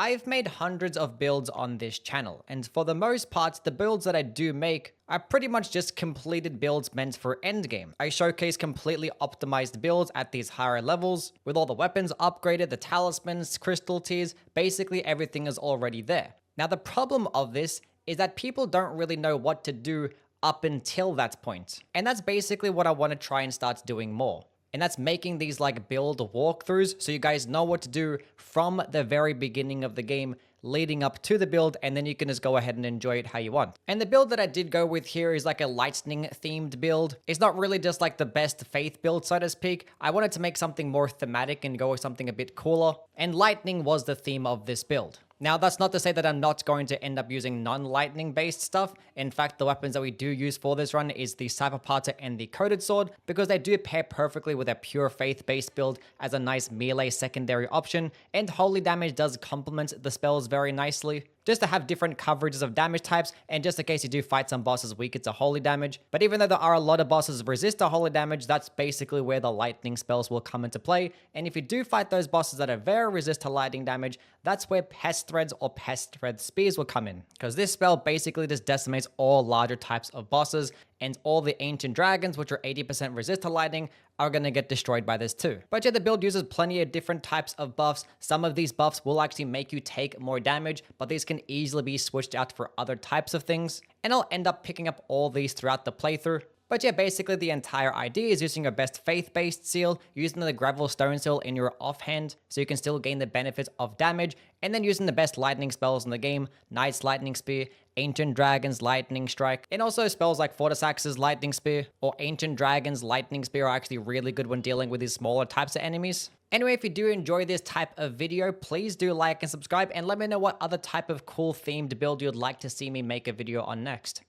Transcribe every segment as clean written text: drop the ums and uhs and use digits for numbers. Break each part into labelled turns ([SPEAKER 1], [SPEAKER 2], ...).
[SPEAKER 1] I've made hundreds of builds on this channel, and for the most part, the builds that I do make are pretty much just completed builds meant for endgame. I showcase completely optimized builds at these higher levels, with all the weapons upgraded, the talismans, crystal tears, basically everything is already there. Now the problem of this is that people don't really know what to do up until that point. And that's basically what I want to try and start doing more. And that's making these like build walkthroughs so you guys know what to do from the very beginning of the game leading up to the build, and then you can just go ahead and enjoy it how you want. And the build that I did go with here is like a lightning themed build. It's not really just like the best faith build, so to speak. I wanted to make something more thematic and go with something a bit cooler, and lightning was the theme of this build. Now, that's not to say that I'm not going to end up using non-lightning based stuff. In fact, the weapons that we do use for this run is the Cypherpata and the Coated Sword, because they do pair perfectly with a pure faith based build as a nice melee secondary option, and holy damage does complement the spells very nicely, just to have different coverages of damage types, and just in case you do fight some bosses weaker to holy damage. But even though there are a lot of bosses resist to holy damage, that's basically where the lightning spells will come into play. And if you do fight those bosses that are very resist to lightning damage, that's where Pest Threads or Pest Thread Spears will come in, because this spell basically just decimates all larger types of bosses, and all the ancient dragons, which are 80% resist to lightning, are going to get destroyed by this too. But yeah, the build uses plenty of different types of buffs. Some of these buffs will actually make you take more damage, but these can easily be switched out for other types of things. And I'll end up picking up all these throughout the playthrough. But yeah, basically the entire idea is using your best faith-based seal, using the gravel stone seal in your offhand, so you can still gain the benefits of damage, and then using the best lightning spells in the game, Knight's Lightning Spear, Ancient Dragon's Lightning Strike, and also spells like Fortisax's Lightning Spear, or Ancient Dragon's Lightning Spear are actually really good when dealing with these smaller types of enemies. Anyway, if you do enjoy this type of video, please do like and subscribe, and let me know what other type of cool themed build you'd like to see me make a video on next.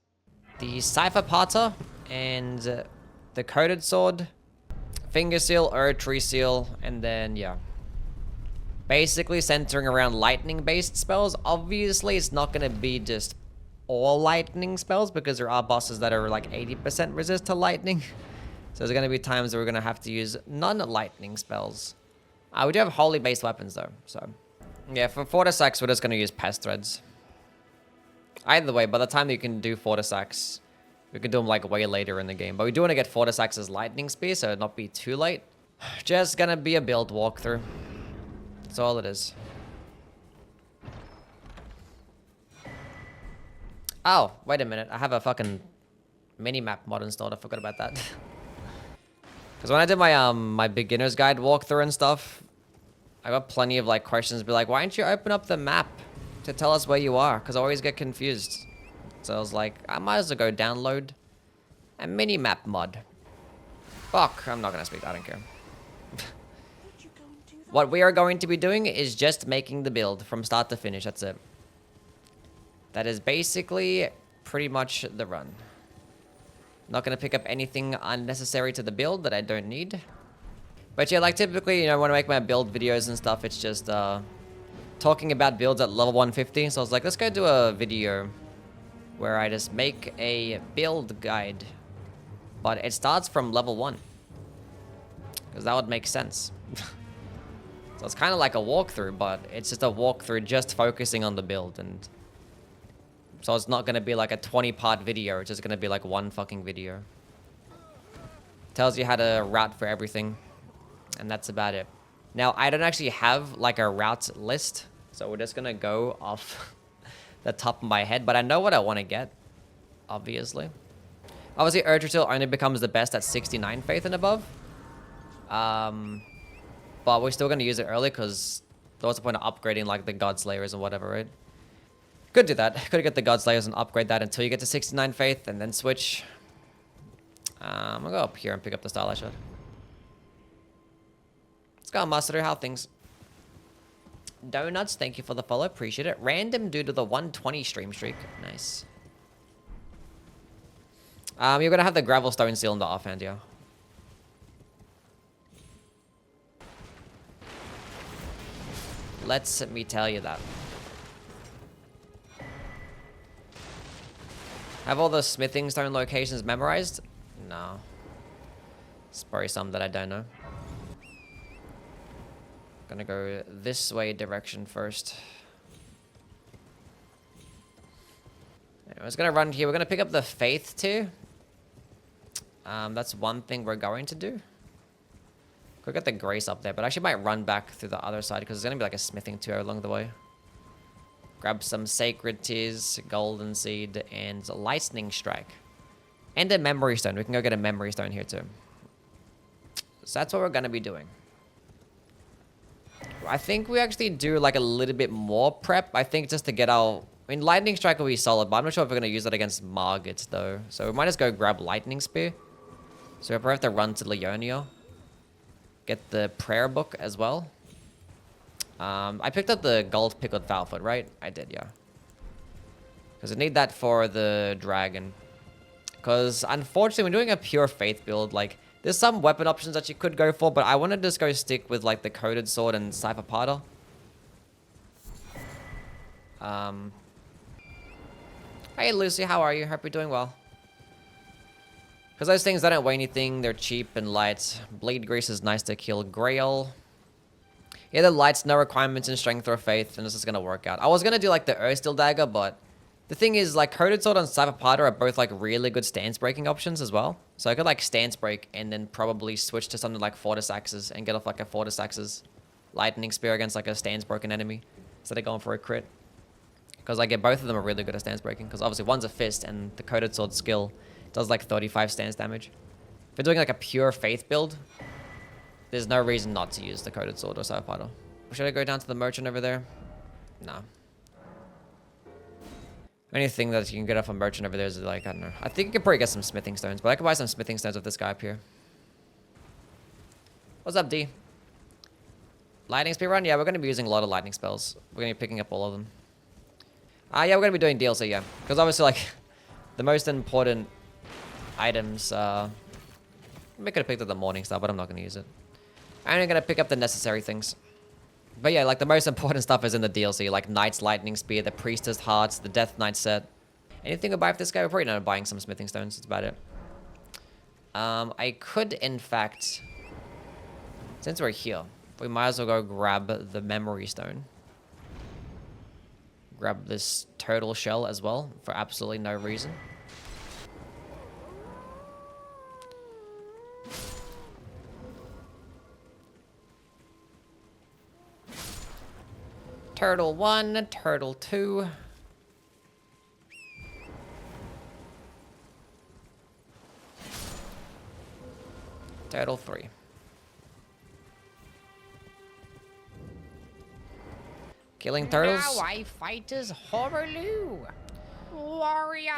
[SPEAKER 1] The Cypherpata and the Coated Sword, Finger Seal, Tree Seal, and then, yeah. Basically centering around lightning-based spells. Obviously, it's not going to be just all lightning spells, because there are bosses that are like 80% resist to lightning. So there's going to be times where we're going to have to use non-lightning spells. We do have holy-based weapons, though, so. Yeah, for Fortisax, we're just going to use Pest Threads. Either way, by the time you can do Fortisax, we can do them like way later in the game. But we do want to get Fortisax's Lightning Spear, so it'll not be too late. Just gonna be a build walkthrough. That's all it is. Oh, wait a minute. I have a fucking mini-map mod installed. I forgot about that. Because when I did my my beginner's guide walkthrough and stuff, I got plenty of like questions. Be like, why don't you open up the map to tell us where you are? Because I always get confused. So I was like, I might as well go download a mini-map mod. Fuck, I'm not going to speak. I don't care. What we are going to be doing is just making the build from start to finish. That's it. That is basically pretty much the run. Not going to pick up anything unnecessary to the build that I don't need. But yeah, like typically, you know, when I make my build videos and stuff, it's just talking about builds at level 150. So I was like, let's go do a video where I just make a build guide, but it starts from level 1, because that would make sense. So it's kind of like a walkthrough, but it's just a walkthrough just focusing on the build, and so it's not going to be like a 20-part video, it's just going to be like one fucking video. Tells you how to route for everything, and that's about it. Now, I don't actually have like a route list, so we're just going to go off the top of my head, but I know what I want to get, obviously. Obviously, Erdritil only becomes the best at 69 faith and above. But we're still going to use it early, because what's the point of upgrading like the Godslayers or whatever, right? Could do that. Could get the Godslayers and upgrade that until you get to 69 faith and then switch. I'm going to go up here and pick up the Starlight Shot. Let's go, Master. How things? Donuts, thank you for the follow. Appreciate it. Random due to the 120 stream streak. Nice. You're going to have the Gravel Stone Seal in the offhand, yeah. Let me tell you that. Have all the smithing stone locations memorized? No. It's probably some that I don't know. Gonna go this way direction first. I was gonna run here. We're gonna pick up the Faith too. That's one thing we're going to do. Go get the Grace up there, but I actually might run back through the other side because there's gonna be like a smithing too along the way. Grab some Sacred Tears, Golden Seed, and Lightning Strike. And a Memory Stone. We can go get a Memory Stone here too. So that's what we're gonna be doing. I think we actually do like a little bit more prep. I think just to get our... I mean, Lightning Strike will be solid, but I'm not sure if we're gonna use that against Margits though. So we might just go grab Lightning Spear. So we probably have to run to LIURNIA. Get the Prayer Book as well. I picked up the Gold Pickled Foulfoot, right? I did, yeah. Because I need that for the dragon. Because unfortunately, when doing a pure faith build, like, there's some weapon options that you could go for, but I want to just go stick with, like, the Coated Sword and Cypher Parter. Hey, Lucy, how are you? Hope you're doing well. Because those things, they don't weigh anything. They're cheap and light. Bleed Grease is nice to kill Grail. Yeah, the lights, no requirements in strength or faith, and this is going to work out. I was going to do, like, the Earthsteel Dagger, but the thing is, like, Coated Sword and Cypher Parter are both, like, really good stance breaking options as well. So I could, like, stance break and then probably switch to something like Fortis Axes and get off, like, a Fortis Axes Lightning Spear against, like, a stance broken enemy instead of going for a crit. Because, like, both of them are really good at stance breaking. Because, obviously, one's a fist, and the Coated Sword skill does, like, 35 stance damage. If you're doing, like, a pure faith build, there's no reason not to use the Coated Sword or Cypher Parter. Should I go down to the merchant over there? No. Anything that you can get off a merchant over there is like, I don't know. I think you could probably get some smithing stones, but I could buy some smithing stones with this guy up here. What's up, D? Lightning speed run? Yeah, we're going to be using a lot of lightning spells. We're going to be picking up all of them. Yeah, we're going to be doing DLC, yeah. Because obviously, like, the most important items, we could have picked up the Morning Star, but I'm not going to use it. I'm only going to pick up the necessary things. But yeah, like, the most important stuff is in the DLC, like Knight's Lightning Spear, the Priestess Hearts, the Death Knight set. Anything we buy for this guy? We're probably not buying some smithing stones. That's about it. I could, in fact, since we're here, we might as well go grab the Memory Stone. Grab this Turtle Shell as well, for absolutely no reason. Turtle 1, Turtle 2. Turtle 3. Killing turtles?
[SPEAKER 2] Now I fight as Horaloo, warrior.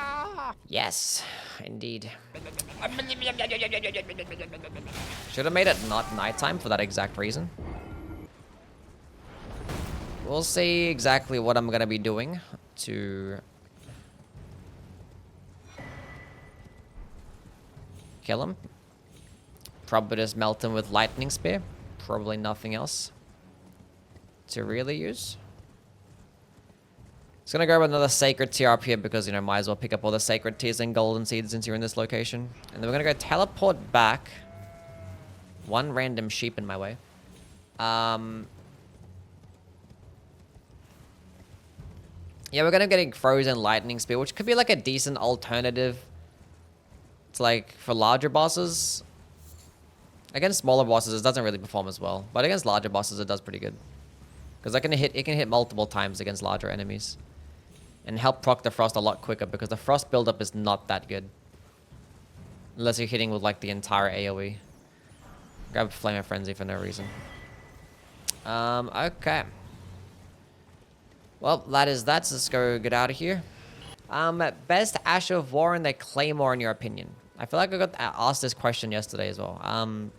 [SPEAKER 1] Yes, indeed. Should have made it not nighttime for that exact reason. We'll see exactly what I'm gonna be doing to kill him. Probably just melt him with Lightning Spear. Probably nothing else to really use. Just gonna grab another Sacred Tear up here because, you know, might as well pick up all the Sacred Tears and Golden Seeds since you're in this location. And then we're gonna go teleport back. One random sheep in my way. Yeah, we're gonna get a Frozen Lightning Spear, which could be like a decent alternative. It's like for larger bosses. Against smaller bosses, it doesn't really perform as well, but against larger bosses, it does pretty good. Because it can hit multiple times against larger enemies, and help proc the frost a lot quicker because the frost buildup is not that good, unless you're hitting with like the entire AOE. Grab Flame of Frenzy for no reason. Okay. Well, that is that. So let's go get out of here. Best Ash of War and the Claymore in your opinion? I feel like I got asked this question yesterday as well. And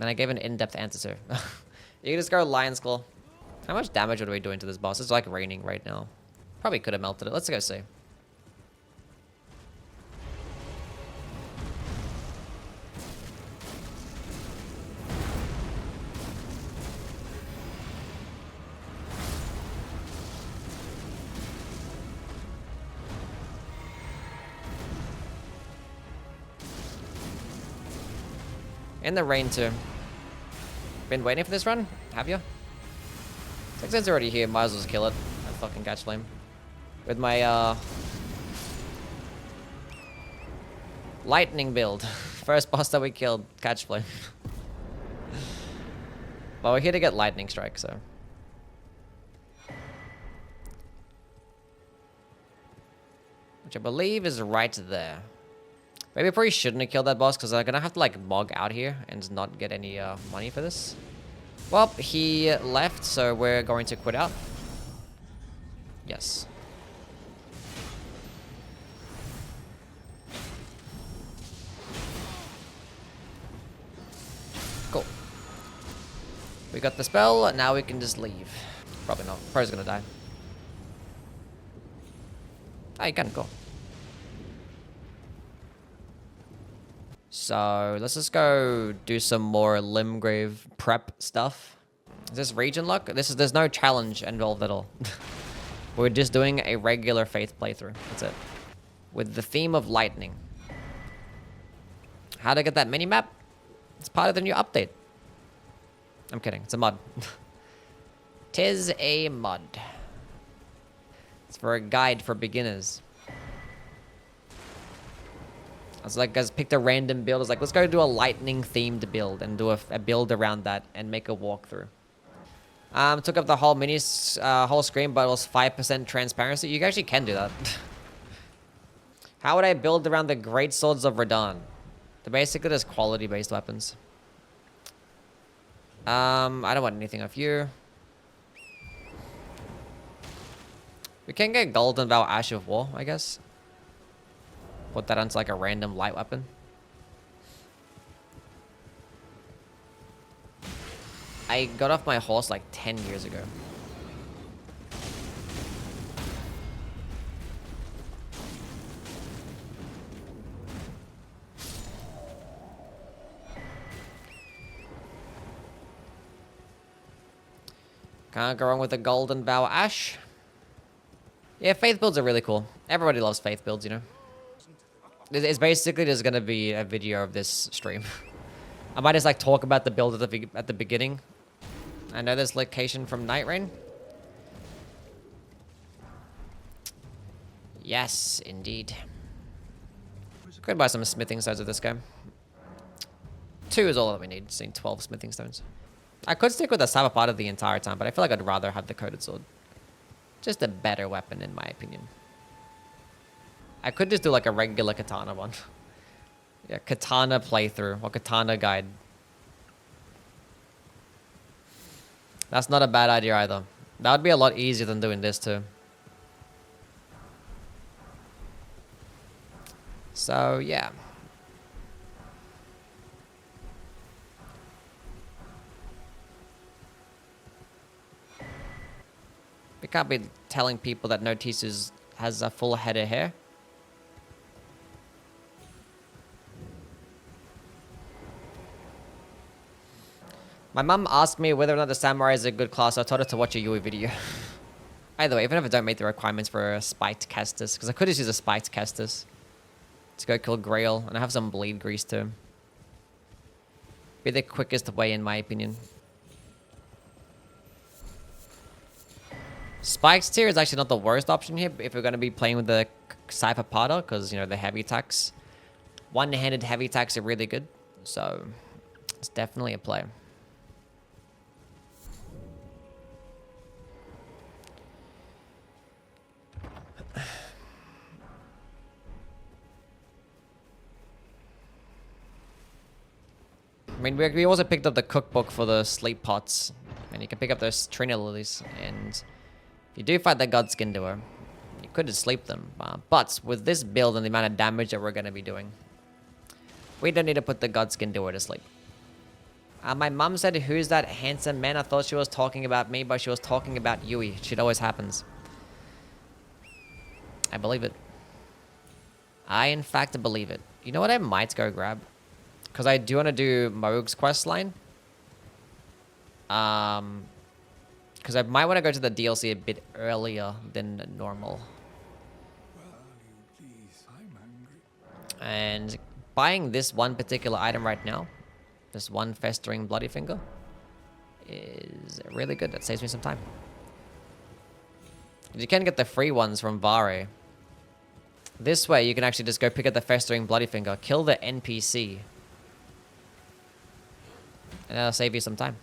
[SPEAKER 1] I gave an in-depth answer, sir. You can just go Lion's Claw. How much damage are we doing to this boss? It's like raining right now. Probably could have melted it. Let's go see. In the rain too. Been waiting for this run? Have you? Since it's already here, might as well just kill it. And fucking catch flame. With my Lightning build. First boss that we killed. Catch flame. Well, we're here to get lightning strike, so. Which I believe is right there. Maybe I probably shouldn't have killed that boss because I'm gonna have to like mog out here and not get any money for this. Well, he left, so we're going to quit out. Yes. Cool. We got the spell, now we can just leave. Probably not. Probably gonna die. Ah, you can go. So let's just go do some more LIMGRAVE prep stuff. Is this region luck? There's no challenge involved at all. We're just doing a regular Faith playthrough. That's it. With the theme of lightning. How to get that mini map? It's part of the new update. I'm kidding. It's a mod. Tis a mod. It's for a guide for beginners. I was like, guys, picked a random build. I was like, let's go do a lightning themed build and do a build around that and make a walkthrough. Took up the whole whole screen, but it was 5% transparency. You actually can do that. How would I build around the great swords of Radahn? They're basically just quality-based weapons. I don't want anything off you. We can get Golden Bow Ash of War, I guess. Put that onto like a random light weapon. I got off my horse like 10 years ago. Can't go wrong with the Golden Bow Ash. Yeah, Faith builds are really cool. Everybody loves Faith builds, you know. It's basically just gonna be a video of this stream. I might just like talk about the build at the beginning. I know this location from Night Rain. Yes, indeed. Could buy some smithing stones with this guy. 2 is all that we need. Just need 12 smithing stones. I could stick with the Sabapada the entire time, but I feel like I'd rather have the coated sword. Just a better weapon in my opinion. I could just do like a regular katana one. Yeah, katana playthrough or katana guide. That's not a bad idea either. That would be a lot easier than doing this too. So yeah. We can't be telling people that Notices has a full head of hair. My mum asked me whether or not the samurai is a good class, so I told her to watch a Yui video. Either way, even if I don't meet the requirements for a spiked Kestis, because I could just use a spiked Kestis to go kill Grail, and I have some bleed grease too. Be the quickest way in my opinion. Spiked tier is actually not the worst option here if we're going to be playing with the Saipapada, because, you know, the heavy attacks. One-handed heavy attacks are really good, so it's definitely a play. I mean, we also picked up the cookbook for the sleep pots, and you can pick up those Trina lilies, and if you do fight the Godskin Duo, you could just sleep them, but with this build and the amount of damage that we're going to be doing, we don't need to put the Godskin Duo to sleep. My mum said, who's that handsome man? I thought she was talking about me, but she was talking about Yui. Shit always happens. I believe it. I, in fact, believe it. You know what I might go grab? Because I do want to do Moog's questline. Because I might want to go to the DLC a bit earlier than normal. And buying this one particular item right now, this one Festering Bloody Finger, is really good. That saves me some time. You can get the free ones from Vare. This way, you can actually just go pick up the Festering Bloody Finger, kill the NPC. And that'll save you some time.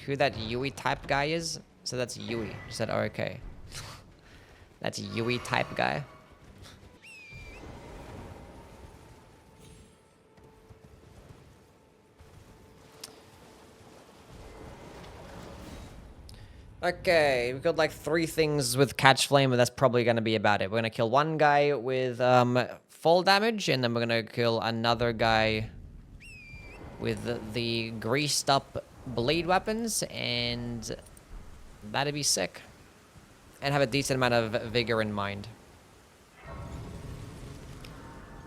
[SPEAKER 1] Who that Yui type guy is? So that's Yui. She said, oh, okay. That's Yui type guy. Okay, we've got like 3 things with Catch Flame, but that's probably going to be about it. We're going to kill one guy with fall damage, and then we're going to kill another guy with the greased up bleed weapons, and that'd be sick. And have a decent amount of vigor in mind.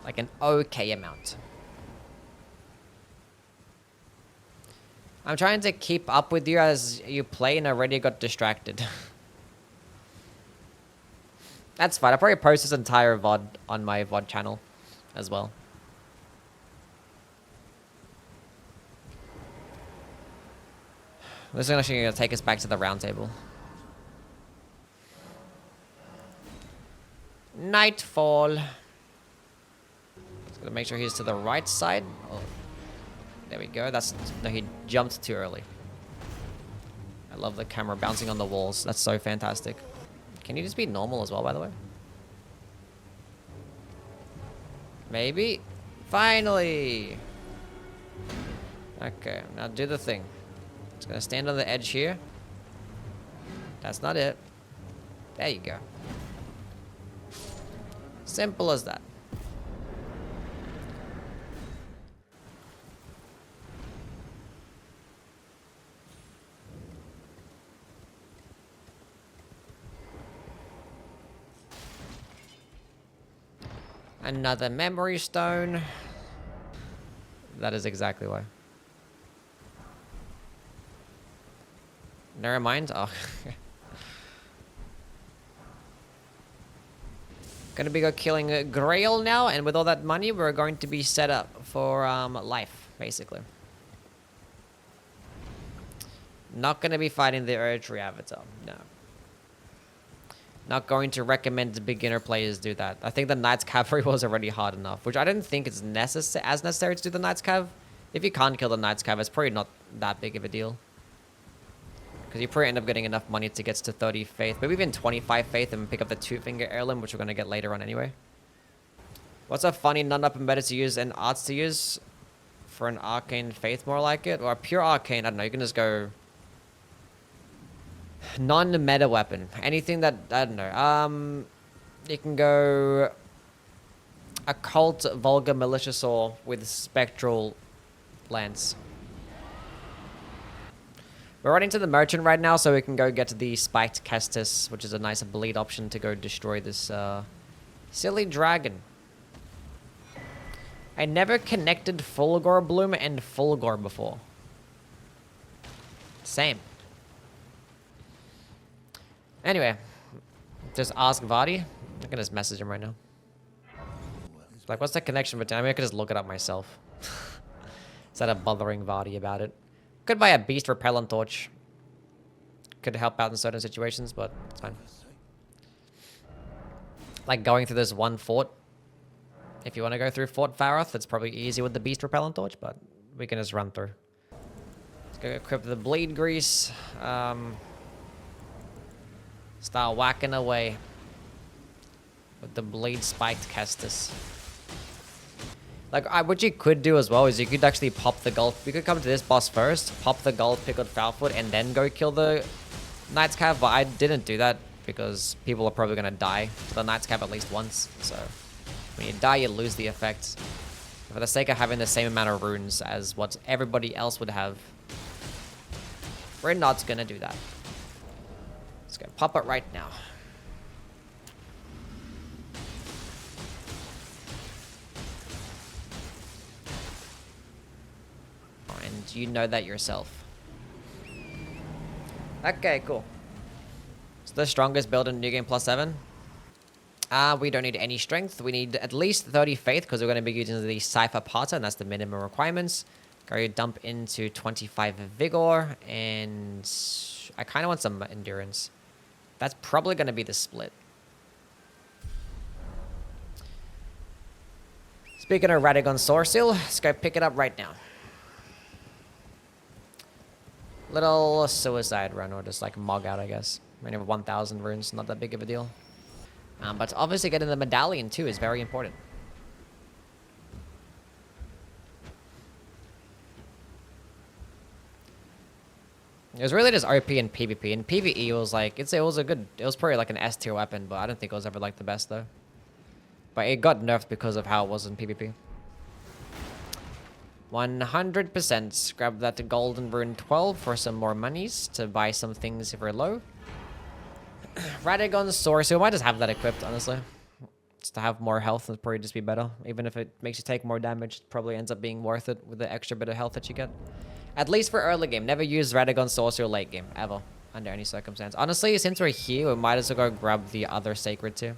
[SPEAKER 1] Like an okay amount. I'm trying to keep up with you as you play and already got distracted. That's fine. I'll probably post this entire VOD on my VOD channel as well. This is actually going to take us back to the round table. Nightfall. Just gotta make sure he's to the right side. Oh, there we go. No, he jumped too early. I love the camera bouncing on the walls. That's so fantastic. Can you just be normal as well, by the way? Maybe. Finally. Okay, now do the thing. Just gonna stand on the edge here. That's not it. There you go. Simple as that. Another memory stone. That is exactly why. Never mind. Oh. Gonna be killing Grail now, and with all that money, we're going to be set up for life, basically. Not gonna be fighting the Erdtree Avatar, no. Not going to recommend the beginner players do that. I think the Knight's Cavalry was already hard enough, which I didn't think it's as necessary to do the Knight's Cav. If you can't kill the Knight's Cav, it's probably not that big of a deal. Because you probably end up getting enough money to get to 30 faith, maybe even 25 faith, and pick up the 2-finger heirloom, which we're going to get later on anyway. What's a funny non-up and better to use and arts to use? For an arcane faith, more like it? Or a pure arcane, I don't know, you can just go... non-meta weapon. Anything that, I don't know, you can go... Occult, Vulgar, Malicious Ore with Spectral Lance. We're running to the merchant right now, so we can go get the Spiked Kestis, which is a nice bleed option to go destroy this silly dragon. I never connected Fulgor Bloom and Fulgor before. Same. Anyway, just ask Vardy. I can just message him right now. Like, what's the connection between? I mean, I could just look it up myself. Instead of bothering Vardy about it. Could buy a beast repellent torch. Could help out in certain situations, but it's fine. Like going through this one fort. If you want to go through Fort Faroth, it's probably easy with the beast repellent torch, but we can just run through. Let's go equip the bleed grease. Start whacking away with the bleed spiked Kestis. Like, what you could do as well is you could actually pop the gold. We could come to this boss first, pop the gold pickled Foulfoot, and then go kill the Knight's Cav, but I didn't do that because people are probably going to die to the Knight's Cav at least once. So, when you die, you lose the effect. For the sake of having the same amount of runes as what everybody else would have, we're not going to do that. Let's go pop it right now. And you know that yourself. Okay, cool. It's the strongest build in New Game Plus 7. We don't need any strength. We need at least 30 faith because we're going to be using the Cypher Potter, and that's the minimum requirements. Go dump into 25 vigor, and I kind of want some endurance. That's probably going to be the split. Speaking of Radagon Sourcil, let's go pick it up right now. Little suicide run, or just like mog out, I guess. We only have 1,000 runes, not that big of a deal. But obviously getting the medallion too is very important. It was really just OP in PvP. In PvE, it was like, it was probably like an S tier weapon, but I don't think it was ever like the best though. But it got nerfed because of how it was in PvP. 100%. Grab that golden rune 12 for some more monies to buy some things if we're low. Radagon Sword, so we might just have that equipped, honestly. Just to have more health would probably just be better. Even if it makes you take more damage, it probably ends up being worth it with the extra bit of health that you get. At least for early game. Never use Radagon Sorcerer late game, ever. Under any circumstance. Honestly, since we're here, we might as well go grab the other Sacred too.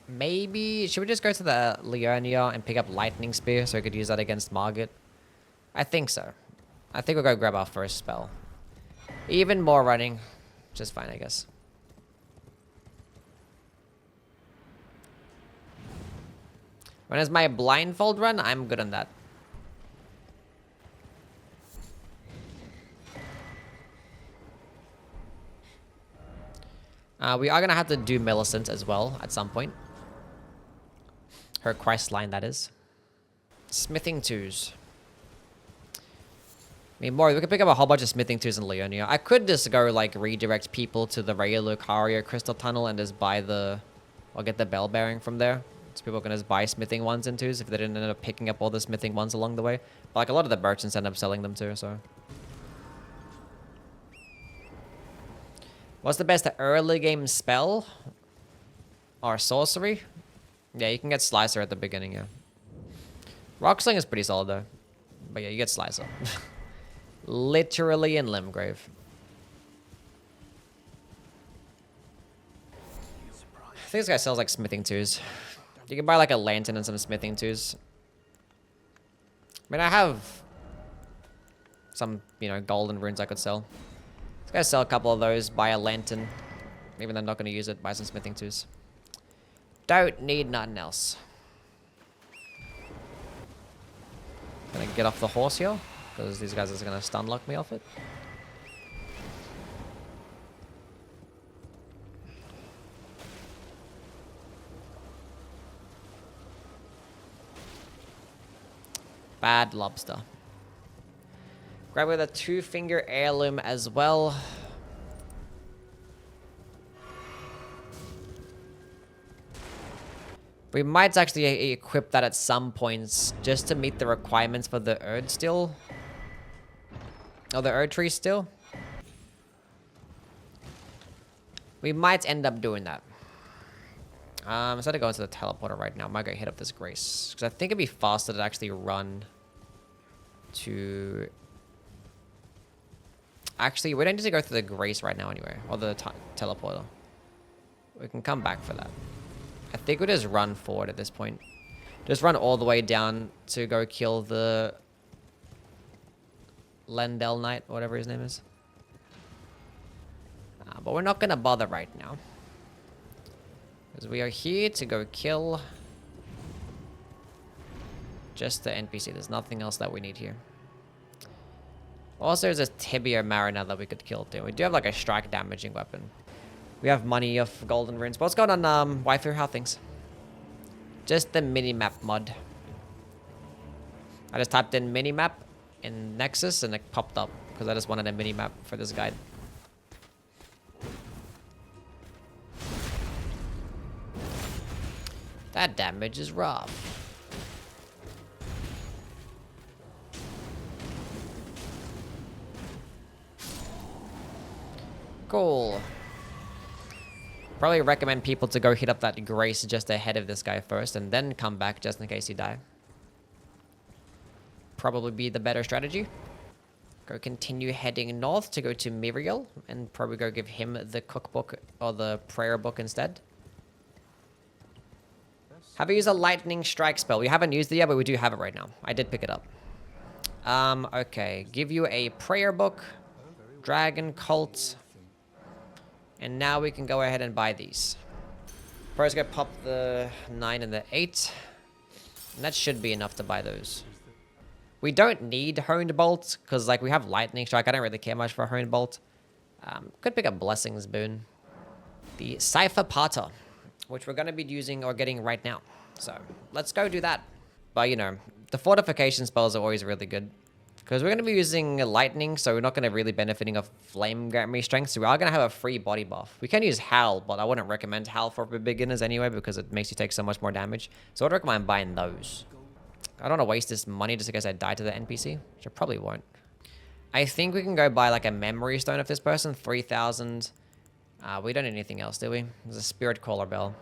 [SPEAKER 1] Maybe... Should we just go to the LIURNIA and pick up Lightning Spear so we could use that against Margit? I think so. I think we'll go grab our first spell. Even more running. Which is fine, I guess. When is my blindfold run? I'm good on that. We are going to have to do Millicent as well at some point. Her Christ line, that is. Smithing twos. I mean, more, we could pick up a whole bunch of smithing twos in LIURNIA. I could just go, like, redirect people to the regular Lucario Crystal Tunnel and just buy the... Or get the bell bearing from there. So people can just buy smithing ones and twos if they didn't end up picking up all the smithing ones along the way. But, like, a lot of the merchants end up selling them too, so... What's the best early game spell? Or sorcery? Yeah, you can get Slicer at the beginning, yeah. Rock Sling is pretty solid, though. But yeah, you get Slicer. Literally in Limgrave. I think this guy sells, like, smithing twos. You can buy, like, a lantern and some smithing twos. I mean, I have some, you know, golden runes I could sell. Let's go sell a couple of those, buy a lantern. Even though I'm not going to use it, buy some smithing twos. Don't need nothing else. Gonna get off the horse here, because these guys are going to stun lock me off it. Bad lobster. Grab with a 2-finger heirloom as well. We might actually equip that at some points just to meet the requirements for the Erd still. Or the Erd tree still. We might end up doing that. Instead of going to the teleporter right now, I might go hit up this Grace. Because I think it'd be faster to actually run to... Actually, we don't need to go through the Grace right now anyway. Or the teleporter. We can come back for that. I think we'll just run forward at this point. Just run all the way down to go kill the... Lendel Knight, whatever his name is. But we're not going to bother right now. Because we are here to go kill... just the NPC. There's nothing else that we need here. Also, there's a Tibia Mariner that we could kill too. We do have like a strike damaging weapon. We have money of golden runes. But what's going on, Waifu? How things? Just the minimap mod. I just typed in minimap in Nexus and it popped up. Because I just wanted a minimap for this guide. That damage is rough. Cool. Probably recommend people to go hit up that Grace just ahead of this guy first and then come back just in case you die. Probably be the better strategy. Go continue heading north to go to Miriel and probably go give him the cookbook or the prayer book instead. Have you used a lightning strike spell? We haven't used it yet, but we do have it right now. I did pick it up. Okay. Give you a prayer book. Dragon cult. And now we can go ahead and buy these. First, go pop the 9 and the 8. And that should be enough to buy those. We don't need Honed Bolt, because like we have Lightning Strike. I don't really care much for Honed Bolt. Could pick up Blessings Boon. The Cypher Pata, which we're going to be using or getting right now. So let's go do that. But you know, the fortification spells are always really good. Because we're going to be using lightning, so we're not going to really benefiting off flame grant me strength. So we are going to have a free body buff. We can use Howl, but I wouldn't recommend Howl for beginners anyway, because it makes you take so much more damage. So I'd recommend buying those. I don't want to waste this money just in case I die to the NPC, which I probably won't. I think we can go buy like a memory stone of this person, 3,000. We don't need anything else, do we? There's a spirit caller bell.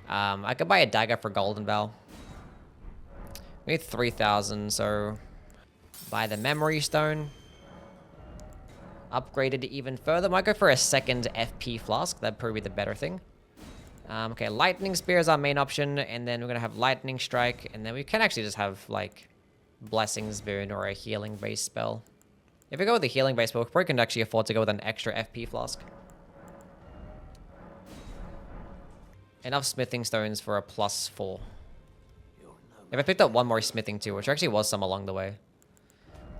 [SPEAKER 1] I could buy a dagger for golden bell. We need 3,000, so buy the memory stone. Upgraded even further. Might go for a second FP flask. That'd probably be the better thing. Okay, lightning spear is our main option, and then we're gonna have lightning strike, and then we can actually just have like blessings boon or a healing base spell. If we go with the healing base spell, we probably can actually afford to go with an extra FP flask. Enough smithing stones for a +4. If I picked up one more smithing too, which actually was some along the way.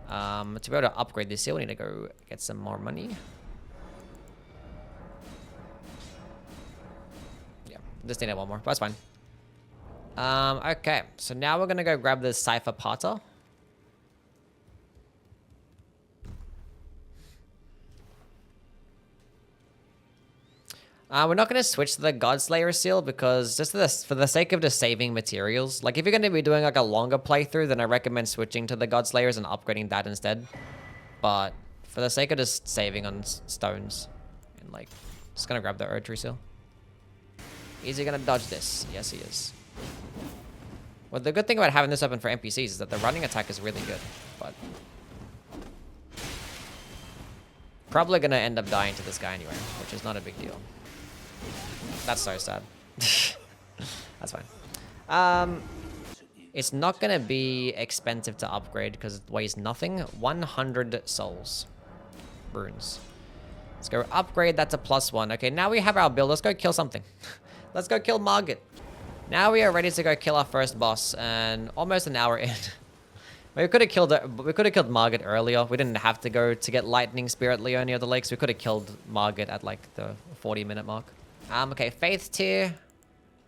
[SPEAKER 1] To be able to upgrade this here, we need to go get some more money. Yeah, just need one more, but that's fine. Okay, so now we're gonna go grab the Cypher Pata. We're not going to switch to the Godslayer seal because just for the sake of just saving materials. Like if you're going to be doing like a longer playthrough, then I recommend switching to the Godslayers and upgrading that instead. But for the sake of just saving on stones and like, just going to grab the Erdtree seal. Is he going to dodge this? Yes, he is. Well, the good thing about having this open for NPCs is that the running attack is really good, but probably going to end up dying to this guy anyway, which is not a big deal. That's so sad. That's fine. It's not going to be expensive to upgrade because it weighs nothing. 100 souls. Runes. Let's go upgrade that to +1. Okay, now we have our build. Let's go kill something. Let's go kill Margit. Now we are ready to go kill our first boss, and almost an hour in. We could have killed Margit earlier. We didn't have to go to get Lightning Spirit Leonia of the Lakes. We could have killed Margit at like the 40-minute mark. Okay, Faith tier.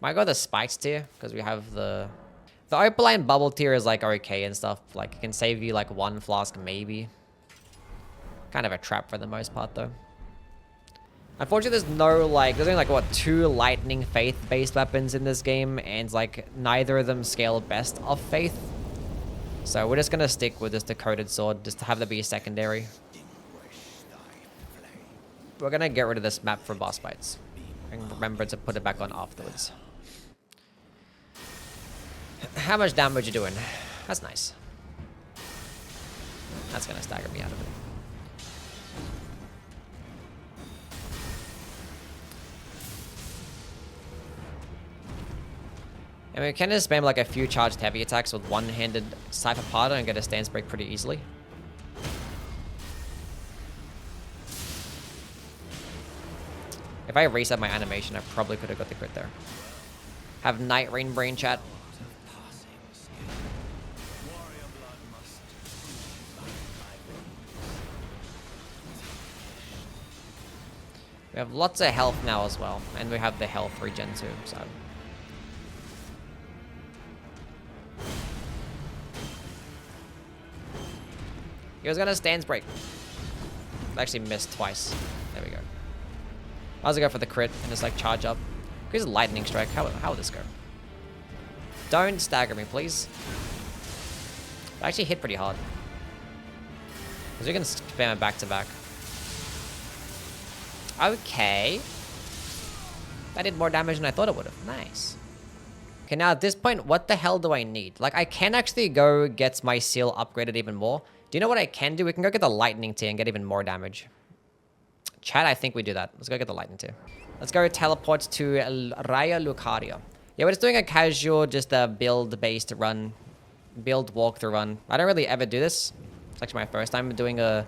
[SPEAKER 1] Might go the Spikes tier because we have the Opaline Bubble tier is like okay and stuff. Like it can save you like 1 flask maybe. Kind of a trap for the most part though. Unfortunately, there's only like what 2 Lightning Faith based weapons in this game, and like neither of them scale best of Faith. So we're just gonna stick with this Decoded Sword just to have that be a secondary. We're gonna get rid of this map for boss fights. And remember to put it back on afterwards. How much damage you doing? That's nice. That's gonna stagger me out of it. And we can just spam like a few charged heavy attacks with one-handed Cypher Pata and get a stance break pretty easily. If I reset my animation, I probably could have got the crit there. Have Night Rain Brain chat. We have lots of health now as well, and we have the health regen too, so. He was gonna stance break. I actually missed twice. There we go. I was gonna go for the crit and just like charge up. Here's a lightning strike. How will this go? Don't stagger me, please. I actually hit pretty hard. Because we can spam it back to back. Okay. That did more damage than I thought it would have. Nice. Okay, now at this point, what the hell do I need? Like, I can actually go get my seal upgraded even more. Do you know what I can do? We can go get the lightning tier and get even more damage. Chat, I think we do that. Let's go get the lightning tier. Let's go teleport to Raya Lucaria. Yeah, we're just doing a casual, just a build-based run. Build walkthrough run. I don't really ever do this. It's actually my first time doing a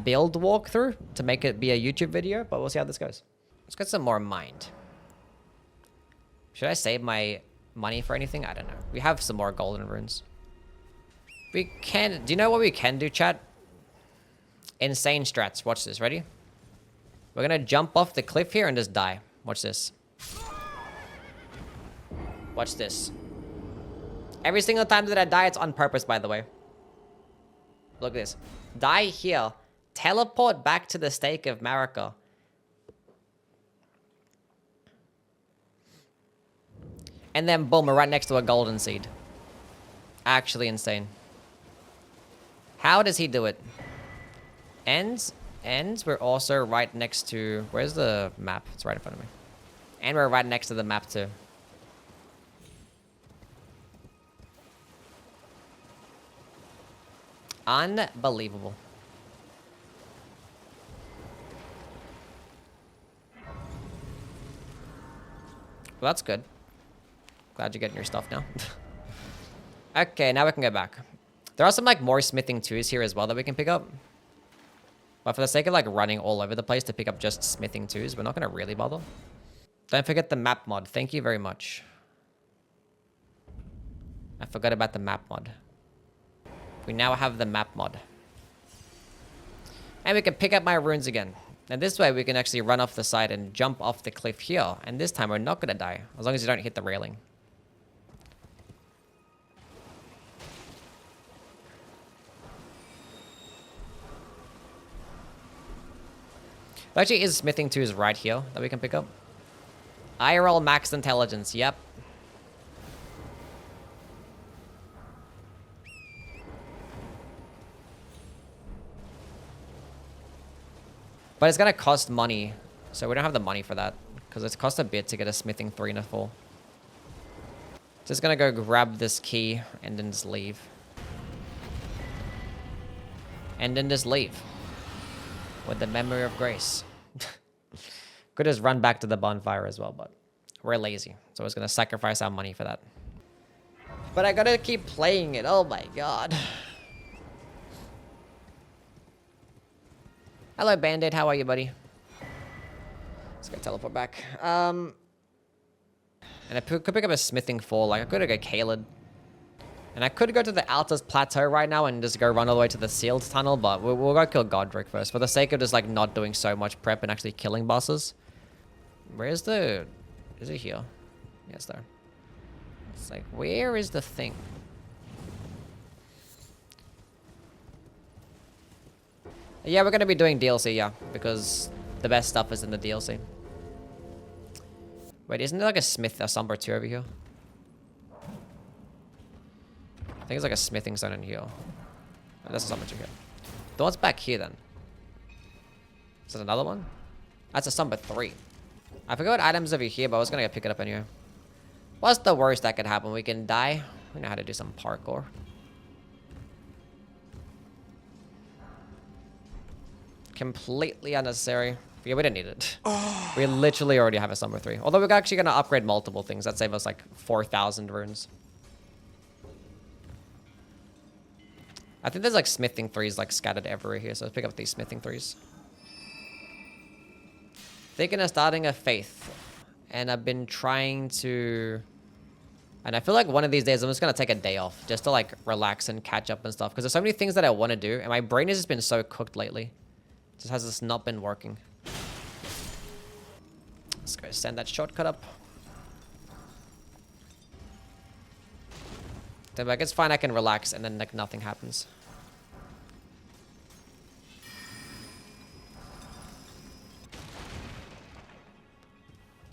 [SPEAKER 1] build walkthrough to make it be a YouTube video, but we'll see how this goes. Let's get some more mind. Should I save my money for anything? I don't know. We have some more golden runes. We can... Do you know what we can do, chat? Insane strats. Watch this. Ready? We're gonna jump off the cliff here and just die. Watch this. Watch this. Every single time that I die, it's on purpose, by the way. Look at this. Die here. Teleport back to the stake of Marika. And then boom, we're right next to a golden seed. Actually insane. How does he do it? Ends, we're also right next to... Where's the map? It's right in front of me. And we're right next to the map too. Unbelievable. Well, that's good. Glad you're getting your stuff now. Okay, now we can go back. There are some like more smithing 2s here as well that we can pick up. But for the sake of like running all over the place to pick up just smithing 2s, we're not going to really bother. Don't forget the map mod. Thank you very much. I forgot about the map mod. We now have the map mod. And we can pick up my runes again. And this way we can actually run off the side and jump off the cliff here. And this time we're not going to die. As long as you don't hit the railing. There actually is smithing 2s right here that we can pick up. IRL max intelligence. Yep. But it's going to cost money. So we don't have the money for that. Because it's cost a bit to get a smithing 3 and a 4. Just going to go grab this key and then just leave. And then just leave. With the memory of grace. Could just run back to the bonfire as well, but we're lazy. So I was going to sacrifice our money for that. But I got to keep playing it. Oh my god. Hello, Band-Aid. How are you, buddy? Let's go teleport back. And I could pick up a smithing 4. Like, I could go CAELID. And I could go to the ALTUS plateau right now and just go run all the way to the sealed tunnel, but we'll go kill Godric first. For the sake of just, like, not doing so much prep and actually killing bosses. Where's the... Is it here? Yes, there. It's like, where is the thing? Yeah, we're going to be doing DLC, yeah. Because the best stuff is in the DLC. Wait, isn't there like a smith or somber 2 over here? I think it's like a smithing zone in here. Oh, that's a somber 2 here. The one's back here then. Is that another one? That's a somber 3. I forgot what items over here, but I was going to pick it up anyway. What's the worst that could happen? We can die. We know how to do some parkour. Completely unnecessary. Yeah, we didn't need it. Oh. We literally already have a Summer 3. Although we're actually going to upgrade multiple things. That save us like 4,000 runes. I think there's like smithing 3s like scattered everywhere here. So let's pick up these smithing 3s. Thinking of starting a faith. And I've been trying to... And I feel like one of these days I'm just going to take a day off. Just to like relax and catch up and stuff. Because there's so many things that I want to do. And my brain has just been so cooked lately. Just has just not been working. Let's go send that shortcut up. Then like it's fine, I can relax and then like nothing happens.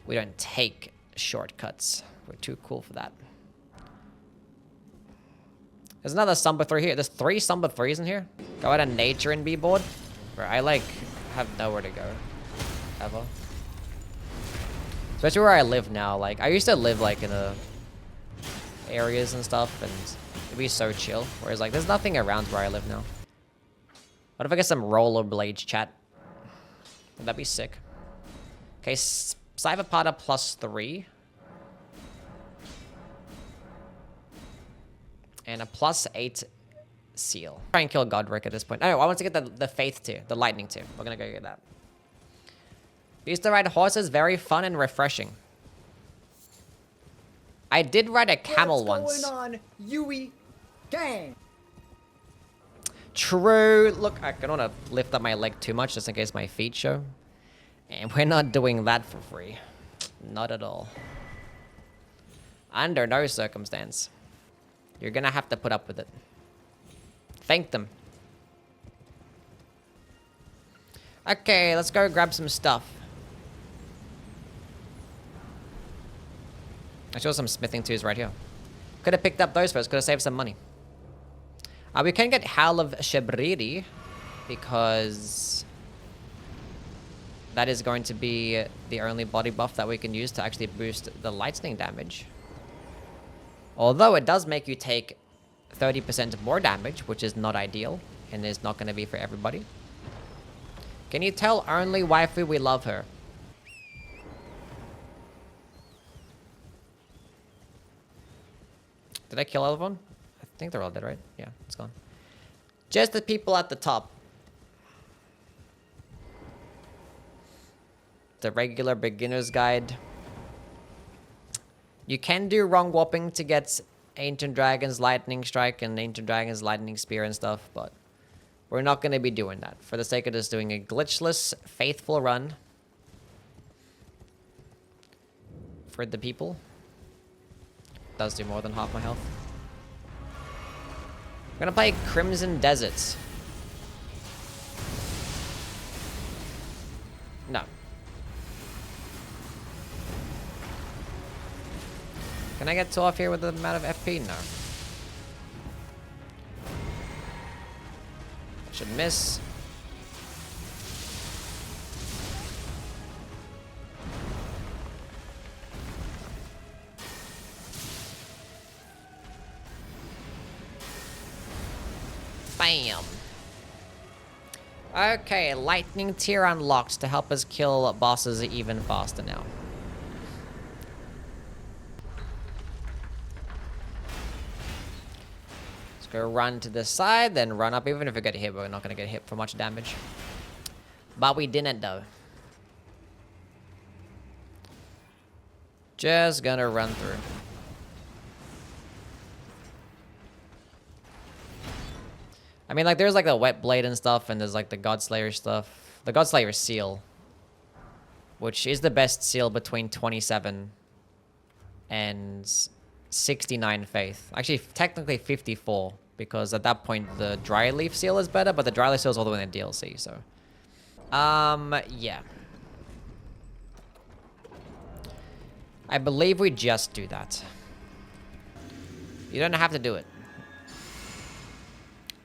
[SPEAKER 1] We don't take shortcuts. We're too cool for that. There's another Sumber 3 here. There's 3 Sumber 3s in here. Go out of nature and be bored. Bro, I like have nowhere to go. Ever. Especially where I live now. Like, I used to live like in the areas and stuff and it'd be so chill. Whereas like there's nothing around where I live now. What if I get some rollerblades, chat? Would that be sick? Okay, Cyberpada +3. And a +8 seal. Try and kill Godric at this point. Oh, I want to get the Faith too. The Lightning too. We're going to go get that. Used to ride horses. Very fun and refreshing. I did ride a camel once.
[SPEAKER 3] What's going on, Yui gang?
[SPEAKER 1] True. Look, I don't want to lift up my leg too much just in case my feet show. And we're not doing that for free. Not at all. Under no circumstance. You're gonna have to put up with it. Thank them. Okay, let's go grab some stuff. I saw some smithing tools right here. Could have picked up those first. Could have saved some money. We can get Howl of Shebriri because that is going to be the only body buff that we can use to actually boost the lightning damage. Although it does make you take 30% more damage, which is not ideal and is not going to be for everybody. Can you tell only waifu we love her? Did I kill everyone? I think they're all dead, right? Yeah, it's gone. Just the people at the top. The regular beginner's guide. You can do wrong whopping to get Ancient Dragon's Lightning Strike and Ancient Dragon's Lightning Spear and stuff, but we're not going to be doing that. For the sake of just doing a glitchless, faithful run. For the people. Does do more than half my health. I'm gonna play Crimson Deserts. No. Can I get 2 off here with the amount of FP? No. Should miss. Bam. Okay, lightning tier unlocked to help us kill bosses even faster now. Let's go run to the side, then run up. Even if we get hit, we're not going to get hit for much damage. But we didn't though. Just gonna run through. I mean, like, there's, like, the Wet Blade and stuff, and there's, like, the Godslayer stuff. The Godslayer seal, which is the best seal between 27 and 69 Faith. Actually, technically 54, because at that point, the Dry Leaf seal is better, but the Dry Leaf seal is all the way in the DLC, so. Yeah. I believe we just do that. You don't have to do it.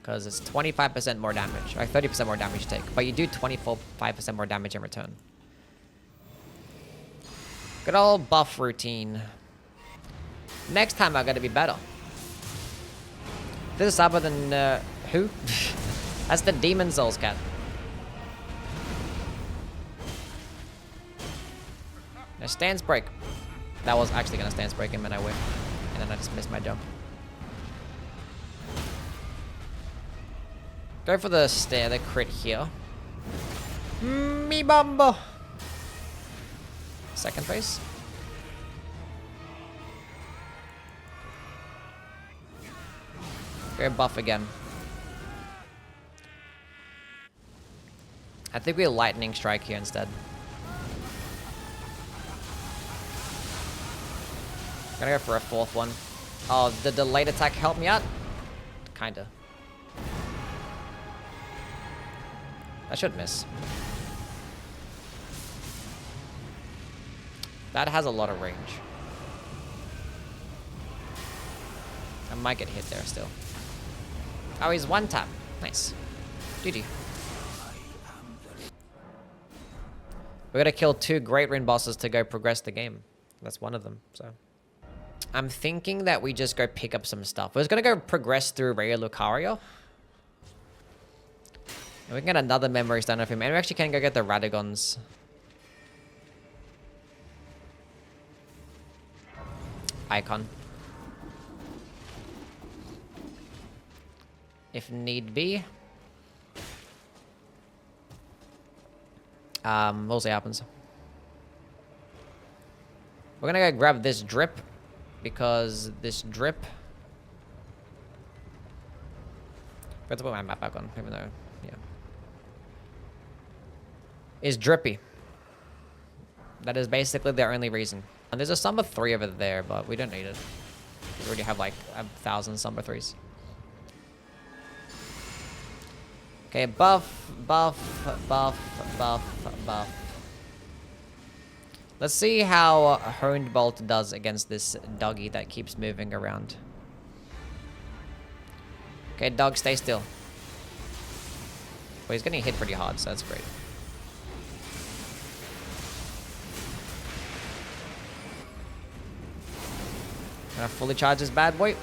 [SPEAKER 1] Because it's 25% more damage, or 30% more damage to take. But you do 5% more damage in return. Good old buff routine. Next time I gotta be better. This is other than, who? That's the Demon Souls cat. Now stance break. That was actually gonna stance break him and I whiffed. And then I just missed my jump. Go for the crit here. Me bumbo. Second phase. Go buff again. I think we lightning strike here instead. Gonna go for a 4th one. Oh, the delayed attack helped me out? Kinda. I should miss. That has a lot of range. I might get hit there still. Oh, he's 1-tap. Nice. GG. We gotta kill 2 Great Rune bosses to go progress the game. That's one of them, so. I'm thinking that we just go pick up some stuff. We're just gonna go progress through Raya Lucario. And we can get another memory stone of him. And we actually can go get the Radagons. Icon. If need be. We'll see what happens. We're gonna go grab this drip. because this drip... I have to put my map back on, even though, yeah. Is drippy. That is basically the only reason. And there's a Summer 3 over there, but we don't need it. We already have like 1,000 Summer 3s. Okay, buff, buff, buff, buff, buff. Let's see how Honed Bolt does against this doggy that keeps moving around. Okay, dog, stay still. Well, he's getting hit pretty hard, so that's great. Gonna fully charge this bad boy.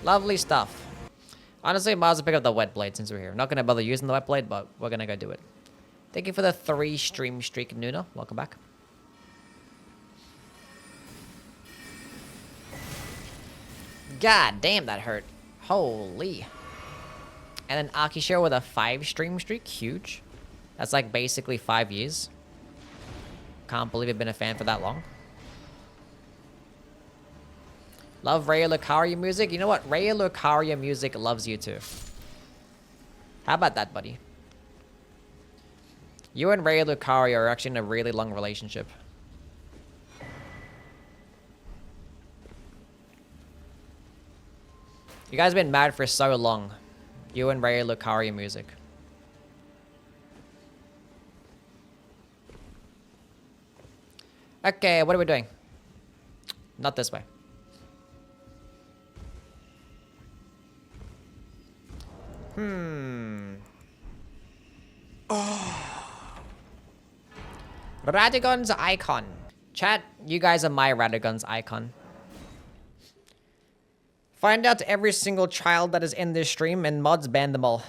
[SPEAKER 1] Lovely stuff. Honestly, might as well pick up the wet blade since we're here. Not gonna bother using the wet blade, but we're gonna go do it. Thank you for the 3 stream streak, Nuna. Welcome back. God damn, that hurt. Holy. And then Akishiro with a 5 stream streak. Huge. That's like basically 5 years. Can't believe I've been a fan for that long. Love Raya Lucaria music. You know what? Raya Lucaria music loves you too. How about that, buddy? You and Raya Lucaria are actually in a really long relationship. You guys have been mad for so long. You and Raya Lucaria music. Okay, what are we doing? Not this way. Radagon's icon. Chat, you guys are my Radagon's icon. Find out every single child that is in this stream and mods ban them all.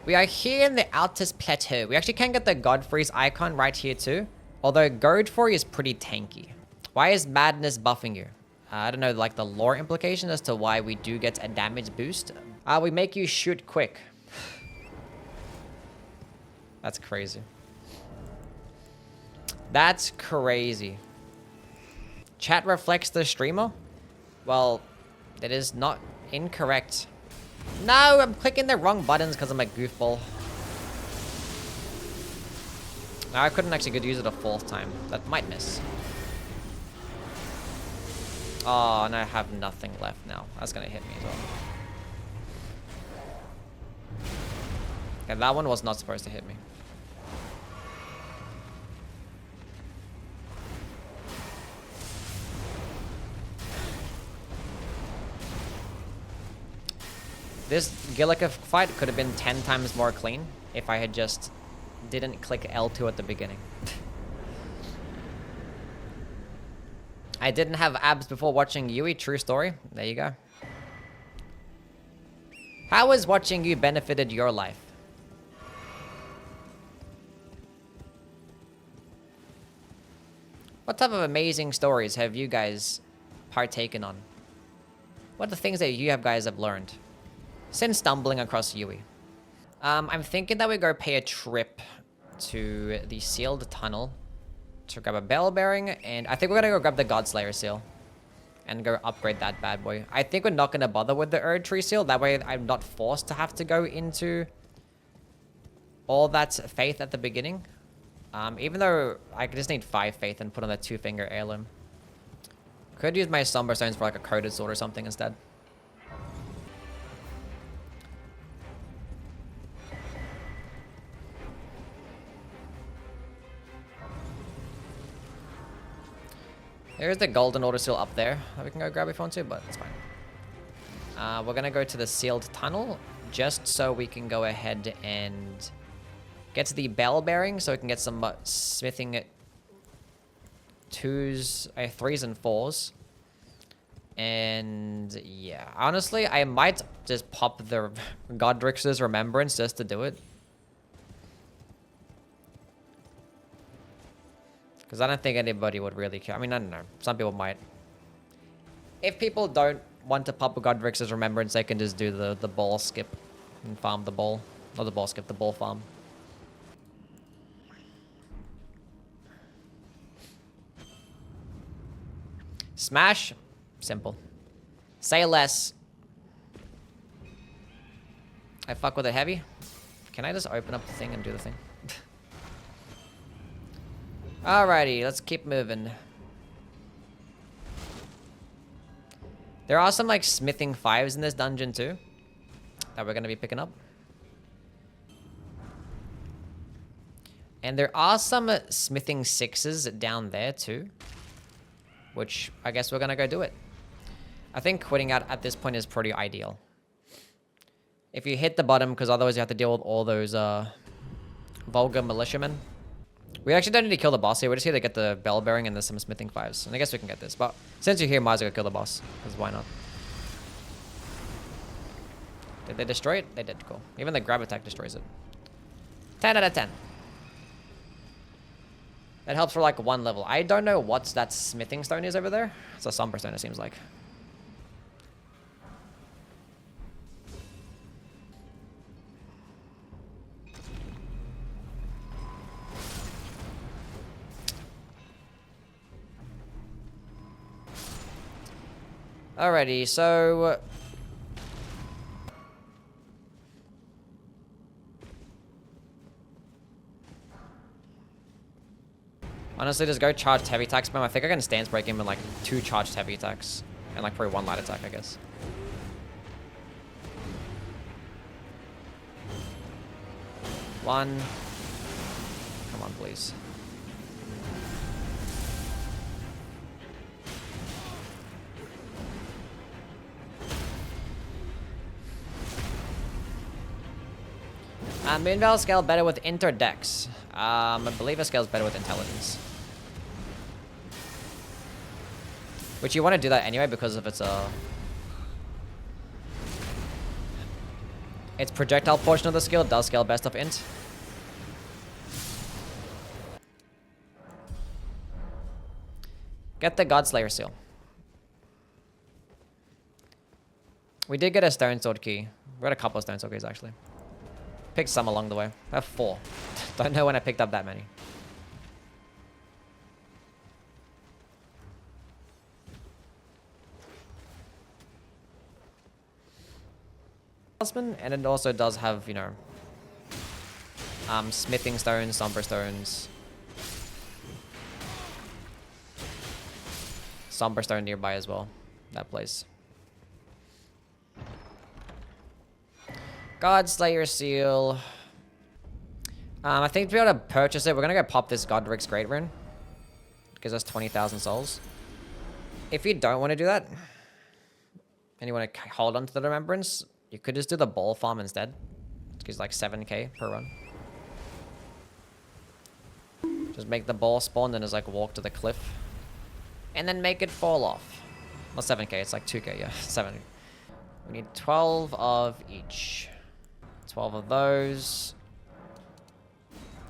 [SPEAKER 1] We are here in the Altus Plateau. We actually can get the Godfrey's icon right here too. Although Godfrey is pretty tanky. Why is Madness buffing you? I don't know, like the lore implication as to why we do get a damage boost. We make you shoot quick. That's crazy. That's crazy. Chat reflects the streamer? Well, that is not incorrect. No, I'm clicking the wrong buttons because I'm a goofball. No, I couldn't actually use it a 4th time. That might miss. Oh, and I have nothing left now. That's gonna hit me as well. Okay, that one was not supposed to hit me. This Gillica fight could have been 10 times more clean if I had just didn't click L2 at the beginning. I didn't have abs before watching Yui, true story. There you go. How has watching you benefited your life? What type of amazing stories have you guys partaken on? What are the things that you guys have learned since stumbling across Yui? I'm thinking that we go pay a trip to the sealed tunnel to grab a bell bearing, and I think we're gonna go grab the Godslayer seal and go upgrade that bad boy. I think we're not gonna bother with the Erd Tree seal. That way I'm not forced to have to go into all that faith at the beginning. Even though I just need 5 faith and put on that 2-finger heirloom. Could use my Somber Stones for like a coded sword or something instead. There's the golden order seal up there that we can go grab if we want to, but it's fine. We're gonna go to the sealed tunnel just so we can go ahead and get to the bell bearing so we can get some smithing 2s, 3s and 4s. And yeah, honestly, I might just pop the Godrix's Remembrance just to do it. Because I don't think anybody would really care. I mean, I don't know. Some people might. If people don't want to pop a Godrix's Remembrance, they can just do the ball skip and farm the ball. Not the ball skip, the ball farm. Smash. Simple. Say less. I fuck with it heavy. Can I just open up the thing and do the thing? Alrighty, let's keep moving. There are some like smithing 5s in this dungeon too that we're gonna be picking up. And there are some smithing 6s down there too, which I guess we're gonna go do it. I think quitting out at this point is pretty ideal. If you hit the bottom, because otherwise you have to deal with all those vulgar militiamen. We actually don't need to kill the boss here. We're just here to get the bell bearing and there's some smithing 5s. And I guess we can get this. But since you're here, might as well kill the boss. Because why not? Did they destroy it? They did. Cool. Even the grab attack destroys it. 10 out of 10. That helps for like 1 level. I don't know what that smithing stone is over there. It's a somber stone, it seems like. Alrighty, so... honestly, just go charged heavy attacks, spam. I think I can stance break him in like 2 charged heavy attacks. And like probably 1 light attack, I guess. One. Come on, please. Moonveil scale better with interdex. I believe it scales better with intelligence. Which you want to do that anyway because of its projectile portion of the skill does scale best of int. Get the Godslayer seal. We did get a stone sword key. We got a couple of stone sword keys actually. Picked some along the way. I have 4. Don't know when I picked up that many. And it also does have, you know, smithing stones, somber stones. Somber stone nearby as well. That place. Godslayer seal. I think to be able to purchase it, we're gonna go pop this Godric's Great Rune. Gives us 20,000 souls. If you don't want to do that, and you want to hold on to the Remembrance, you could just do the ball farm instead. It gives like 7k per run. Just make the ball spawn, then just like walk to the cliff. And then make it fall off. Not 7k, it's like 2k, yeah, 7. We need 12 of each. 12 of those.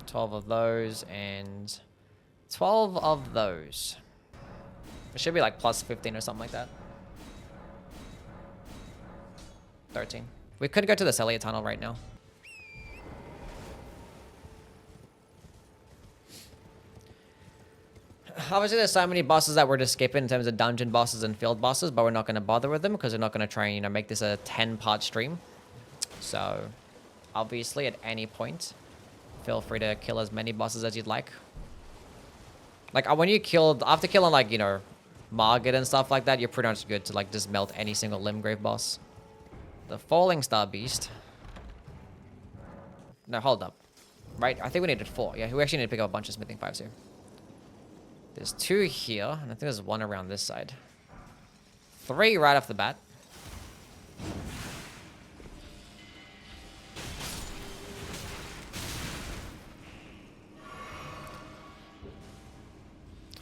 [SPEAKER 1] 12 of those, and 12 of those. It should be like plus 15 or something like that. 13. We could go to the Celia tunnel right now. Obviously, there's so many bosses that we're just skipping in terms of dungeon bosses and field bosses, but we're not going to bother with them because we're not going to try and, you know, make this a 10-part stream. So, obviously, at any point, feel free to kill as many bosses as you'd like. Like, when you killed, after killing, like, you know, Margit and stuff like that, you're pretty much good to, like, just melt any single LIMGRAVE boss. The Falling Star Beast. No, hold up. Right? I think we needed 4. Yeah, we actually need to pick up a bunch of smithing 5s here. There's 2 here, and I think there's 1 around this side. 3 right off the bat.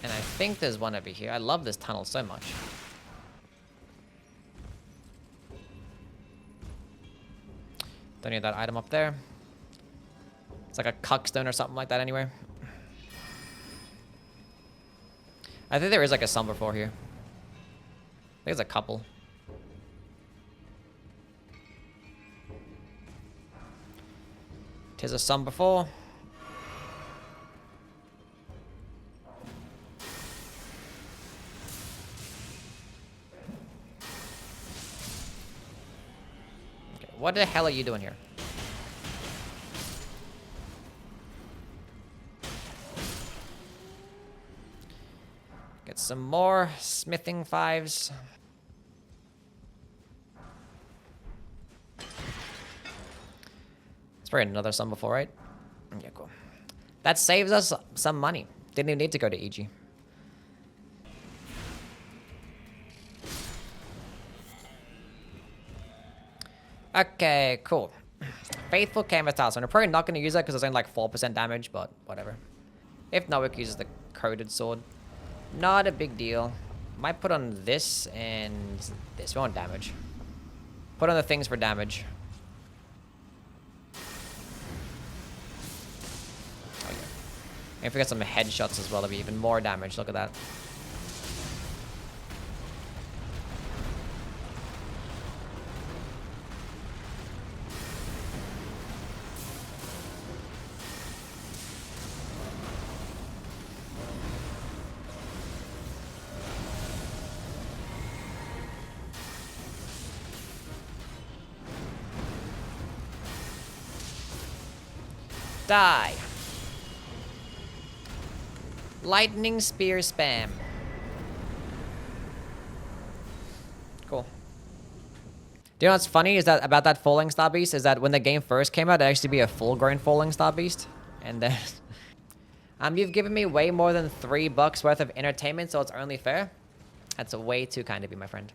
[SPEAKER 1] And I think there's 1 over here. I love this tunnel so much. Don't need that item up there. It's like a cuckstone or something like that anyway. I think there is like a Somber 4 here. There's a couple. Tis a sun before. Okay, what the hell are you doing here? Get some more smithing 5s. It's probably another sun before, right? Yeah, cool. That saves us some money. Didn't even need to go to EG. Okay, cool. Faithful Canvas Talisman. We're probably not going to use that because it's only like 4% damage, but whatever. If not, we could use the Coded Sword. Not a big deal. Might put on this and this. We want damage. Put on the things for damage. Oh, yeah. And if we get some headshots as well, it'll be even more damage. Look at that. Die. Lightning Spear spam. Cool. Do you know what's funny is that about that Falling Star Beast is that when the game first came out, it actually be a full-grown Falling Star Beast, and then you've given me way more than $3 worth of entertainment, so it's only fair. That's way too kind of you, my friend.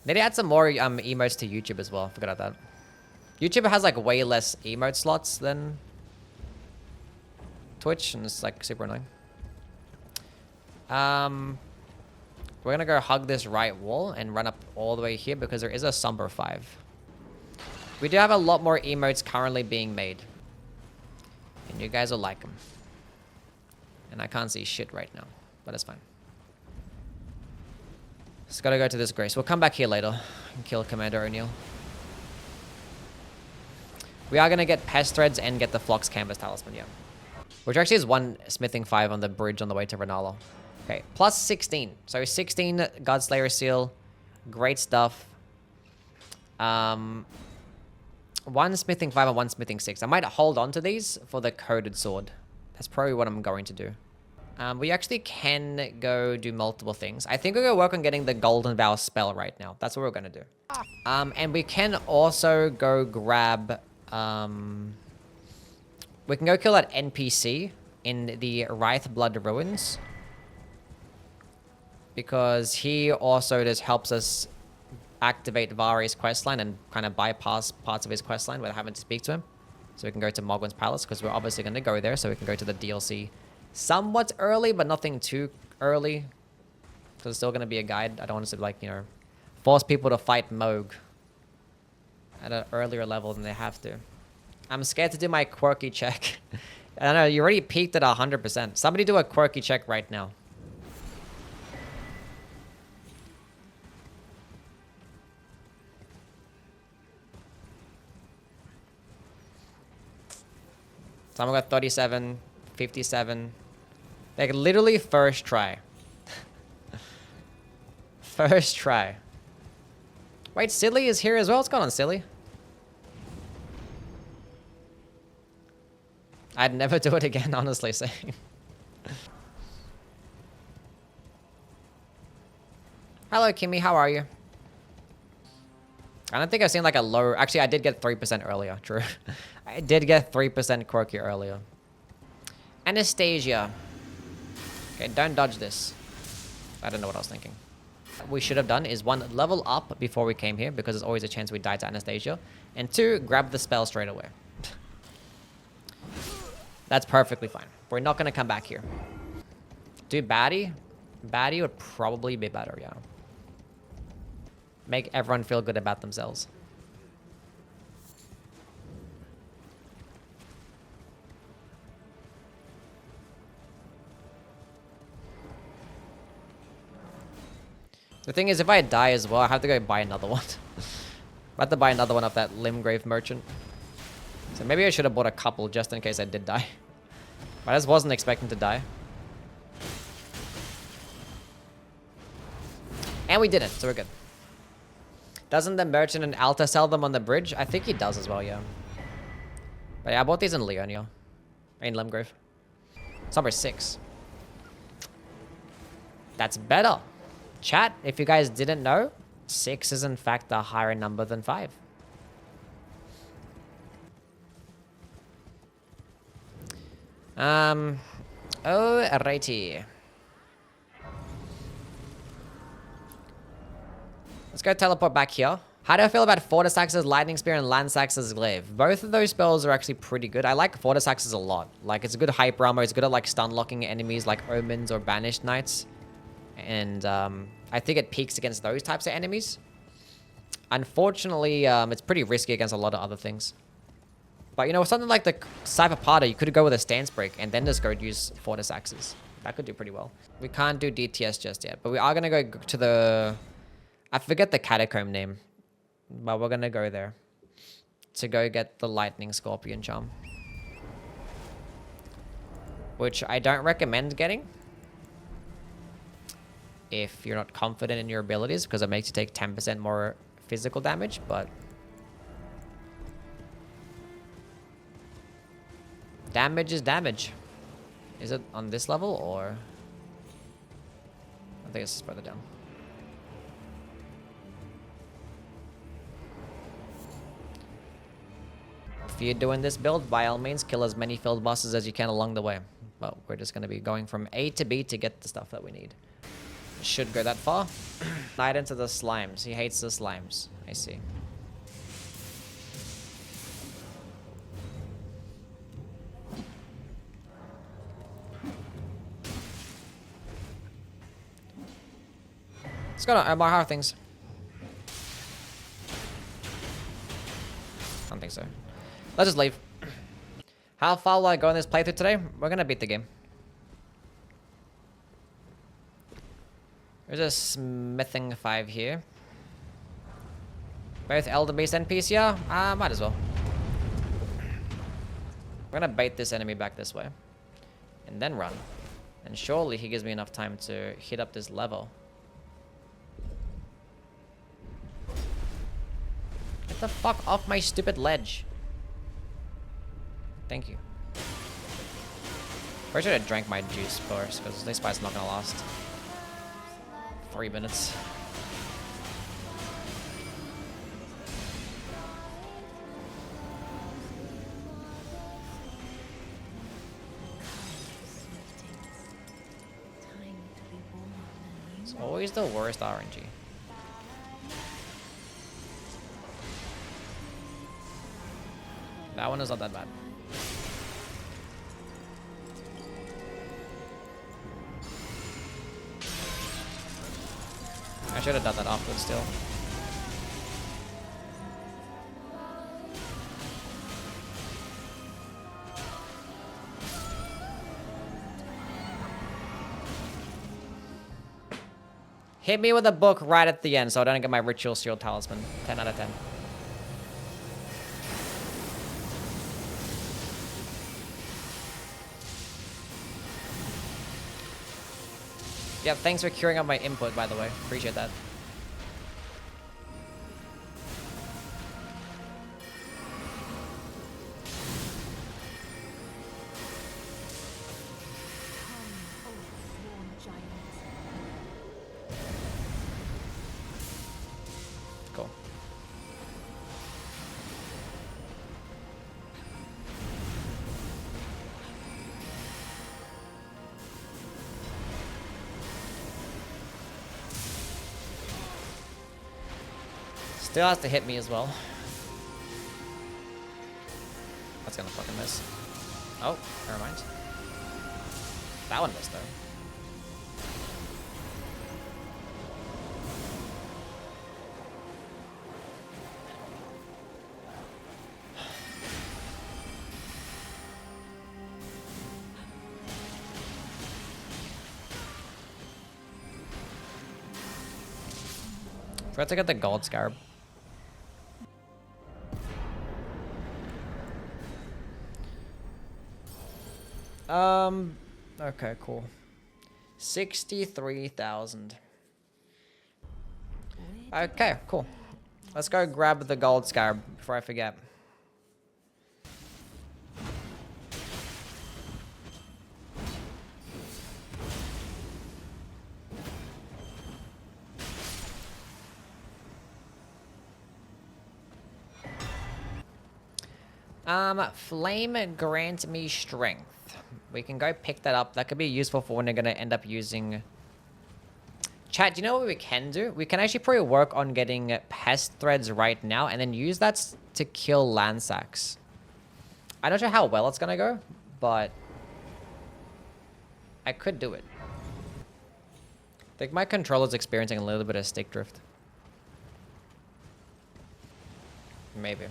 [SPEAKER 1] They add some more emotes to YouTube as well. Forgot about that. YouTube has like way less emote slots than Twitch, and it's like super annoying. We're gonna go hug this right wall and run up all the way here because there is a Somber 5. We do have a lot more emotes currently being made, and you guys will like them. And I can't see shit right now, but it's fine. Just gotta go to this Grace. We'll come back here later and kill Commander O'Neill. We are gonna get Pest Threads and get the Phlox Canvas Talisman, yeah. Which actually is one Smithing 5 on the bridge on the way to Renala. Okay, plus 16. So 16 Godslayer Seal. Great stuff. One Smithing 5 and one Smithing 6. I might hold on to these for the Coded Sword. That's probably what I'm going to do. We actually can go do multiple things. I think we're going to work on getting the Golden Vow spell right now. That's what we're going to do. And we can also go grab... we can go kill that NPC in the Wraith Blood Ruins. Because he also just helps us activate Vari's questline and kind of bypass parts of his questline without having to speak to him. So we can go to Mogwin's Palace because we're obviously going to go there. So we can go to the DLC somewhat early, but nothing too early. Because it's still going to be a guide. I don't want to, like, you know, force people to fight Moog at an earlier level than they have to. I'm scared to do my quirky check. I don't know, you already peaked at 100%. Somebody do a quirky check right now. Someone got 37, 57. Like, literally first try. First try. Wait, Silly is here as well? What's going on, Silly? I'd never do it again, honestly, same. Hello, Kimmy, how are you? I don't think I've seen like a low... Actually, I did get 3% earlier, true. I did get 3% quirky earlier. Anastasia. Okay, don't dodge this. I don't know what I was thinking. What we should have done is 1, level up before we came here, because there's always a chance we die to Anastasia. And 2, grab the spell straight away. That's perfectly fine. We're not going to come back here. Do baddie? Baddie would probably be better, yeah. Make everyone feel good about themselves. The thing is, if I die as well, I have to go buy another one. I have to buy another one off that LIMGRAVE merchant. So maybe I should have bought a couple just in case I did die. But I just wasn't expecting to die. And we didn't, so we're good. Doesn't the merchant in ALTUS sell them on the bridge? I think he does as well, yeah. But yeah, I bought these in LIURNIA. In LIMGRAVE. It's number 6. That's better. Chat, if you guys didn't know, 6 is in fact a higher number than 5. Alrighty. Let's go teleport back here. How do I feel about Fortisax's Lightning Spear and Landsax's Glaive? Both of those spells are actually pretty good. I like Fortisax's a lot. Like, it's a good hyper armor. It's good at, like, stun-locking enemies like Omens or Banished Knights. And, I think it peaks against those types of enemies. Unfortunately, it's pretty risky against a lot of other things. But, you know, something like the Cypherpada, you could go with a Stance Break and then just go use Fortisaxes. That could do pretty well. We can't do DTS just yet, but we are going to go to the... I forget the Catacomb name. But we're going to go there. To go get the Lightning Scorpion Charm. Which I don't recommend getting. If you're not confident in your abilities, because it makes you take 10% more physical damage, but... Damage is damage. Is it on this level, or... I think it's further down. If you're doing this build, by all means, kill as many field bosses as you can along the way. But we're just going to be going from A to B to get the stuff that we need. Should go that far. Knight into the slimes. He hates the slimes. I see. Let's go to Omar. How are things? I don't think so. Let's just leave. How far will I go in this playthrough today? We're gonna beat the game. There's a smithing 5 here. Both Elden Beast and PCR? Might as well. We're gonna bait this enemy back this way. And then run. And surely he gives me enough time to hit up this level. Get the fuck off my stupid ledge. Thank you. Probably should have drank my juice first, because this fight's not gonna last 3 minutes. It's always the worst RNG. That one is not that bad. I should have done that afterwards still. Hit me with a book right at the end so I don't get my Ritual Shield Talisman. 10 out of 10. Yeah, thanks for queuing up my input, by the way. Appreciate that. Cool. Still has to hit me as well. That's gonna fucking miss. Oh, never mind. That one missed though. Forgot to get the gold scarab. Okay, cool. 63,000. Okay, cool. Let's go grab the gold scarab before I forget. Flame grant me strength. We can go pick that up. That could be useful for when we're gonna end up using... Chat, do you know what we can do? We can actually probably work on getting pest threads right now and then use that to kill landsacks. I'm not sure how well it's gonna go, but I could do it. I think my controller's experiencing a little bit of stick drift. Maybe.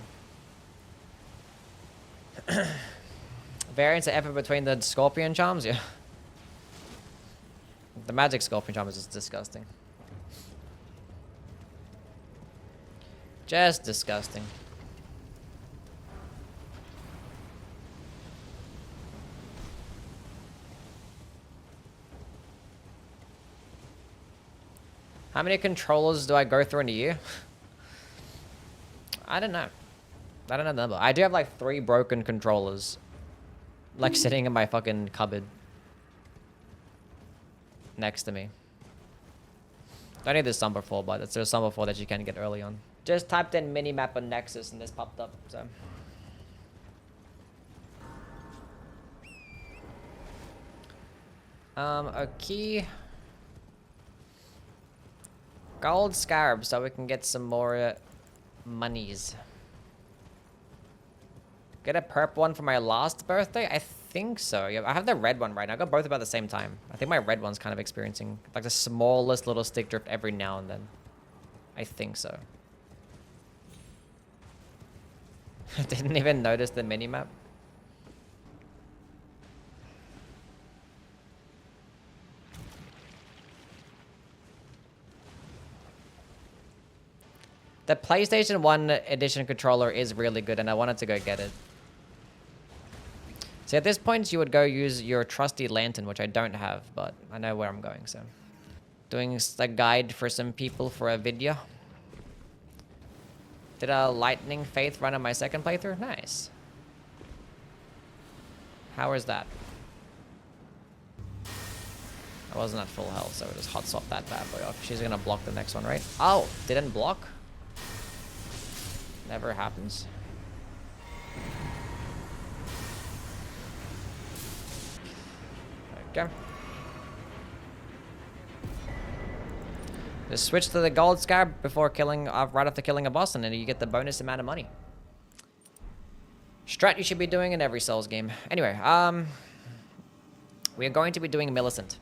[SPEAKER 1] Variance of effort between the scorpion charms? Yeah. The magic scorpion charm is just disgusting. Just disgusting. How many controllers do I go through in a year? I don't know. I don't know the number. I do have like 3 broken controllers. Like sitting in my fucking cupboard. Next to me. Don't need this Summer 4, but it's a Summer 4 that you can get early on. Just typed in minimap on Nexus and this popped up, so. Okay. Gold scarab so we can get some more monies. Get a purple one for my last birthday? I think so. Yeah, I have the red one right now. I got both about the same time. I think my red one's kind of experiencing like the smallest little stick drift every now and then. I think so. I didn't even notice the minimap. The PlayStation 1 edition controller is really good and I wanted to go get it. So at this point, you would go use your trusty lantern, which I don't have, but I know where I'm going, so. Doing a guide for some people for a video. Did a lightning faith run on my second playthrough? Nice. How is that? I wasn't at full health, so we'll just hot swap that bad boy off. She's gonna block the next one, right? Oh, didn't block? Never happens. Okay. Just switch to the gold scarab before killing, right after killing a boss, and then you get the bonus amount of money. Strat you should be doing in every Souls game. Anyway, we are going to be doing Millicent.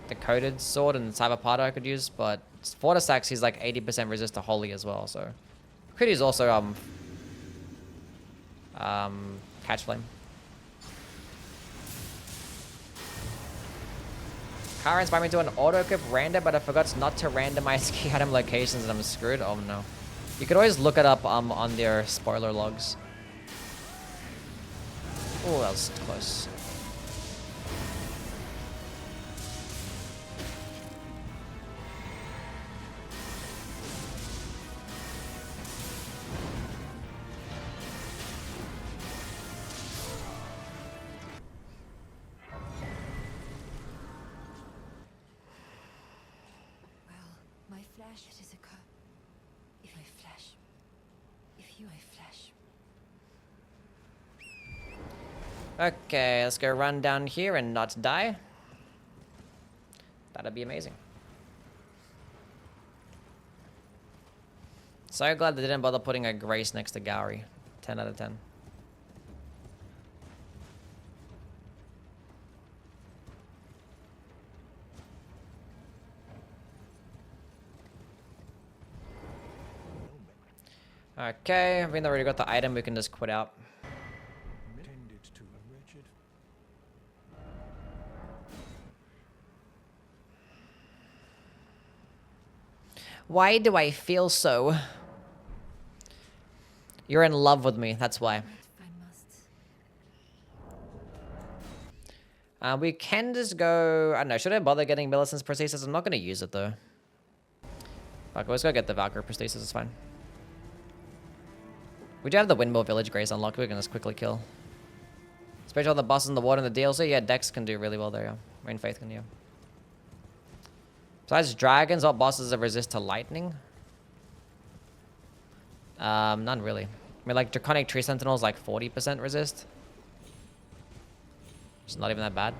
[SPEAKER 1] The coated sword and Cyberpata I could use, but Fortisax he's like 80% resist to Holy as well, so could use also Catch Flame. Car inspired me to an auto-equip random, but I forgot not to randomize key item locations and I'm screwed. Oh no. You could always look it up on their spoiler logs. Oh, that was close. Okay, let's go run down here and not die. That'd be amazing. So glad they didn't bother putting a Grace next to Gowry. 10 out of 10. Okay, we've already got the item, we can just quit out. Why do I feel so? You're in love with me, that's why. We can just go... I don't know, should I bother getting Millicent's prosthesis? I'm not going to use it, though. Fuck, let's go get the Valkyrie prosthesis, it's fine. We do have the Windmill Village Grace unlocked, we can just quickly kill. Especially all the bosses in the water and the DLC, yeah, Dex can do really well there, yeah. Rain Faith can, yeah. Besides dragons, what bosses have resist to lightning? None really. I mean, like, Draconic Tree Sentinels, like 40% resist. It's not even that bad.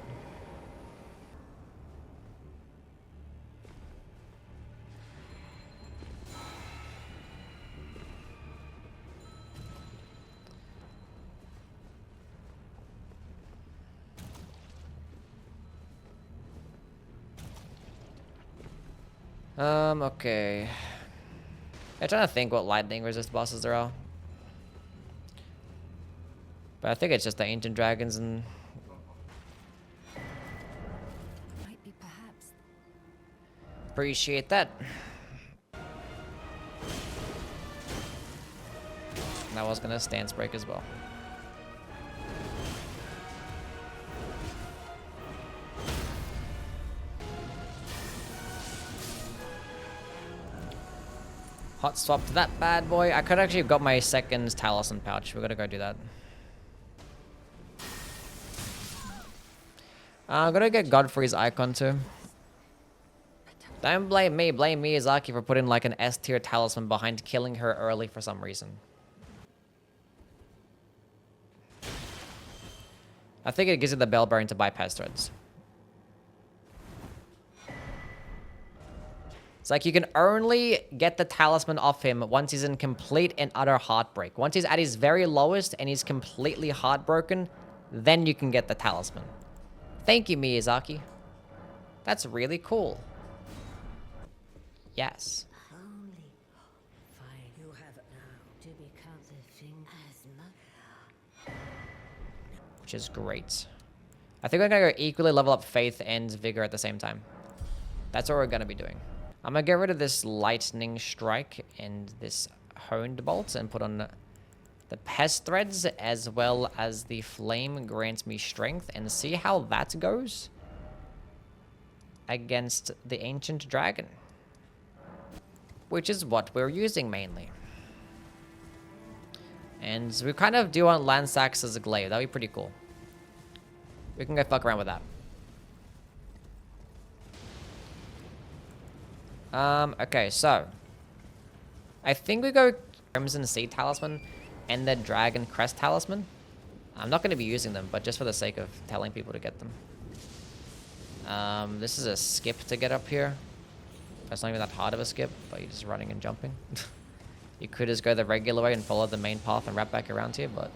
[SPEAKER 1] Okay. I'm trying to think what lightning resist bosses there are. But I think it's just the ancient dragons and...
[SPEAKER 4] Might be perhaps.
[SPEAKER 1] Appreciate that. That was gonna stance break as well. Hot swap to that bad boy. I could actually have got my second Talisman pouch. We're gonna go do that. I'm gonna get Godfrey's icon too. Don't blame me. Blame Miyazaki for putting like an S tier talisman behind killing her early for some reason. I think it gives you the bell bearing to bypass threads. It's like you can only get the talisman off him once he's in complete and utter heartbreak. Once he's at his very lowest and he's completely heartbroken, then you can get the talisman. Thank you, Miyazaki. That's really cool. Yes.
[SPEAKER 4] Only fine. You have it now to become the thing as much.
[SPEAKER 1] Which is great. I think we're gonna go equally level up Faith and Vigor at the same time. That's what we're gonna be doing. I'm gonna get rid of this Lightning Strike and this Honed Bolt and put on the Pest Threads as well as the Flame grants me strength and see how that goes against the Ancient Dragon. Which is what we're using mainly. And we kind of do want Lansax as a glaive. That'd be pretty cool. We can go fuck around with that. Okay, so I think we go Crimson Seed Talisman and the Dragon Crest Talisman. I'm not going to be using them, but just for the sake of telling people to get them. This is a skip to get up here. That's not even that hard of a skip, but you're just running and jumping. You could just go the regular way and follow the main path and wrap back around here, but...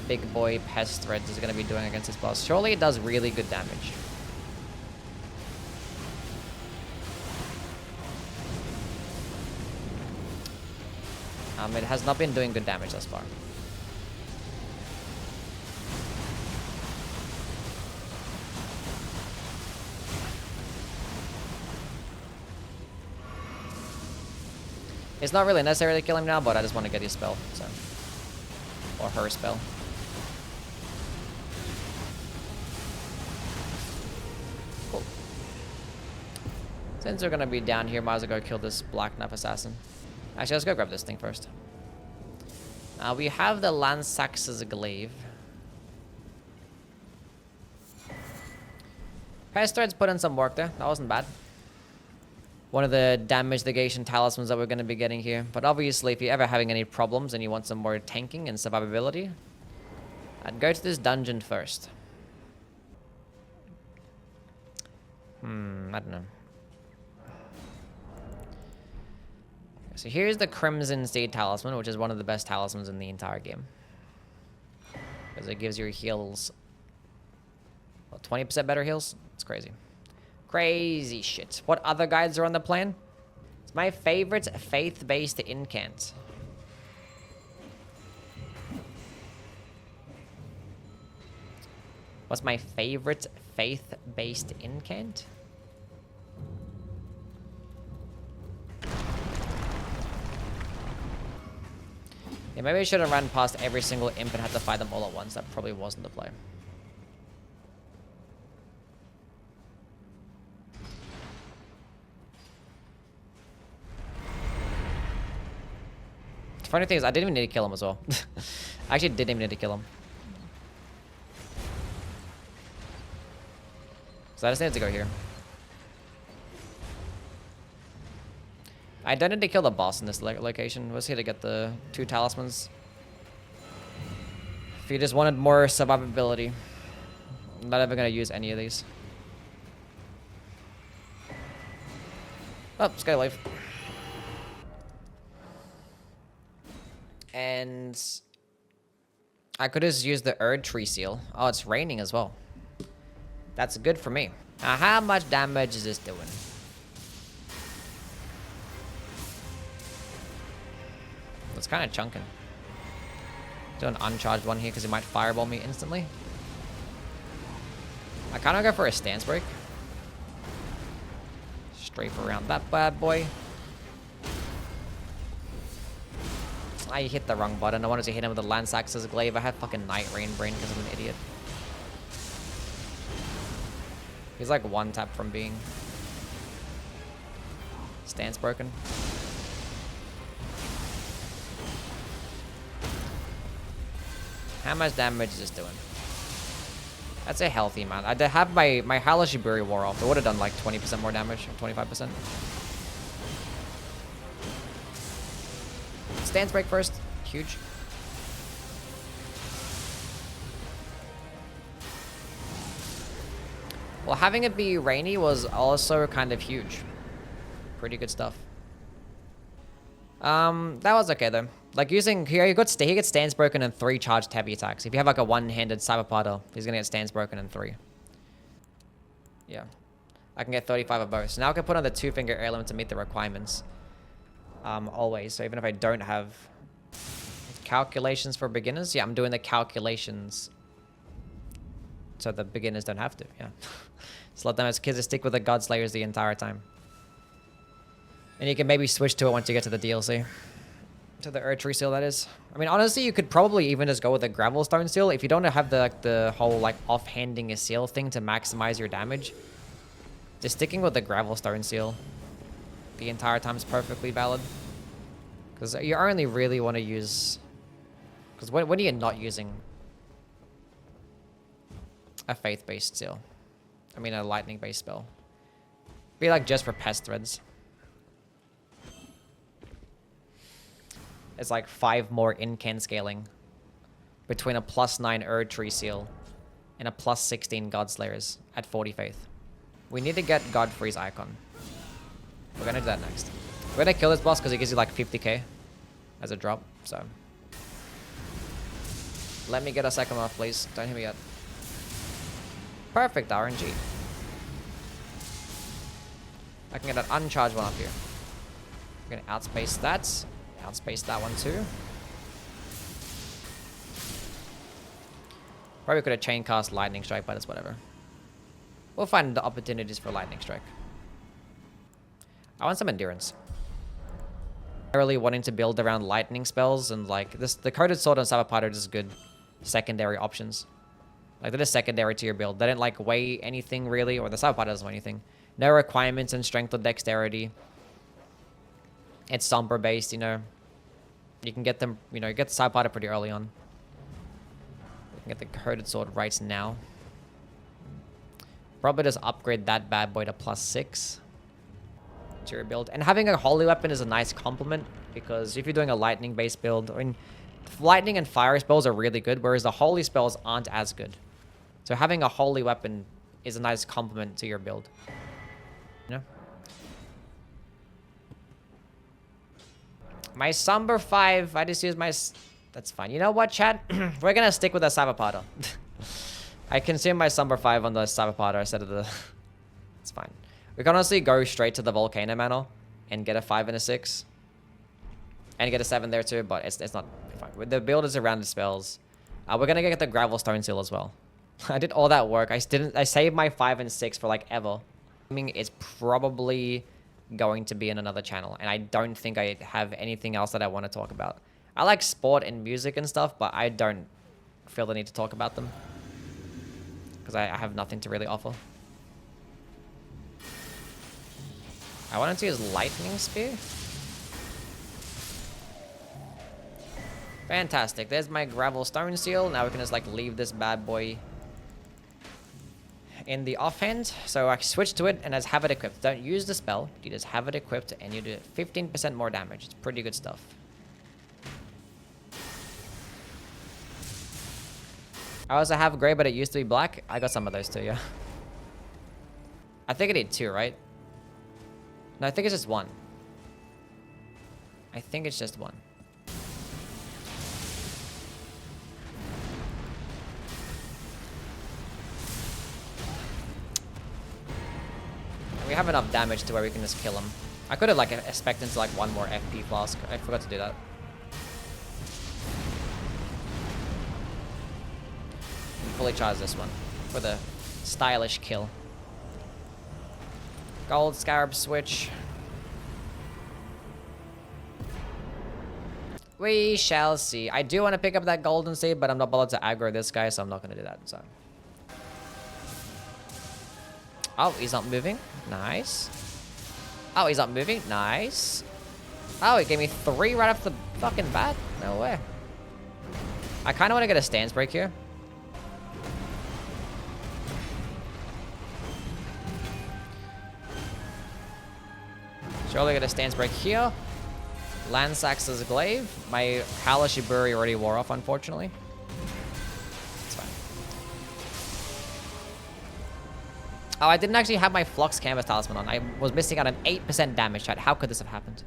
[SPEAKER 1] Big boy Pest Threads is going to be doing against this boss. Surely it does really good damage. It has not been doing good damage thus far. It's not really necessary to kill him now, but I just want to get his spell, so. Or her spell. Cool. Since we're gonna be down here, might as well go kill this Black Knife Assassin. Actually, let's go grab this thing first. We have the Lansax's Glaive. Pest Threads put in some work there. That wasn't bad. One of the damage negation talismans that we're going to be getting here. But obviously, if you're ever having any problems and you want some more tanking and survivability, I'd go to this dungeon first. I don't know. So here's the Crimson Seed Talisman, which is one of the best talismans in the entire game. Because it gives your heals... 20% better heals? It's crazy. Crazy shit. What other guides are on the plan? It's my favorite faith-based incant. What's my favorite faith-based incant? Yeah, maybe I should have run past every single imp and had to fight them all at once. That probably wasn't the play. The funny thing is, I didn't even need to kill him as well. I actually didn't even need to kill him. So I just needed to go here. I don't need to kill the boss in this location. We're just here to get the 2 talismans. If you just wanted more survivability, I'm not ever going to use any of these. Oh, just gotta leave. And I could just use the Erd Tree Seal. Oh, it's raining as well. That's good for me. Now, how much damage is this doing? It's kind of chunking. Do an uncharged one here because he might fireball me instantly. I kind of go for a stance break. Strafe around that bad boy. I hit the wrong button. I wanted to hit him with the Lance Axe's glaive. I had fucking Night Rain brain because I'm an idiot. He's like 1 tap from being stance broken. How much damage is this doing? That's a healthy amount. I did have my Halashiburi wore off. It would have done like 20% more damage, or 25%. Stance break first. Huge. Well, having it be rainy was also kind of huge. Pretty good stuff. That was okay though. Like using here, he gets stance broken and 3 charged heavy attacks. If you have like a one-handed Cyberpotter, he's gonna get stance broken and 3. Yeah, I can get 35 of both. So now I can put on the 2-finger heirloom to meet the requirements. Always. So even if I don't have calculations for beginners, yeah, I'm doing the calculations so the beginners don't have to. Yeah, just let them as kids stick with the Godslayers the entire time. And you can maybe switch to it once you get to the DLC. To the Erd Tree Seal, that is. I mean, honestly, you could probably even just go with the Gravelstone Seal. If you don't have the whole, like, offhanding a seal thing to maximize your damage, just sticking with the Gravelstone Seal the entire time is perfectly valid. Because you only really want to use... Because when are you not using a faith-based seal? I mean, a lightning-based spell. Be like just for pest threads. It's like 5 more incan scaling between a +9 Erd Tree Seal and a +16 Godslayers at 40 faith. We need to get Godfrey's icon. We're gonna do that next. We're gonna kill this boss because he gives you like 50k as a drop, so. Let me get a second one off, please. Don't hit me yet. Perfect RNG. I can get an uncharged one up here. We're gonna outspace that. Outspace that one too. Probably could have chain cast Lightning Strike, but it's whatever. We'll find the opportunities for Lightning Strike. I want some endurance. Really wanting to build around lightning spells and like this, the Coded Sword on Cyberpotter is good secondary options. Like they're just secondary to your build. They don't like weigh anything really, or the Cyberpotter doesn't weigh anything. No requirements in strength or dexterity. It's Sombra based, you know. You can get them, you know, get the Cyberpotter pretty early on. We can get the Coded Sword right now. Probably just upgrade that bad boy to +6 to your build. And having a holy weapon is a nice complement, because if you're doing a lightning based build, I mean, lightning and fire spells are really good, whereas the holy spells aren't as good. So having a holy weapon is a nice complement to your build. You know? My Somber 5, I just use my... That's fine. You know what, chat? We're gonna stick with the Cyberpotter. I consume my Somber 5 on the Cyberpotter instead of the... It's fine. We can honestly go straight to the Volcano Manor and get a 5 and a 6. And get a 7 there too, but it's not fine. The build is around the spells. We're gonna get the Gravelstone Seal as well. I did all that work. I saved my 5 and 6 for like ever. I mean, it's probably going to be in another channel, and I don't think I have anything else that I want to talk about. I like sport and music and stuff, but I don't feel the need to talk about them. Because I have nothing to really offer. I wanted to use lightning spear. Fantastic. There's my gravel stone seal. Now we can just like leave this bad boy in the offhand. So I switch to it and just have it equipped. Don't use the spell. You just have it equipped and you do 15% more damage. It's pretty good stuff. I also have gray, but it used to be black. I got some of those too, yeah. I think I need 2, right? No, I think it's just 1. I think it's just 1. We have enough damage to where we can just kill him. I could have like expected to like 1 more FP flask. I forgot to do that. Fully charge this one for the stylish kill. Gold scarab switch. We shall see. I do want to pick up that golden seed, but I'm not bothered to aggro this guy, so I'm not going to do that. So. Oh, he's not moving. Nice. Oh, he's not moving. Nice. Oh, he gave me 3 right off the fucking bat. No way. I kind of want to get a stance break here. Surely get a stance break here. Lansax's glaive. My Halashiburi already wore off, unfortunately. It's fine. Oh, I didn't actually have my Flux Canvas Talisman on. I was missing out on 8% damage, chat. How could this have happened?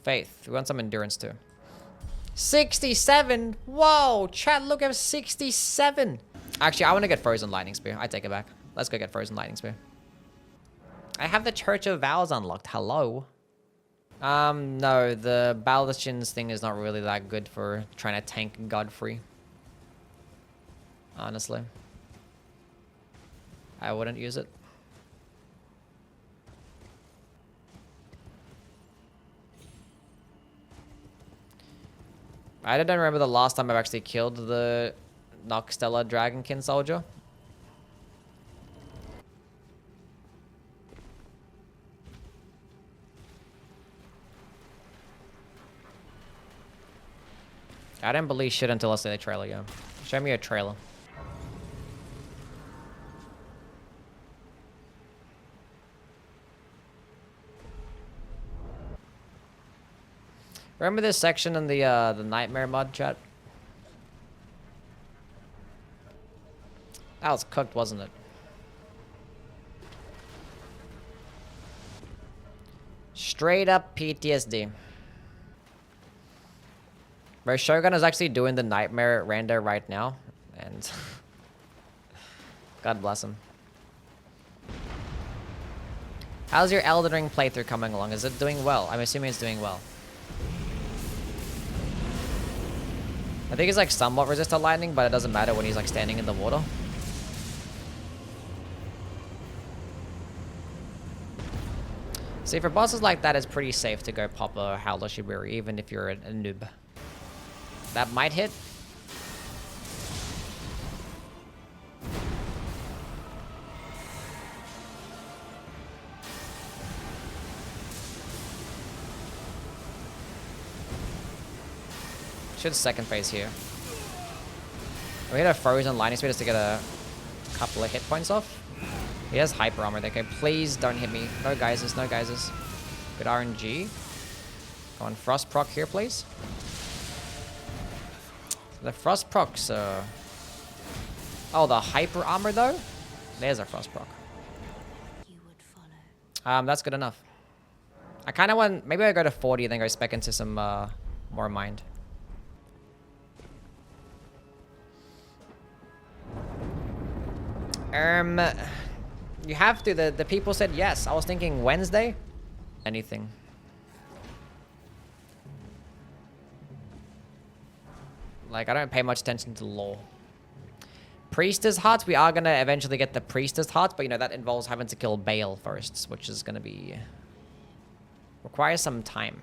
[SPEAKER 1] Faith. We want some endurance too. 67! Whoa! Chat, look at 67! Actually, I want to get Frozen Lightning Spear. I take it back. Let's go get Frozen Lightning Spear. I have the Church of Vows unlocked. Hello. No, the Baldachin's thing is not really that good for trying to tank Godfrey. Honestly. I wouldn't use it. I don't remember the last time I've actually killed the Nocstella Dragonkin soldier. I didn't believe shit until I see the trailer, yeah. Show me a trailer. Remember this section in the Nightmare mod, chat? That was cooked, wasn't it? Straight up PTSD. Bro, Shogun is actually doing the Nightmare render right now, and God bless him. How's your Elden Ring playthrough coming along? Is it doing well? I'm assuming it's doing well. I think he's like somewhat resist to lightning, but it doesn't matter when he's like standing in the water. See, for bosses like that, it's pretty safe to go pop a Howler Shiburi, even if you're a noob. That might hit. Should second phase here. We hit a Frozen Lightning Speed just to get a couple of hit points off. He has Hyper Armor there. Okay, please don't hit me. No geysers, no geysers. Good RNG. Go on Frost proc here, please. The Frost procs, oh, the Hyper Armor though? There's a Frost proc.
[SPEAKER 4] You would follow.
[SPEAKER 1] That's good enough. I kind of want, maybe I go to 40 and then go spec into some more mind. You have to. The people said yes. I was thinking Wednesday. Anything. Like, I don't pay much attention to lore. Priestess Hearts. We are going to eventually get the Priestess Hearts, but, you know, that involves having to kill Baal first, which is going to be... requires some time.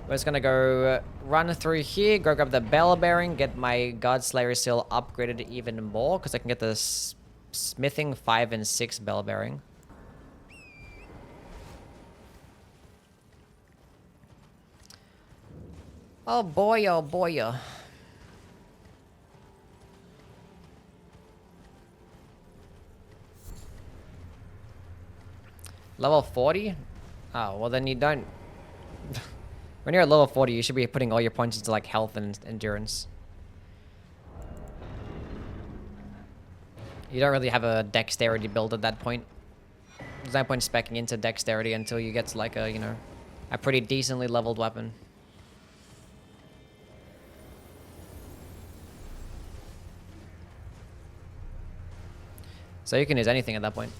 [SPEAKER 1] We're just gonna go run through here, go grab the bell bearing, get my God Slayer seal upgraded even more, because I can get the smithing 5 and 6 bell bearing. Oh boy, oh boy. Level 40? Oh, well then you don't... When you're at level 40, you should be putting all your points into like health and endurance. You don't really have a dexterity build at that point. There's no point speccing into dexterity until you get to like a, you know, a pretty decently leveled weapon. So you can use anything at that point.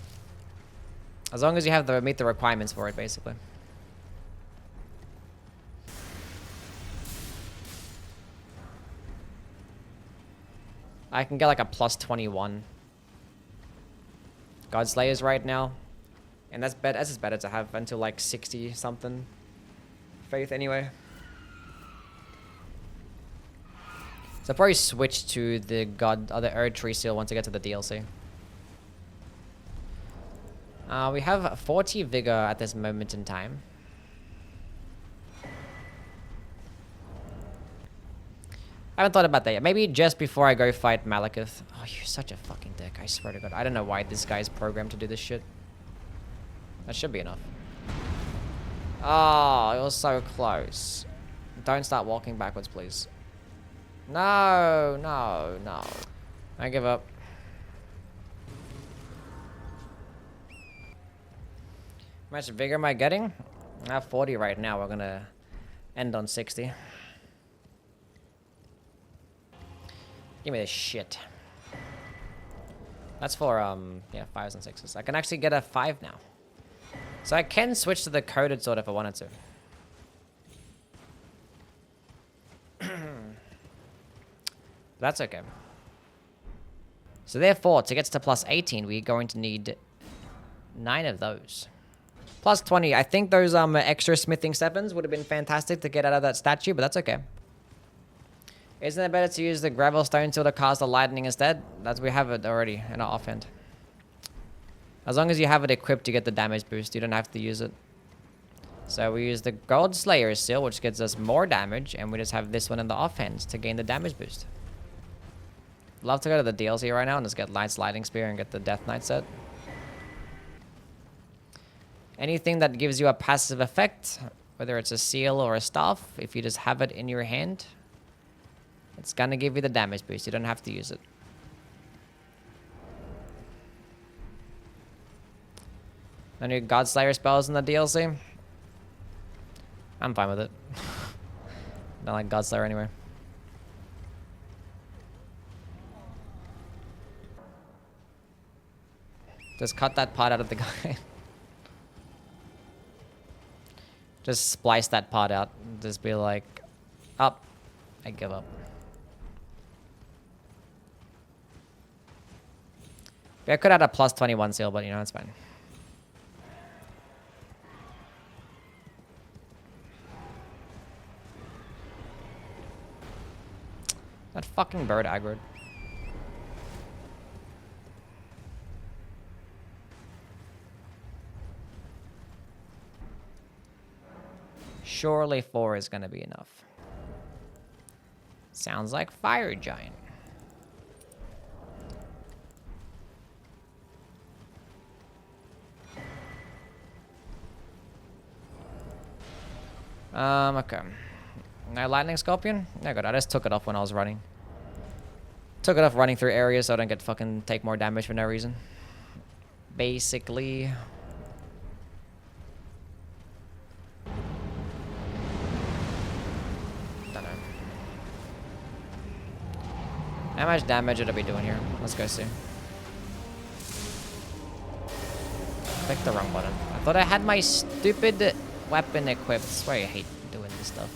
[SPEAKER 1] As long as you have to meet the requirements for it, basically. I can get like a plus 21. God Slayers right now. And that's just better to have until like 60 something faith anyway. So I'll probably switch to the Erd Tree Seal once I get to the DLC. We have 40 vigor at this moment in time. I haven't thought about that yet. Maybe just before I go fight Malekith. Oh, you're such a fucking dick. I swear to God. I don't know why this guy's programmed to do this shit. That should be enough. Oh, it was so close. Don't start walking backwards, please. No, no, no. I give up. How much vigor am I getting? I have 40 right now. We're gonna end on 60. Give me this shit. That's for, yeah, 5s and 6s. I can actually get a 5 now. So I can switch to the coded sword if I wanted to. That's okay. So therefore, to get to plus 18, we're going to need 9 of those. Plus 20. I think those extra smithing 7s would have been fantastic to get out of that statue, but that's okay. Isn't it better to use the gravel stone seal to cast the lightning instead? That's we have it already in our offhand. As long as you have it equipped, you get the damage boost. You don't have to use it. So we use the Gold Slayer seal, which gives us more damage, and we just have this one in the offhand to gain the damage boost. Love to go to the DLC right now and just get Light's Lightning Spear and get the Death Knight set. Anything that gives you a passive effect, whether it's a seal or a staff, if you just have it in your hand, it's gonna give you the damage boost. You don't have to use it. No new God Slayer spells in the DLC? I'm fine with it. I don't like God Slayer anyway. Just cut that part out of the guy. Just splice that part out. Just be like, up. I give up. I could add a plus 21 seal, but you know, it's fine. That fucking bird aggroed. Surely 4 is gonna be enough. Sounds like Fire Giant. Okay. No Lightning Scorpion? No good. I just took it off when I was running. Took it off running through areas so I don't get fucking take more damage for no reason. Basically. Don't know. How much damage would I be doing here? Let's go see. Clicked the wrong button. I thought I had my stupid weapon equipped. I swear I hate doing this stuff.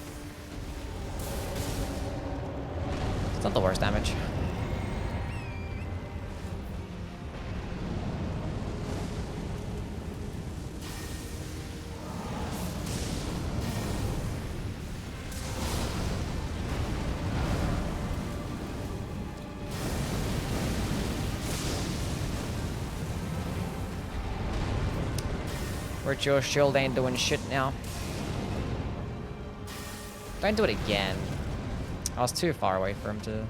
[SPEAKER 1] It's not the worst damage. Virtual shield ain't doing shit now. Don't do it again. I was too far away for him to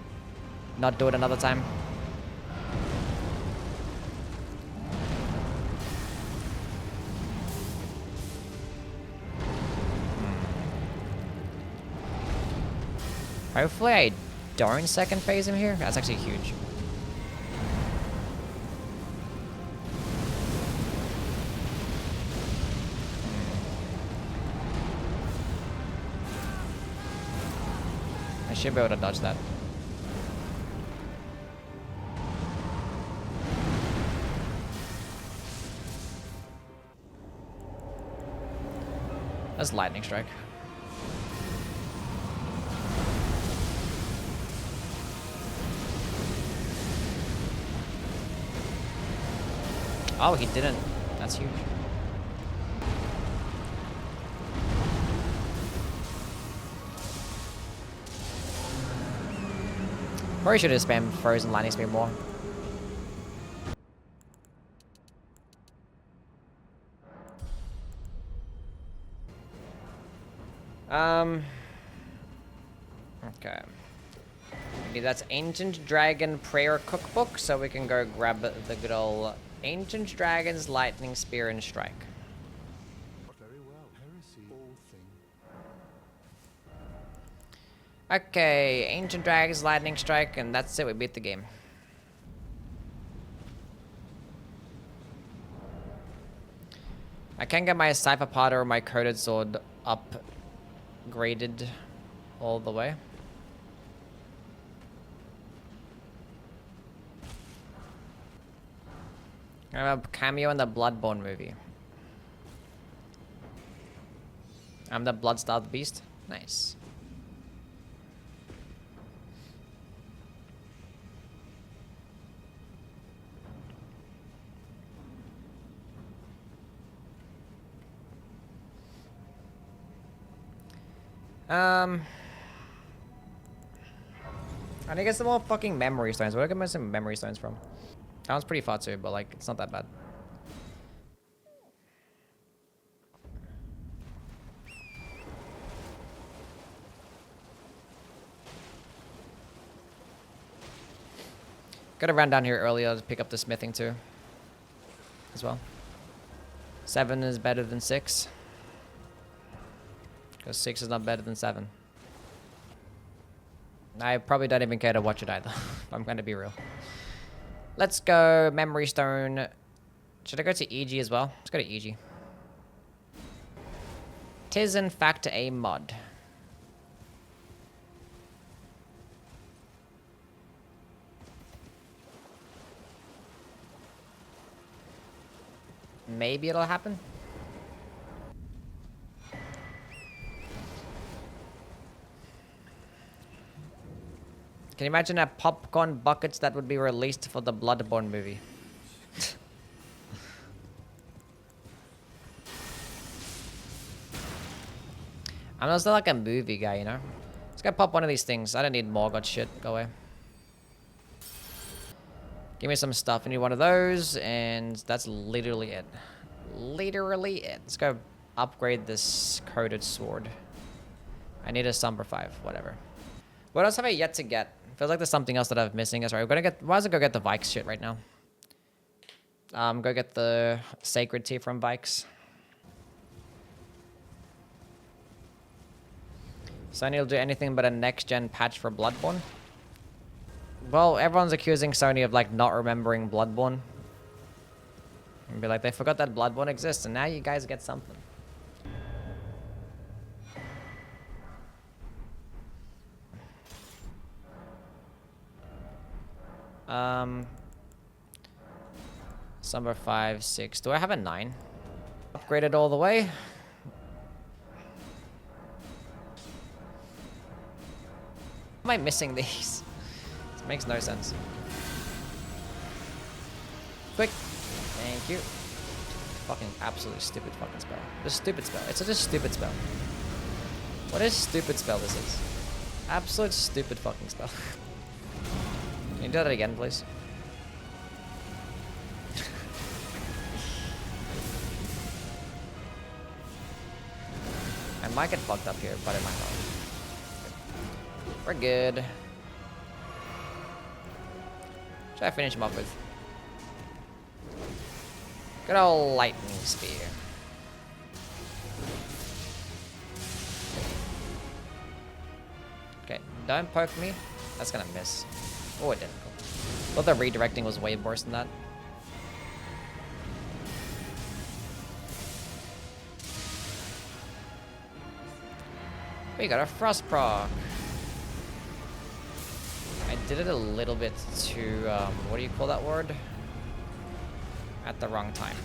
[SPEAKER 1] not do it another time. Hopefully I don't second phase him here. That's actually huge. I should be able to dodge that. That's lightning strike. Oh, he didn't. That's huge. Probably should have spammed frozen lightning speed more. Okay. Maybe that's Ancient Dragon Prayer Cookbook, so we can go grab the good old Ancient Dragon's Lightning Spear and Strike.
[SPEAKER 5] Very well. Heresy, all thing.
[SPEAKER 1] Okay, Ancient Dragon's Lightning Strike, and that's it, we beat the game. I can get my Cypher Pod or my Coded Sword upgraded all the way. I have a cameo in the Bloodborne movie. I'm the Blood-Starved Beast. Nice. I need to get some more fucking memory stones. Where do I get some memory stones from? That one's pretty far too, but like, it's not that bad. Gotta run down here earlier to pick up the smithing too. As well. 7 is better than 6. Because 6 is not better than 7. I probably don't even care to watch it either. I'm gonna be real. Let's go memory stone. Should I go to EG as well? Let's go to EG. Tis in fact a mod. Maybe it'll happen. Can you imagine that popcorn buckets that would be released for the Bloodborne movie? I'm also like a movie guy, you know? Let's go pop one of these things. I don't need more god shit. Go away. Give me some stuff. I need one of those, and that's literally it. Literally it. Let's go upgrade this Coded Sword. I need a Somber 5, whatever. What else have I yet to get? Feels like there's something else that I'm missing. Sorry, we're gonna get. Why don't I go get the Vikes shit right now? Go get the Sacred Tea from Vikes. Sony will do anything but a next-gen patch for Bloodborne. Well, everyone's accusing Sony of like not remembering Bloodborne. And be like, they forgot that Bloodborne exists, and now you guys get something. Somber 5, 6. Do I have a 9? Upgraded all the way. Am I missing these? This makes no sense. Quick. Thank you. Fucking absolutely stupid fucking spell. This stupid spell. It's such a stupid spell. What a stupid spell this is. Absolute stupid fucking spell. Can you do that again, please? might get fucked up here, but it might not. We're good. Should I finish him off with? Good old lightning spear. Okay, don't poke me. That's gonna miss. Oh, it didn't. Cool. Thought the redirecting was way worse than that. We got a frost proc. I did it a little bit too, what do you call that word? At the wrong time.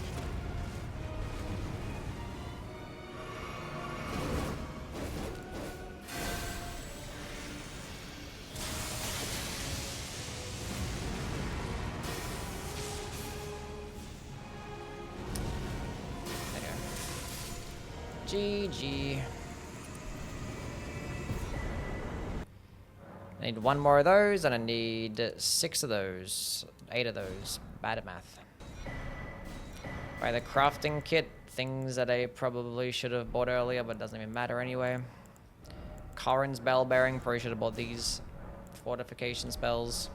[SPEAKER 1] GG. I need 1 more of those, and I need 6 of those. 8 of those. Bad at math. Buy the crafting kit. Things that I probably should have bought earlier, but it doesn't even matter anyway. Corrin's bell bearing. Probably should have bought these fortification spells.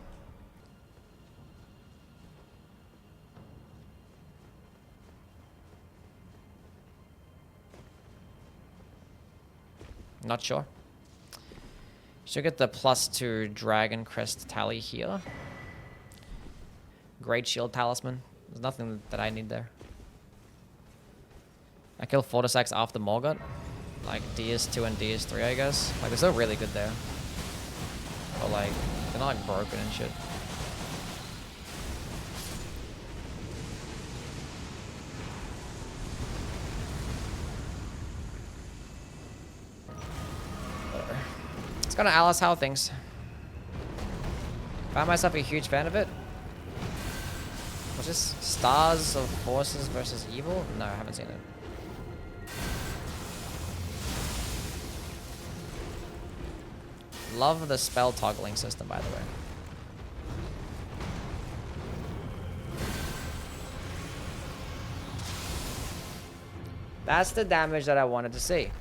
[SPEAKER 1] Not sure. Should get the +2 Dragon Crest tally here. Great Shield Talisman. There's nothing that I need there. I kill Fortisax after Morgott. Like DS2 and DS3, I guess. Like, they're still really good there. But like, they're not like broken and shit. Gonna Alice how things. Found myself a huge fan of it. What's this? Stars of Forces versus Evil? No, I haven't seen it. Love the spell toggling system, by the way. That's the damage that I wanted to see.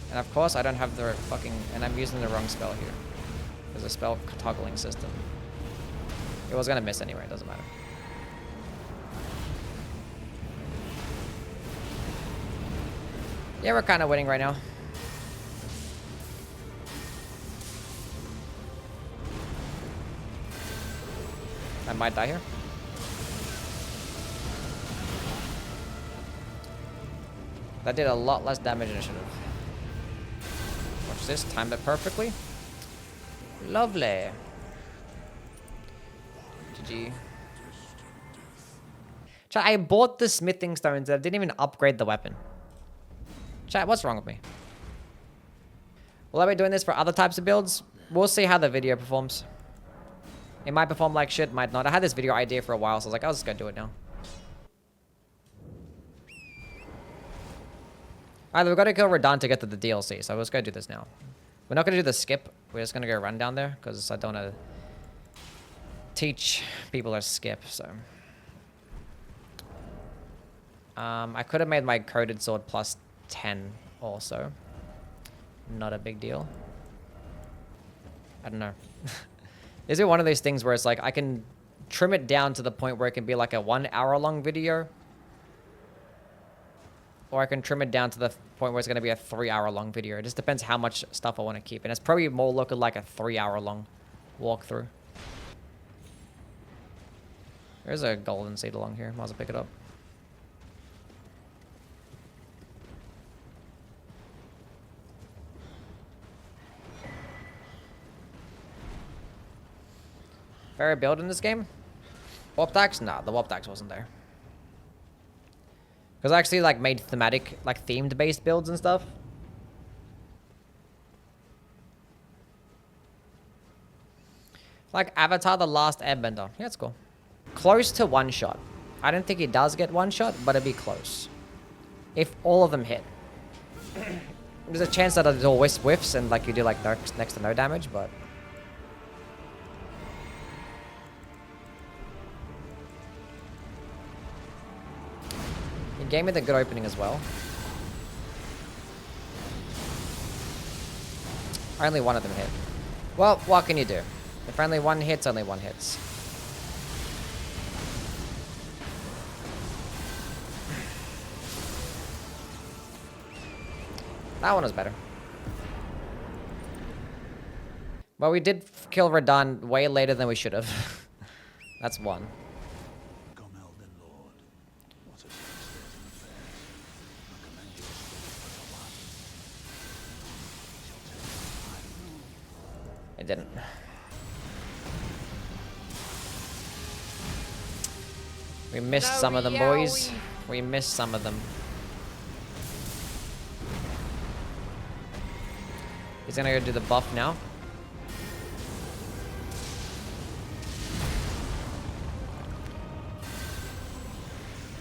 [SPEAKER 1] And of course, I don't have the fucking... And I'm using the wrong spell here. There's a spell toggling system. It was gonna miss anyway, it doesn't matter. Yeah, we're kind of winning right now. I might die here. That did a lot less damage than it should have. Watch this, timed it perfectly. Lovely. GG. Chat, I bought the smithing stones that didn't even upgrade the weapon. Chat, what's wrong with me? Will I be doing this for other types of builds? We'll see how the video performs. It might perform like shit, might not. I had this video idea for a while, so I was like, I'll just go do it now. Alright, we've got to kill Radahn to get to the DLC, so let's go do this now. We're not going to do the skip. We're just going to go run down there, because I don't want to teach people to skip, so... I could have made my coated sword plus 10 also. Not a big deal. I don't know. Is it one of those things where it's like, I can trim it down to the point where it can be like a 1 hour long video? Or I can trim it down to the point where it's going to be a 3 hour long video. It just depends how much stuff I want to keep. And it's probably more looking like a 3 hour long walkthrough. There's a golden seed along here. Might as well pick it up. Fair build in this game? Warp Dax? Nah, the Warp Dax wasn't there. Because I actually like made thematic, like themed based builds and stuff. Like Avatar: The Last Airbender. Yeah, it's cool. Close to one shot. I don't think he does get one shot, but it'd be close. If all of them hit. There's a chance that it always whiffs and like you do like next to no damage, but... He gave me the good opening as well. Only one of them hit. Well, what can you do? If only one hits, only one hits. That one was better. Well, we did kill Radahn way later than we should have. That's one.
[SPEAKER 5] Come, Elden Lord. What a devastating affair. I commend your spirit for the one.
[SPEAKER 1] It didn't. We missed some of them, boys. We missed some of them. He's gonna go do the buff now.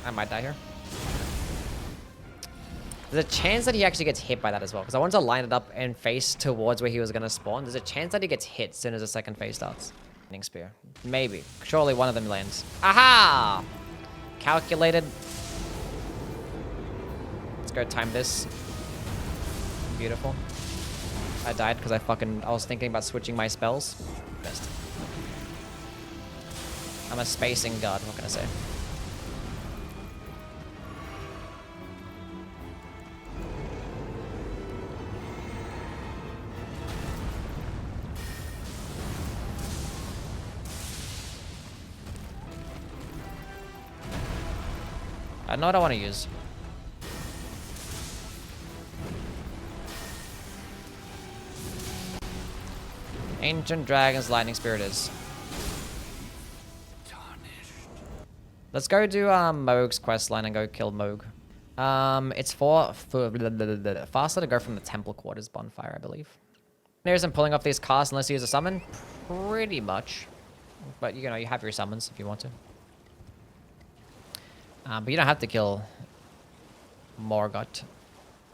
[SPEAKER 1] I might die here. There's a chance that he actually gets hit by that as well, because I wanted to line it up and face towards where he was going to spawn. There's a chance that he gets hit as soon as the second phase starts. Lightning spear. Maybe. Surely one of them lands. Aha! Calculated. Let's go time this. Beautiful. I died because I was thinking about switching my spells. Best. I'm a spacing god, what can I say? I know what I want to use. Ancient Dragon's Lightning Spirit is. Let's go do Mohg's quest line and go kill Mohg. It's faster to go from the Temple Quarters bonfire, I believe. There isn't pulling off these casts unless you use a summon. Pretty much. But you know, you have your summons if you want to. But you don't have to kill Morgott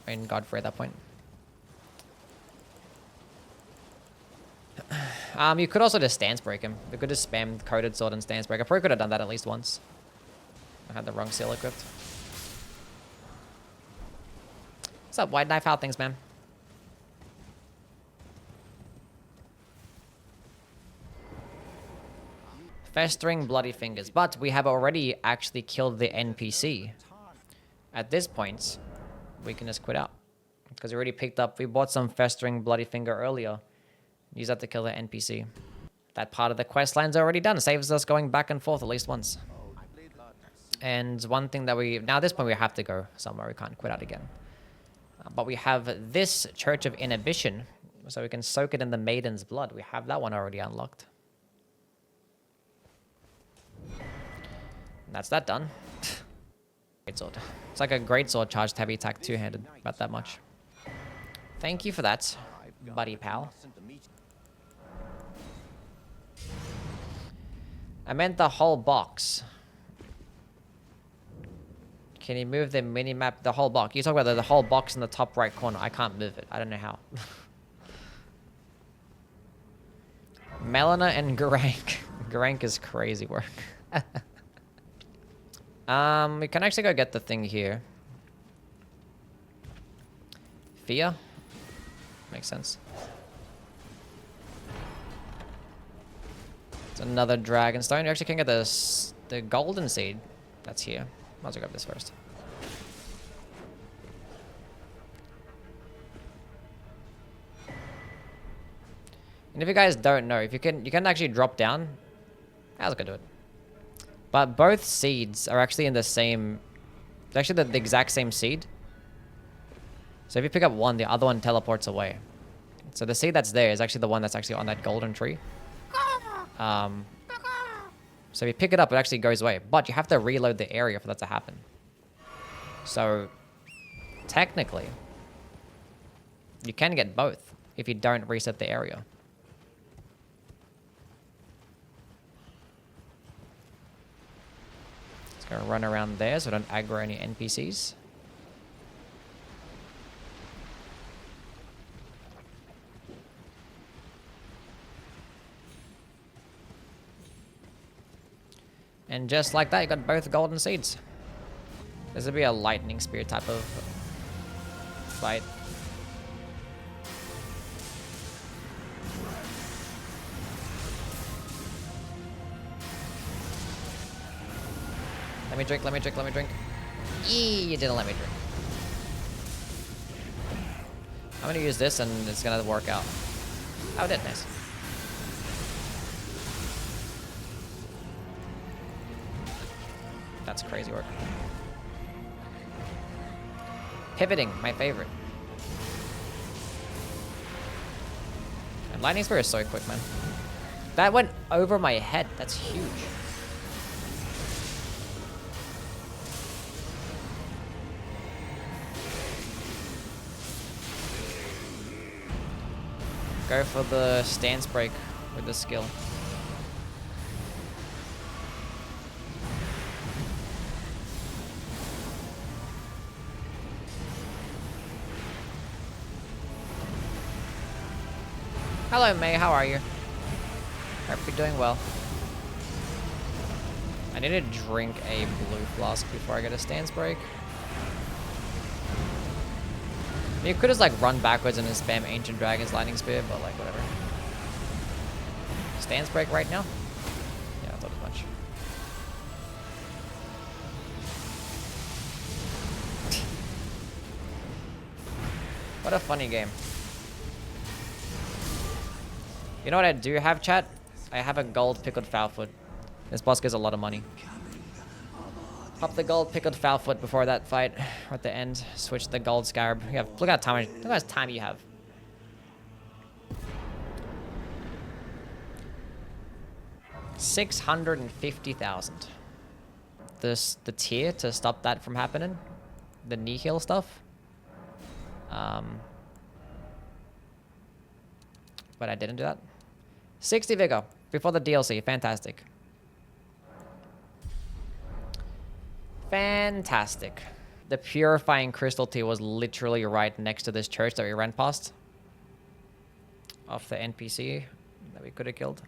[SPEAKER 1] and Godfrey at that point. You could also just stance break him. You could just spam Coded Sword and stance break. I probably could have done that at least once. I had the wrong seal equipped. What's up, Wide Knife? How things, man? Festering Bloody Fingers. But we have already actually killed the NPC. At this point, we can just quit out. Because we already picked up... We bought some Festering Bloody Finger earlier. Use that to kill the NPC. That part of the quest line's already done. Saves us going back and forth at least once. And one thing that we... Now at this point we have to go somewhere. We can't quit out again. But we have this Church of Inhibition. So we can soak it in the Maiden's Blood. We have that one already unlocked. That's that done. Greatsword. It's like a greatsword charged heavy attack two-handed. About that much. Thank you for that, buddy pal. I meant the whole box. Can you move the mini-map, the whole box? You talk about the whole box in the top right corner. I can't move it. I don't know how. Melina and Garank. Garank is crazy work. We can actually go get the thing here. Fear? Makes sense. It's another dragon stone. You actually can get the golden seed that's here. Might as well grab this first. And if you guys don't know, if you can actually drop down. I was gonna do it. But both seeds are actually in the same... It's actually the exact same seed. So if you pick up one, the other one teleports away. So the seed that's there is actually the one that's actually on that golden tree. So if you pick it up, it actually goes away. But you have to reload the area for that to happen. So technically, you can get both if you don't reset the area. Let's go run around there so I don't aggro any NPCs. And just like that, you got both golden seeds. This would be a lightning spear type of fight. Let me drink, let me drink, let me drink. Eee, you didn't let me drink. I'm gonna use this and it's gonna work out. Oh, it did, nice. That's crazy work. Pivoting, my favorite. And lightning spear is so quick, man. That went over my head. That's huge. Go for the stance break with the skill. Hello, May. How are you? Hope you're doing well. I need to drink a blue flask before I get a stance break. I mean, you could just like run backwards and just spam Ancient Dragon's Lightning Spear, but like whatever. Stance break right now? Yeah, I thought as much. What a funny game. You know what I do have, chat? I have a gold pickled foulfoot. This boss gives a lot of money. Pop the gold pickled foulfoot before that fight or at the end. Switch the gold scarab. You have, look at how much time you have. $650,000. The tier to stop that from happening. The nihil stuff. But I didn't do that. 60 vigor before the DLC. Fantastic. Fantastic. The purifying crystal tier was literally right next to this church that we ran past. Off the NPC that we could have killed.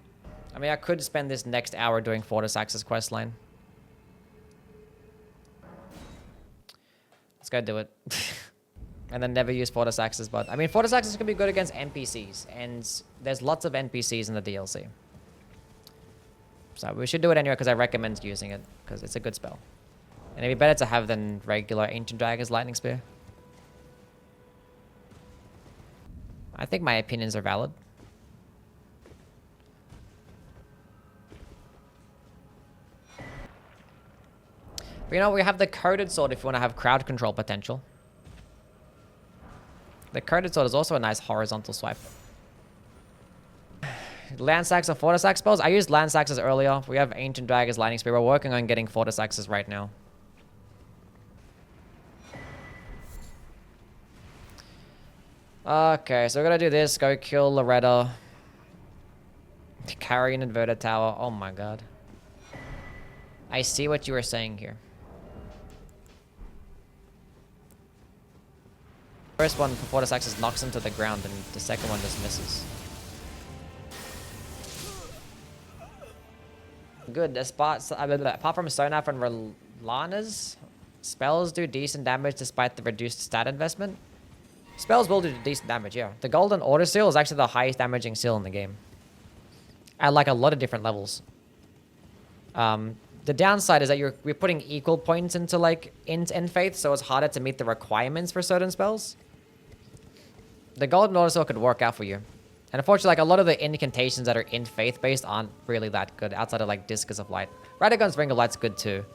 [SPEAKER 1] I mean, I could spend this next hour doing Fortis Axis questline. Let's go do it. And then never use Fortis Axis, but I mean, Fortis Axis can be good against NPCs, and there's lots of NPCs in the DLC. So we should do it anyway, because I recommend using it, because it's a good spell. And it'd be better to have than regular Ancient Dragon's Lightning Spear. I think my opinions are valid. But you know, we have the Coded Sword if you want to have crowd control potential. The Coded Sword is also a nice horizontal swipe. Lance Axe or Fortis Axe spells? I used Lance Axes earlier. We have Ancient Dragon's Lightning Spear. We're working on getting Fortis Axes right now. Okay, so we're gonna do this. Go kill Loretta. Carry an inverted tower. Oh my god. I see what you were saying here. First one for Fortis Axis knocks him to the ground, and the second one just misses. Good. Apart from Sonaf and Relana's, spells do decent damage despite the reduced stat investment. Spells will do decent damage, yeah. The Golden Order Seal is actually the highest damaging seal in the game. At like a lot of different levels. The downside is that we're putting equal points into like Int and Faith, so it's harder to meet the requirements for certain spells. The Golden Order Seal could work out for you. And unfortunately, like a lot of the incantations that are Int Faith based aren't really that good outside of like Discus of Light. Radagon's Ring of Light's good too.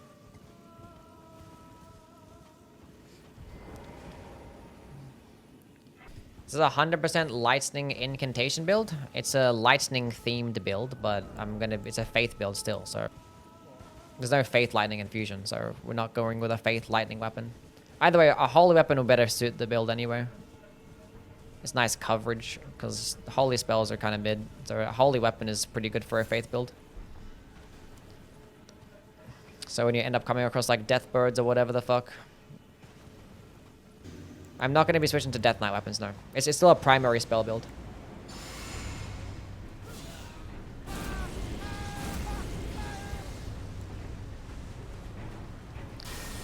[SPEAKER 1] This is a 100% lightning incantation build. It's a lightning themed build, but it's a faith build still, so there's no faith lightning infusion, so we're not going with a faith lightning weapon. Either way, a holy weapon will better suit the build anyway. It's nice coverage, because holy spells are kind of mid, so a holy weapon is pretty good for a faith build. So when you end up coming across like death birds or whatever the fuck, I'm not going to be switching to Death Knight weapons, no. It's still a primary spell build.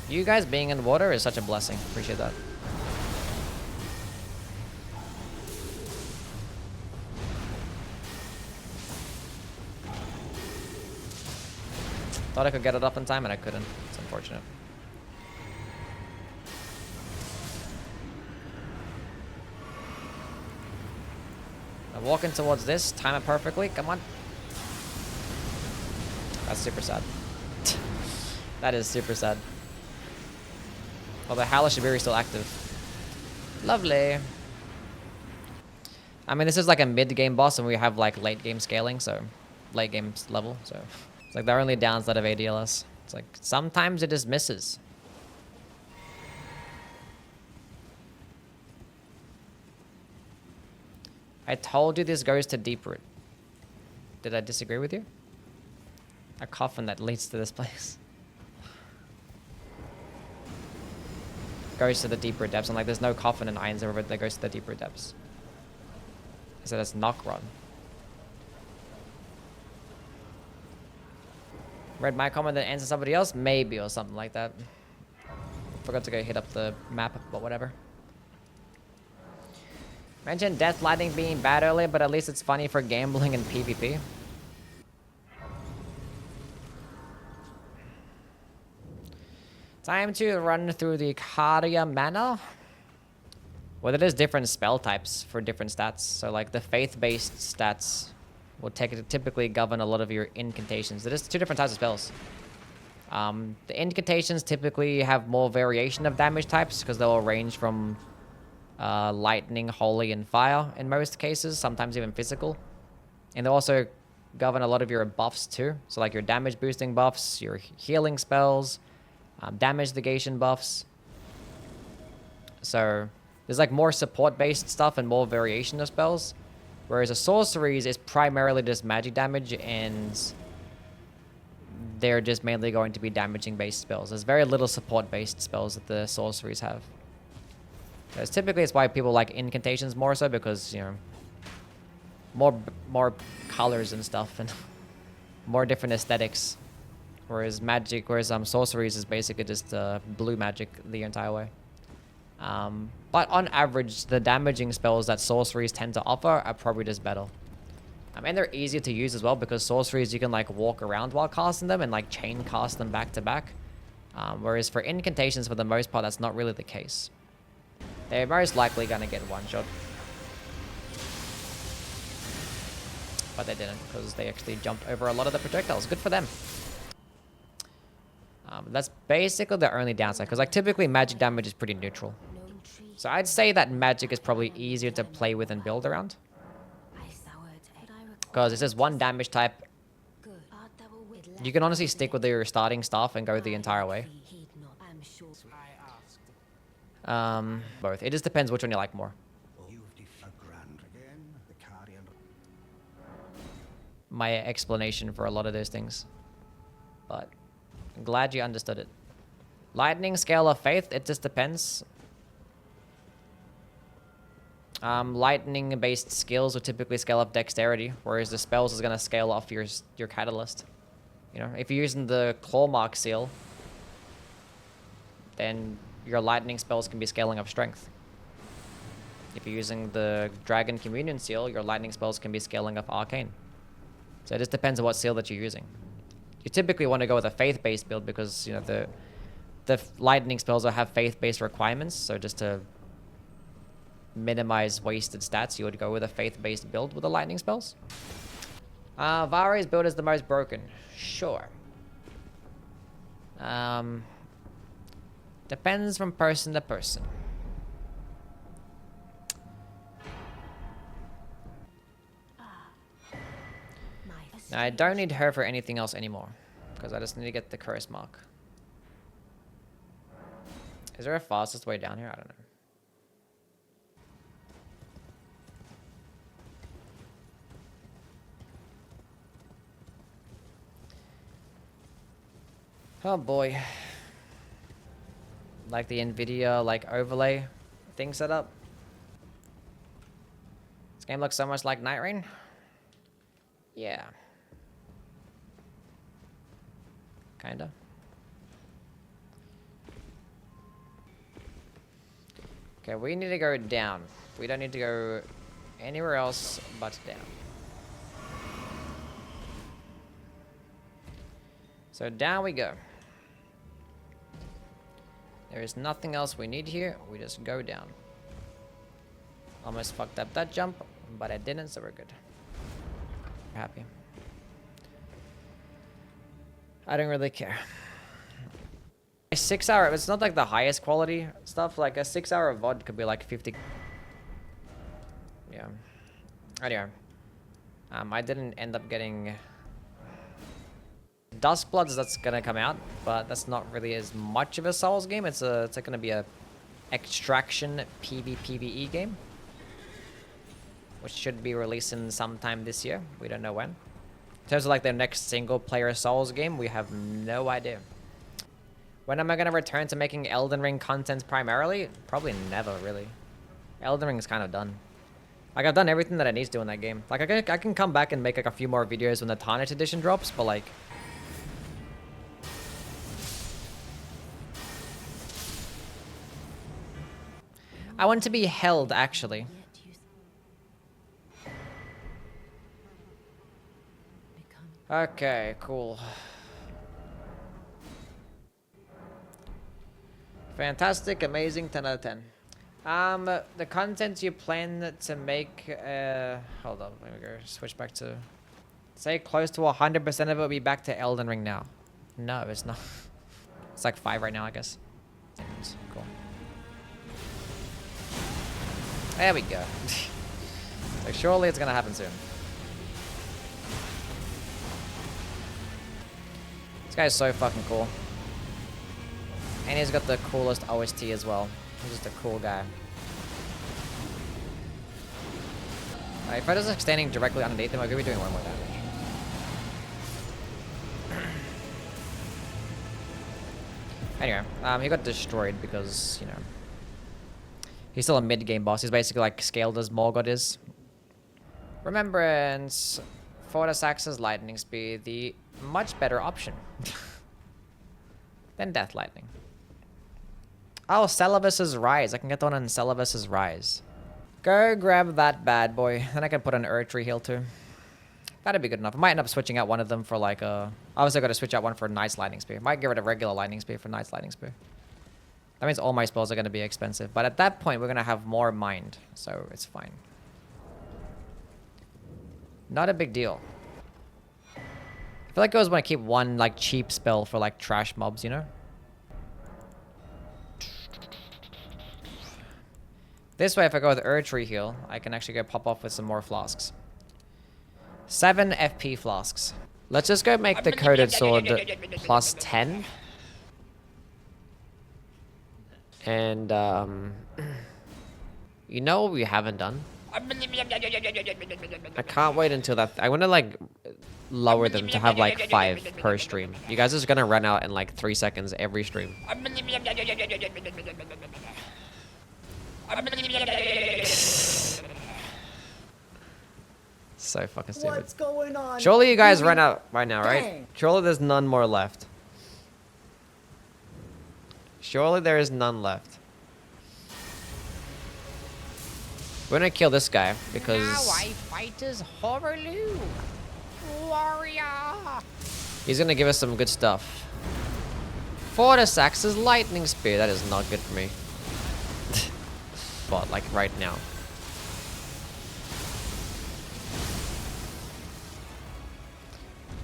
[SPEAKER 1] You guys being in water is such a blessing. Appreciate that. Thought I could get it up in time and I couldn't. It's unfortunate. I'm walking towards this. Time it perfectly. Come on. That's super sad. That is super sad. Although Halashibiri is still active. Lovely. I mean, this is like a mid-game boss and we have like late-game scaling, so... late-game level, so... It's like the only downside of ADLS. It's like, sometimes it just misses. I told you this goes to deep root. Did I disagree with you? A coffin that leads to this place. Goes to the deeper depths. And like, there's no coffin in Iron's River that goes to the deeper depths. So that's Knockron. Read my comment then answer somebody else? Maybe, or something like that. Forgot to go hit up the map, but whatever. Mentioned Death Lightning being bad earlier, but at least it's funny for gambling and PvP. Time to run through the Karia mana. Well, there is different spell types for different stats. So like the faith-based stats will typically govern a lot of your incantations. There's two different types of spells. The incantations typically have more variation of damage types because they'll range from lightning, holy, and fire in most cases, sometimes even physical. And they also govern a lot of your buffs too. So like your damage boosting buffs, your healing spells, damage negation buffs. So there's like more support-based stuff and more variation of spells. Whereas a sorceries is primarily just magic damage and they're just mainly going to be damaging-based spells. There's very little support-based spells that the sorceries have. Because typically it's why people like incantations more so because, you know, more colors and stuff and more different aesthetics. Whereas sorceries is basically just blue magic the entire way. But on average, the damaging spells that sorceries tend to offer are probably just better. And they're easier to use as well because sorceries you can like walk around while casting them and like chain cast them back to back. Whereas for incantations, for the most part, that's not really the case. They're most likely gonna get one shot. But they didn't because they actually jumped over a lot of the projectiles. Good for them. That's basically the only downside because like typically magic damage is pretty neutral. So I'd say that magic is probably easier to play with and build around. Because it's just one damage type. You can honestly stick with your starting staff and go the entire way. Both. It just depends which one you like more. My explanation for a lot of those things. But I'm glad you understood it. Lightning, scale of faith, it just depends. Lightning-based skills will typically scale up dexterity, whereas the spells is going to scale off your catalyst. You know, if you're using the claw mark seal, then your lightning spells can be scaling up strength. If you're using the dragon communion seal, your lightning spells can be scaling up arcane. So it just depends on what seal that you're using. You typically want to go with a faith-based build because, you know, the lightning spells will have faith-based requirements. So just to minimize wasted stats, you would go with a faith-based build with the lightning spells. Vari's build is the most broken. Sure. Depends from person to person. Now, I don't need her for anything else anymore, because I just need to get the curse mark. Is there a fastest way down here? I don't know. Oh boy. Like the NVIDIA overlay thing set up. This game looks so much like Night Rain. Yeah. Kinda. Okay, we need to go down. We don't need to go anywhere else but down. So down we go. There is nothing else we need here. We just go down. Almost fucked up that jump, but I didn't, so we're good. Happy. I don't really care. A 6 hour, it's not like the highest quality stuff. Like a 6 hour VOD could be like 50. Yeah. Anyway. I didn't end up getting Dustbloods. That's gonna come out, but that's not really as much of a Souls game. It's gonna be a extraction PvPvE game, which should be releasing sometime this year. We don't know when. In terms of like their next single player Souls game, we have no idea. When am I gonna return to making Elden Ring content primarily? Probably never, really. Elden Ring is kind of done. Like, I've done everything that I need to do in that game. Like, I can come back and make like a few more videos when the Tarnished Edition drops, but like... I want to be held, actually. Okay, cool. Fantastic, amazing, 10 out of 10. The content you plan to make, hold on, let me go switch back to, say close to 100% of it will be back to Elden Ring now. No, it's not. It's like 5 right now, I guess. Cool. There we go. Like, surely it's gonna happen soon. This guy's so fucking cool. And he's got the coolest OST as well. He's just a cool guy. Alright, if I was standing directly underneath him, I could be doing way more damage. Anyway, he got destroyed because, you know, he's still a mid-game boss. He's basically like scaled as Morgoth is. Remembrance. Fortisax's lightning speed, the much better option than Death Lightning. Oh, Celavis's Rise. I can get the one on Celavis's Rise. Go grab that bad boy. Then I can put an Erdtree heal too. That'd be good enough. I might end up switching out one of them for like a... Obviously I gotta switch out one for Knight's Lightning Spear. Might get rid of regular Lightning Spear for Knight's Lightning Spear. That means all my spells are gonna be expensive. But at that point, we're gonna have more mind. So it's fine. Not a big deal. I feel like I always want to keep one like cheap spell for like trash mobs, you know? This way, if I go with Erdtree heal, I can actually go pop off with some more flasks. 7 FP flasks. Let's just go make the coated sword plus 10. And, you know what we haven't done? I can't wait until that... I want to, like, lower them to have, like, 5 per stream. You guys are just gonna run out in, like, 3 seconds every stream. So fucking stupid.
[SPEAKER 3] What's going on?
[SPEAKER 1] Surely you guys ran out right now, right?
[SPEAKER 3] Dang.
[SPEAKER 1] Surely there's none more left. Surely there is none left. We're gonna kill this guy because...
[SPEAKER 2] Now I fight as Horaloo. Warrior.
[SPEAKER 1] he's gonna give us some good stuff. Fortisax's Lightning Spear. That is not good for me. But like right now.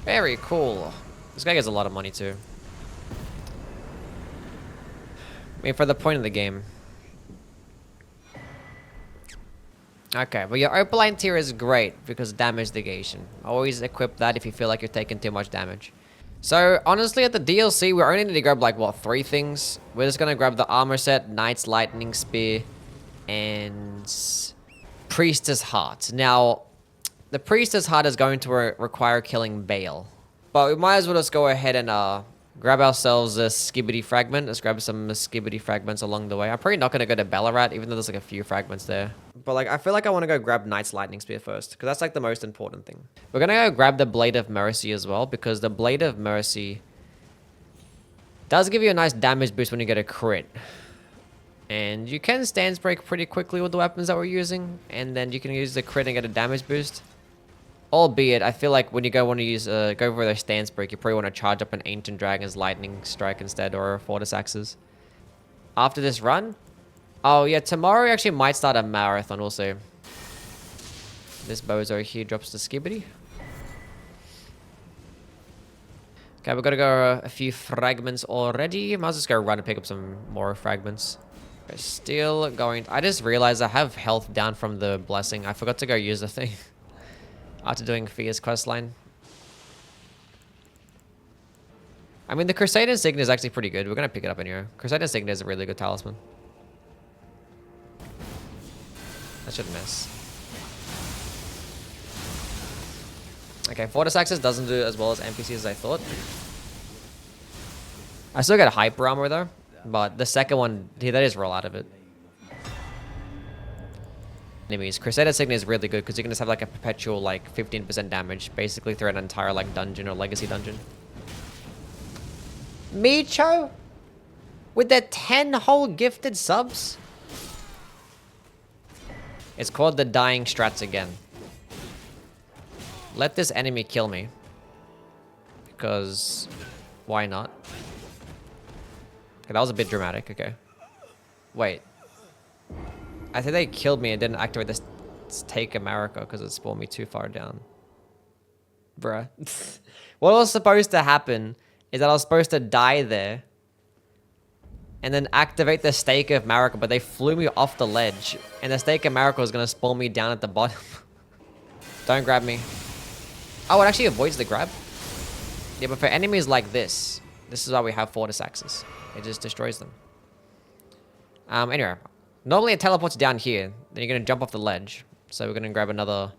[SPEAKER 1] Very cool. This guy gets a lot of money too. I mean, for the point of the game. Okay, but your Opaline tier is great because damage negation. Always equip that if you feel like you're taking too much damage. So, honestly, at the DLC, we only need to grab, like, what, 3 things? We're just gonna grab the armor set, Knight's Lightning Spear, and Priestess Heart. Now, the Priestess Heart is going to require killing Bale. But we might as well just go ahead and grab ourselves a Skibbity Fragment. Let's grab some Skibbity Fragments along the way. I'm probably not going to go to Ballarat, even though there's like a few fragments there. But like, I feel like I want to go grab Knight's Lightning Spear first, because that's like the most important thing. We're going to go grab the Blade of Mercy as well, because the Blade of Mercy does give you a nice damage boost when you get a crit. And you can stance break pretty quickly with the weapons that we're using, and then you can use the crit and get a damage boost. Albeit, I feel like when you want to use go for their stance break, you probably want to charge up an Ancient Dragon's Lightning Strike instead, or Fortis Axes. After this run, oh yeah, tomorrow we actually might start a marathon also. This bozo here drops the Skibbity. Okay, we've got to go a few fragments already. Might as well just go run and pick up some more fragments. Okay, still going. I just realized I have health down from the blessing. I forgot to go use the thing after doing Fia's questline. I mean, the Crusade Insignia is actually pretty good. We're going to pick it up anyway. Crusade Insignia is a really good talisman. That should miss. Okay, Fortis Axis doesn't do as well as NPCs as I thought. I still get a hyper armor though, but the second one, yeah, that is roll out of it. Enemies. Crusade Insignia is really good because you can just have like a perpetual like 15% damage basically through an entire like dungeon or legacy dungeon. Micho? With their 10 whole gifted subs? It's called the Dying Strats again. Let this enemy kill me. Because why not? Okay, that was a bit dramatic. Okay. Wait. I think they killed me and didn't activate this Take America because it spawned me too far down. Bruh. What was supposed to happen is that I was supposed to die there and then activate the Stake of America, but they flew me off the ledge and the Stake of America was going to spawn me down at the bottom. Don't grab me. Oh, it actually avoids the grab. Yeah, but for enemies like this is why we have Fortis Axes. It just destroys them. Anyway, normally it teleports down here. Then you're going to jump off the ledge. So we're going to grab another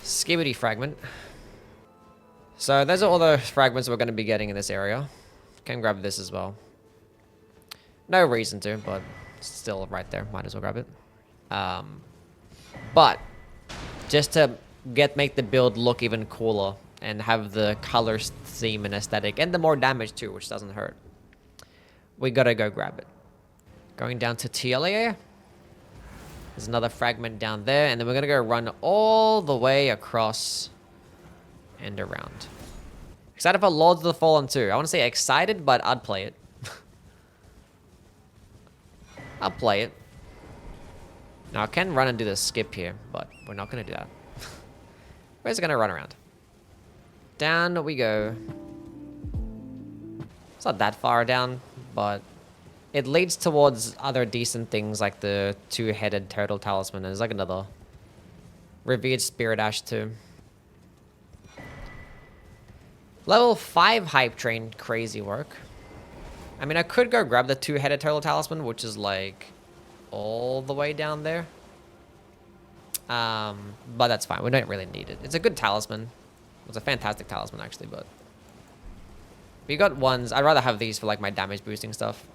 [SPEAKER 1] Skibbity fragment. So those are all the fragments we're going to be getting in this area. Can grab this as well. No reason to, but still right there. Might as well grab it. But just to make the build look even cooler and have the color theme and aesthetic and the more damage too, which doesn't hurt, we gotta go grab it. Going down to TLA. There's another fragment down there, and then we're gonna go run all the way across and around. Excited for Lords of the Fallen 2. I want to say excited, but I'd play it. I'll play it. Now, I can run and do the skip here, but we're not going to do that. We're just going to run around. Down we go. It's not that far down, but it leads towards other decent things like the two-headed turtle talisman. There's like another revered spirit ash too. Level 5 hype train, crazy work. I mean, I could go grab the two-headed turtle talisman, which is like all the way down there. But that's fine. We don't really need it. It's a good talisman. It's a fantastic talisman, actually, but we got ones. I'd rather have these for like my damage boosting stuff.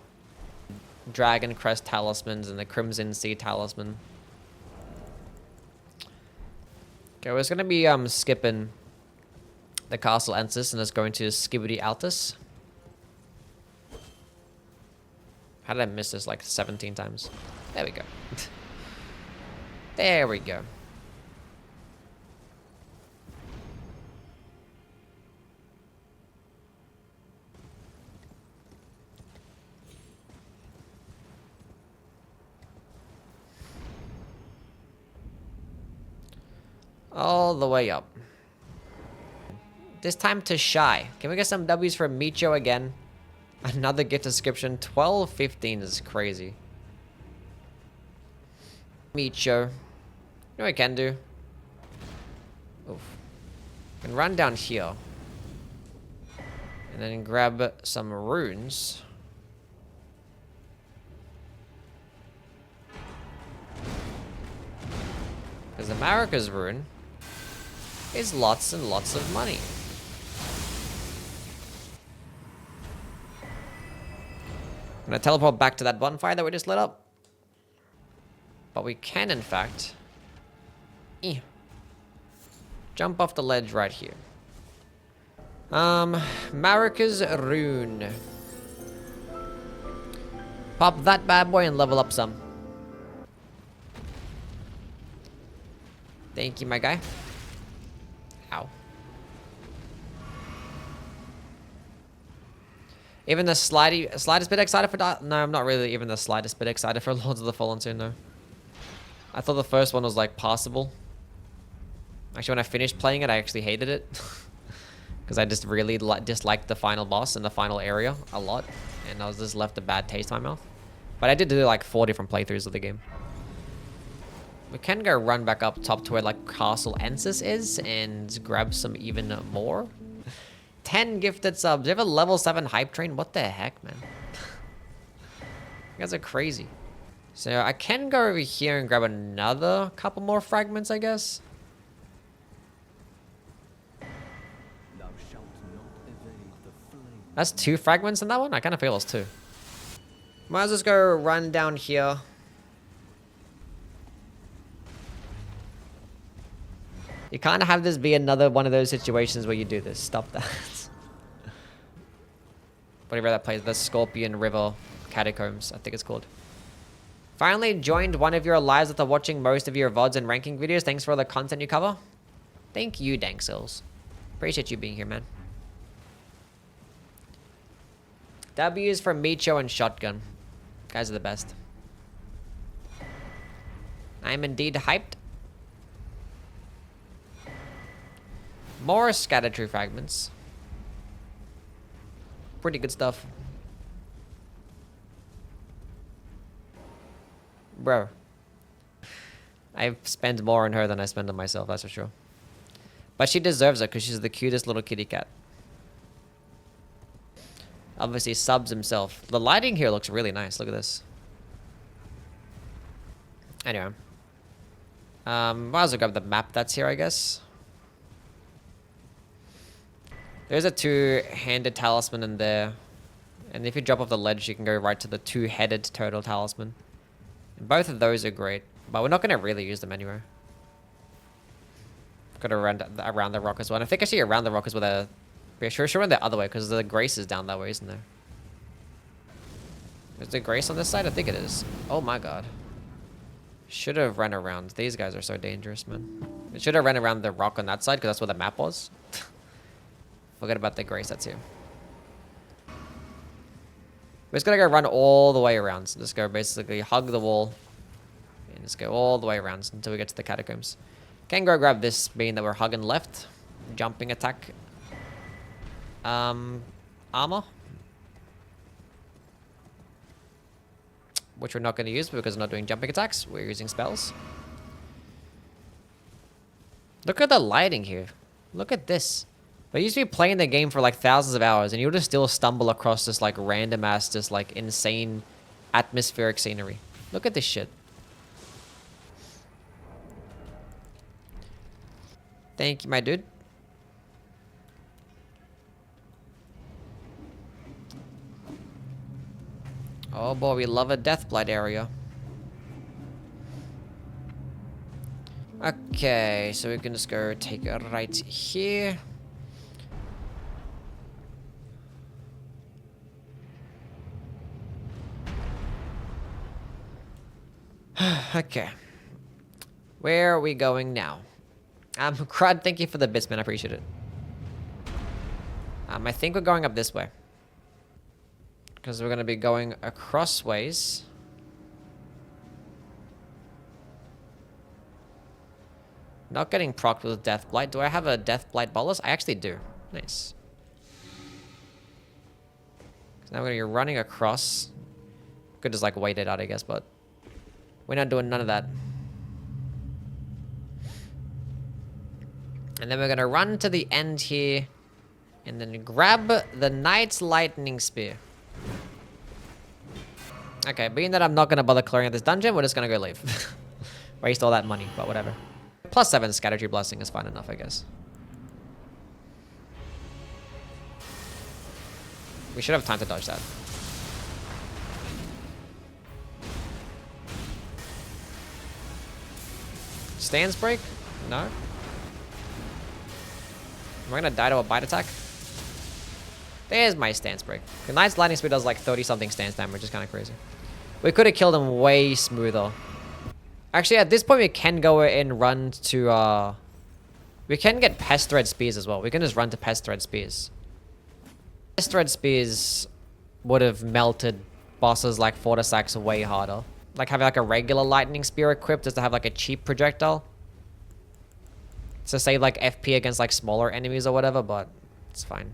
[SPEAKER 1] Dragon Crest talismans and the Crimson Sea talisman. Okay, we're just gonna be skipping the Castle Ensis and just going to Skibbity Altus. How did I miss this like 17 times? There we go. There we go. All the way up. This time to Shy. Can we get some W's for Micho again? Another gift description. 12-15 is crazy. Micho. You know what I can do? Oof. I can run down here. And then grab some runes. Because America's rune is lots and lots of money. I'm gonna teleport back to that bonfire that we just lit up. But we can, in fact, jump off the ledge right here. Marika's rune. Pop that bad boy and level up some.
[SPEAKER 6] Thank you, my guy. Ow. Even the slightest bit excited for that? No, I'm not really even the slightest bit excited for Lords of the Fallen 2, no. I thought the first one was like passable. Actually, when I finished playing it, I actually hated it. Because I just really disliked the final boss and the final area a lot. And I was just left a bad taste in my mouth. But I did do like 4 different playthroughs of the game. We can go run back up top to where like Castle Ensis is and grab some even more. 10 gifted subs. You have a level 7 hype train? What the heck, man? You guys are crazy. So I can go over here and grab another couple more fragments, I guess.
[SPEAKER 5] Thou shalt not evade the flame.
[SPEAKER 6] That's 2 fragments in that one? I kind of feel it's 2. Might as well just go run down here. You can't have this be another one of those situations where you do this. Stop that. Whatever that place, the Scorpion River Catacombs, I think it's called. Finally joined one of your lives after watching most of your VODs and ranking videos. Thanks for all the content you cover. Thank you, Danksills. Appreciate you being here, man. W's for Micho and Shotgun. Guys are the best. I am indeed hyped. More Scattertree fragments. Pretty good stuff. Bro. I've spent more on her than I spend on myself, that's for sure. But she deserves it because she's the cutest little kitty cat. Obviously, subs himself. The lighting here looks really nice. Look at this. Anyway. Might as well grab the map that's here, I guess. There's a 2-handed talisman in there. And if you drop off the ledge, you can go right to the 2-headed turtle talisman. And both of those are great. But we're not going to really use them anyway. Got to run around the rock as well. And I think I see around the rock is with a... Sure, run the other way, because the Grace is down that way, isn't there? Is there Grace on this side? I think it is. Oh my god. Should have run around. These guys are so dangerous, man. It should have run around the rock on that side, because that's where the map was. Forget about the Grace that's here. We're just gonna go run all the way around. So just go basically hug the wall. And just go all the way around until we get to the catacombs. Can go grab this, being that we're hugging left. Jumping attack. Armor. Which we're not going to use because we're not doing jumping attacks. We're using spells. Look at the lighting here. Look at this. I used to be playing the game for like thousands of hours and you would just still stumble across this like random ass, just like insane atmospheric scenery. Look at this shit. Thank you, my dude. Oh boy, we love a Deathblight area. Okay, so we can just go take a right here. Okay. Where are we going now? Crud, thank you for the bits, man. I appreciate it. I think we're going up this way. Because we're going to be going across ways. Not getting procced with Deathblight. Do I have a Deathblight bolus? I actually do. Nice. So now we're going to be running across. Could just like wait it out, I guess, but we're not doing none of that. And then we're going to run to the end here. And then grab the Knight's Lightning Spear. Okay, being that I'm not going to bother clearing this dungeon, we're just going to go leave. Waste all that money, but whatever. +7 Scattertree Blessing is fine enough, I guess. We should have time to dodge that. Stance break? No. Am I going to die to a bite attack? There's my stance break. The Knight's Lightning Speed does like 30 something stance damage, which is kind of crazy. We could have killed him way smoother. Actually, at this point, we can go and run to, we can get Pest Thread Spears as well. We can just run to Pest Thread Spears. Pest Thread Spears would have melted bosses like Fortisax way harder. Like having like a regular lightning spear equipped just to have like a cheap projectile. To save like FP against like smaller enemies or whatever, but it's fine.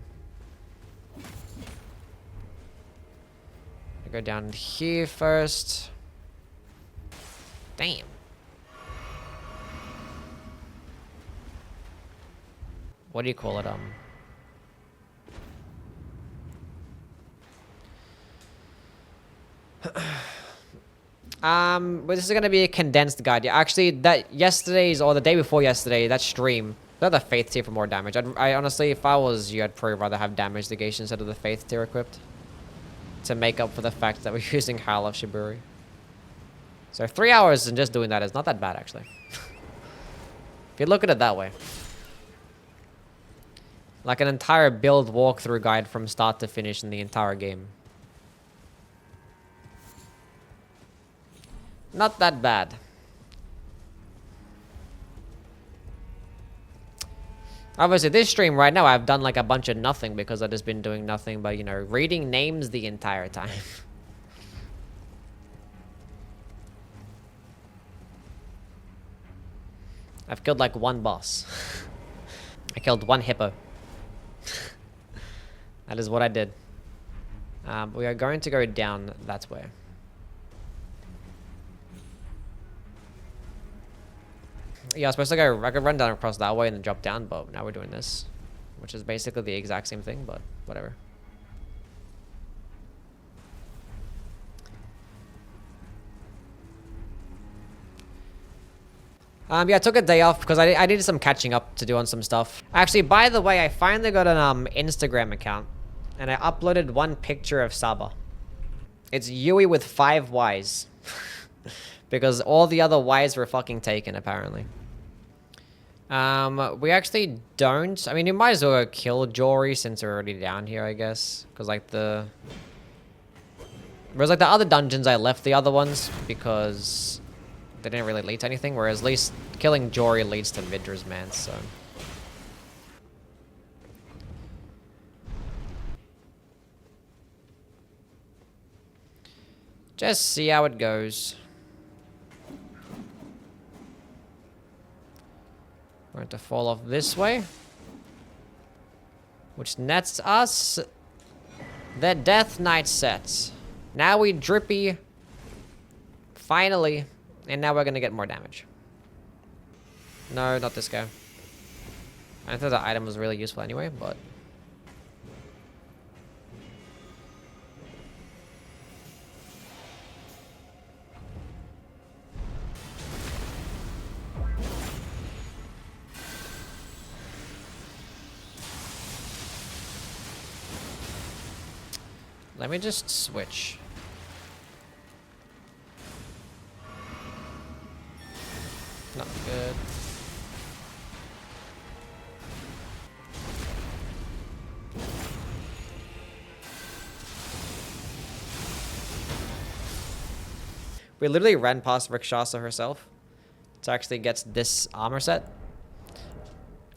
[SPEAKER 6] I go down here first. Damn. What do you call it? But this is gonna be a condensed guide. Yeah, actually, that yesterday's or the day before yesterday, that stream, got the Faith tier for more damage. I honestly, if I was you, I'd probably rather have damage negation instead of the Faith tier equipped to make up for the fact that we're using Howl of Shiburi. So 3 hours and just doing that is not that bad, actually. If you look at it that way. Like an entire build walkthrough guide from start to finish in the entire game. Not that bad. Obviously, this stream right now, I've done like a bunch of nothing because I've just been doing nothing but, you know, reading names the entire time. I've killed like one boss. I killed one hippo. That is what I did. We are going to go down that way. Yeah, I was supposed to go, I could run down across that way and then drop down, but now we're doing this. Which is basically the exact same thing, but whatever. Yeah, I took a day off because I needed some catching up to do on some stuff. Actually, by the way, I finally got an Instagram account. And I uploaded one picture of Saba. It's Yui with 5 Ys. Because all the other Ys were fucking taken, apparently. We actually don't. I mean, you might as well kill Jory since we're already down here, I guess. Because, like, whereas, like, the other dungeons, I left the other ones because they didn't really lead to anything. Whereas, at least killing Jory leads to Midra's Man, so... Just see how it goes. We're going to fall off this way. Which nets us the Death Knight set. Now we drippy. Finally. And now we're going to get more damage. No, not this guy. I thought the item was really useful anyway, but... Let me just switch. Not good. We literally ran past Rakshasa herself to actually get this armor set.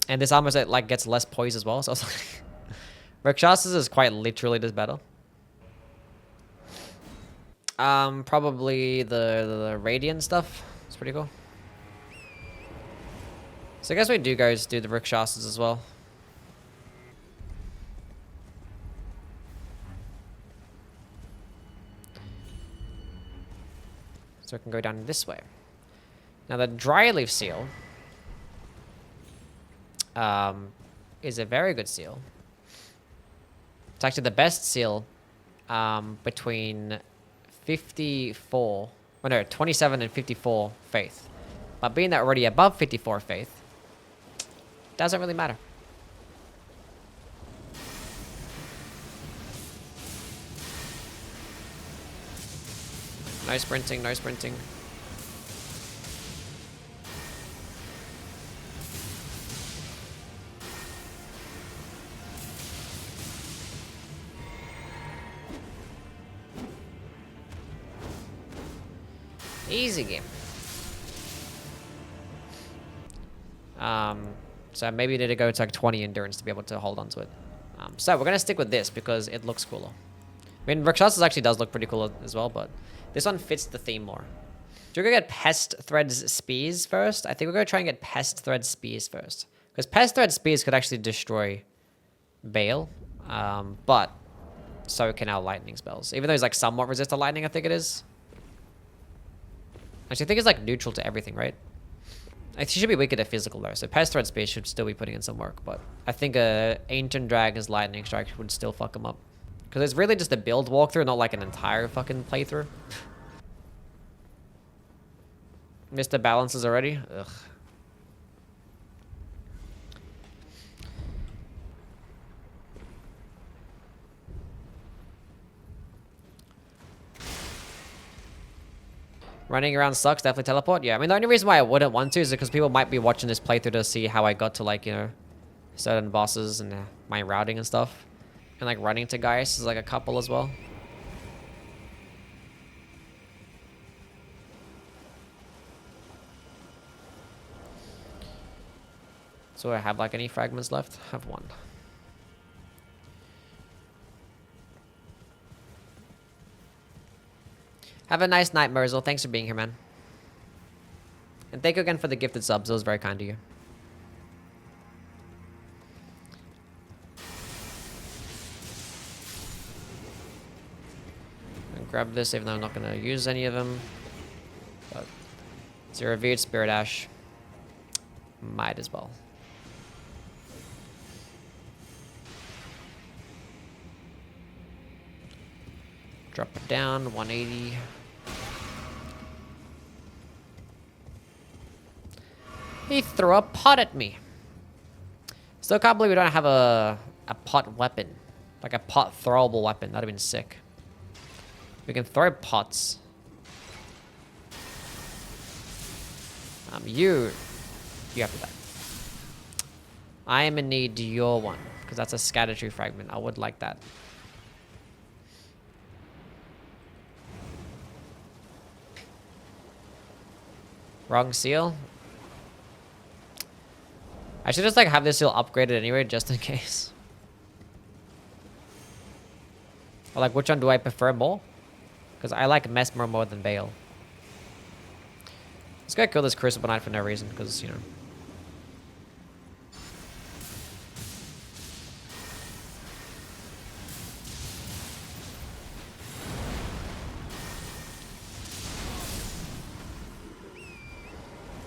[SPEAKER 6] And this armor set like gets less poise as well, so I was like Rakshasas is quite literally this battle. Probably the Radiant stuff. It's pretty cool. So I guess we do go do the Rakshasas as well. So it can go down this way. Now the Dryleaf seal is a very good seal. It's actually the best seal between 54, well no, 27 and 54 faith. But being that we're already above 54 faith, doesn't really matter. No sprinting, no sprinting. Easy game. So maybe you need to go to like 20 endurance to be able to hold on to it. So we're going to stick with this because it looks cooler. I mean, Rakshasas actually does look pretty cool as well, but this one fits the theme more. Do we go get Pest Threads Spears first? I think we're going to try and get Pest Thread Spears first. Because Pest Thread Spears could actually destroy Bale. But so can our lightning spells. Even though he's like somewhat resist to lightning, I think it is. Actually, I think it's like neutral to everything, right? He should be weaker to physical though. So Pest Thread Spears should still be putting in some work. But I think Ancient Dragon's Lightning Strike would still fuck him up. Because it's really just a build walkthrough, not like an entire fucking playthrough. Missed the balances already? Ugh. Running around sucks, definitely teleport. Yeah, I mean, the only reason why I wouldn't want to is because people might be watching this playthrough to see how I got to, like, you know, certain bosses and my routing and stuff. And, like, running to guys is, like, a couple as well. So I have, like, any fragments left? I have one. Have a nice night, Merzel. Thanks for being here, man. And thank you again for the gifted subs. It was very kind of you. I'll grab this, even though I'm not going to use any of them. But it's a revered Spirit Ash. Might as well. Drop it down, 180. He threw a pot at me. Still can't believe we don't have a pot weapon. Like a pot throwable weapon. That'd have been sick. We can throw pots. You have to die. I am in need of your one. Because that's a scatter tree fragment. I would like that. Wrong seal. I should just like have this seal upgraded anyway, just in case. Or like, which one do I prefer more? Because I like Mesmer more than Bale. Let's go kill this Crucible Knight for no reason, because, you know.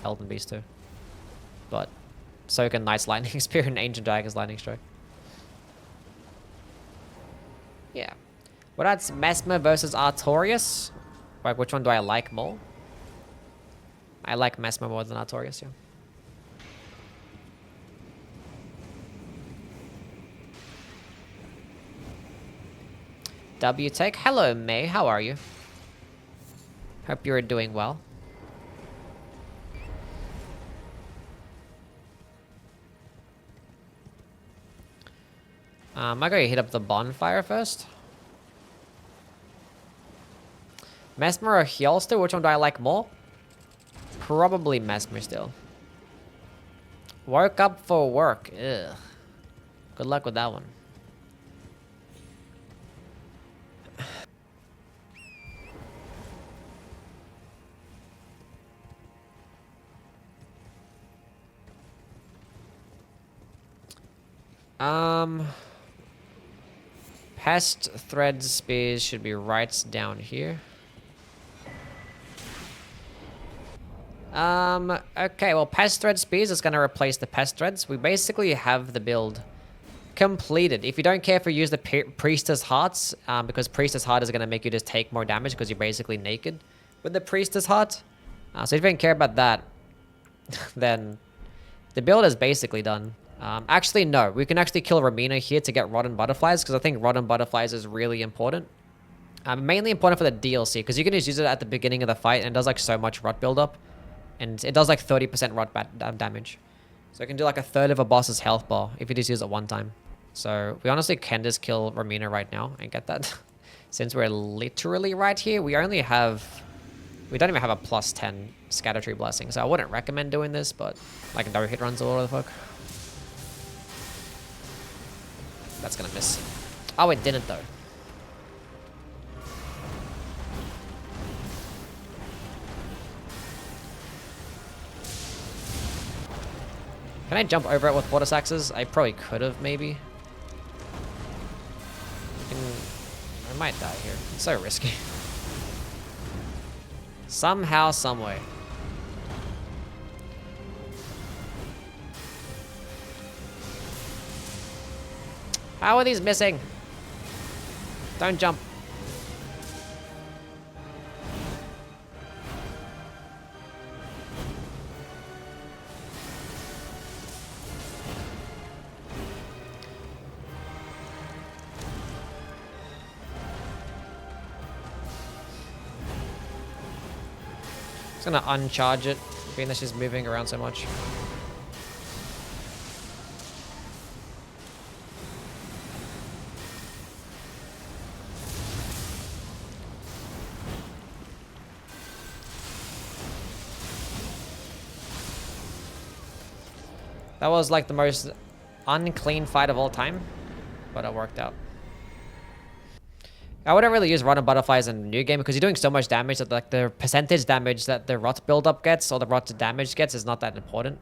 [SPEAKER 6] Elden Beast too. But so can Knight's Lightning Spear and Ancient Dragon's Lightning Strike. Yeah. Well, that's Mesmer versus Artorias. Like, which one do I like more? I like Mesmer more than Artorias, yeah. W-Tech. Hello, May. How are you? Hope you're doing well. I gotta hit up the bonfire first. Mesmer or Hjalster? Which one do I like more? Probably Mesmer still. Woke up for work. Ugh. Good luck with that one. Pest Thread Spears should be right down here. Okay, well, Pest Thread Spears is going to replace the Pest Threads. We basically have the build completed. If you don't care if you use the Priestess Hearts, because Priestess Heart is going to make you just take more damage because you're basically naked with the Priestess Heart. So if you don't care about that, then the build is basically done. Actually, no. We can actually kill Ramina here to get Rotten Butterflies, because I think Rotten Butterflies is really important. Mainly important for the DLC, because you can just use it at the beginning of the fight, and it does like so much rot buildup. And it does like 30% rot damage. So it can do like a third of a boss's health bar if you just use it one time. So we honestly can just kill Ramina right now and get that. Since we're literally right here, we don't even have a +10 Scatter Tree Blessing. So I wouldn't recommend doing this, but like no hit runs or whatever the fuck. That's gonna miss. Oh, it didn't though. Can I jump over it with Water Saxes? I probably could have, maybe. I might die here. It's so risky. Somehow, someway. How are these missing? Don't jump. Just gonna uncharge it, being that she's moving around so much. That was like the most unclean fight of all time, but it worked out. I wouldn't really use Rotten Butterflies in a new game because you're doing so much damage that like the percentage damage that the rot buildup gets or the rot damage gets is not that important.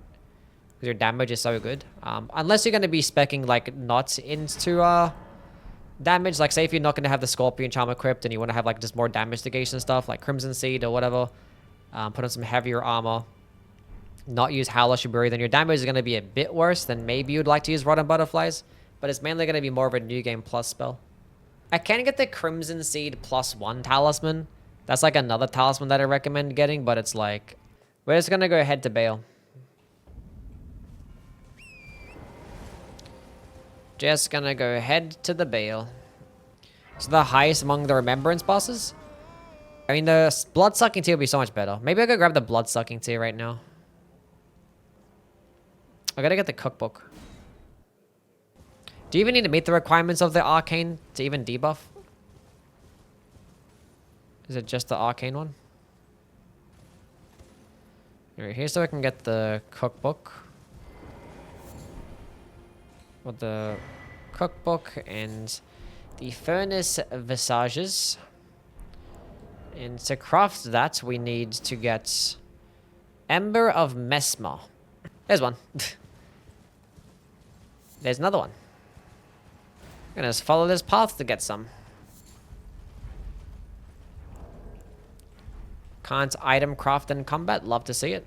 [SPEAKER 6] Because your damage is so good. Unless you're going to be speccing like not into damage. Like say if you're not going to have the Scorpion Charm equipped and you want to have like just more damage negation stuff like Crimson Seed or whatever. Put on some heavier armor. Not use Howler Shiburi, then your damage is going to be a bit worse than maybe you'd like to use Rotten Butterflies. But it's mainly going to be more of a new game plus spell. I can get the Crimson Seed +1 talisman. That's like another talisman that I recommend getting, but it's like... We're just gonna go head to Bale. Just gonna go head to the Bale. So the highest among the Remembrance bosses? I mean, the Blood-Sucking Tea would be so much better. Maybe I could grab the Blood-Sucking Tea right now. I gotta get the cookbook. Do you even need to meet the requirements of the Arcane to even debuff? Is it just the Arcane one? Alright, here's so I can get the cookbook. With the cookbook and the furnace visages. And to craft that, we need to get Ember of Mesmer. There's one. There's another one. I'm gonna just follow this path to get some. Can't item craft in combat. Love to see it.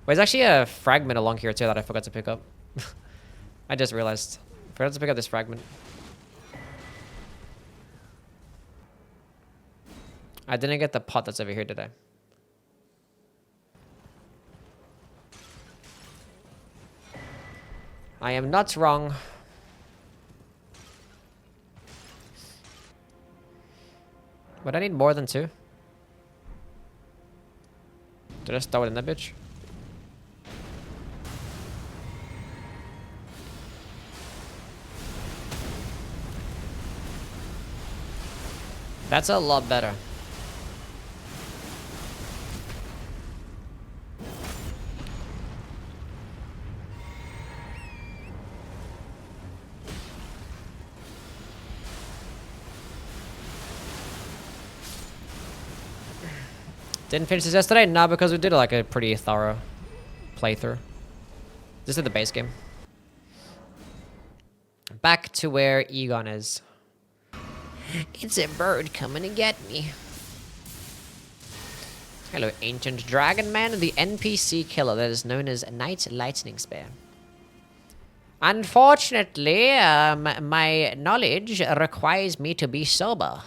[SPEAKER 6] There's actually a fragment along here too that I forgot to pick up. I just realized. Forgot to pick up this fragment. I didn't get the pot that's over here today. I am not wrong. But I need more than 2. Did I just throw it in that bitch? That's a lot better. Didn't finish this yesterday? No, because we did like a pretty thorough playthrough. This is the base game. Back to where Egon is.
[SPEAKER 2] It's a bird coming to get me.
[SPEAKER 6] Hello, Ancient Dragon Man, the NPC killer that is known as Night Lightning Spear. Unfortunately, my knowledge requires me to be sober.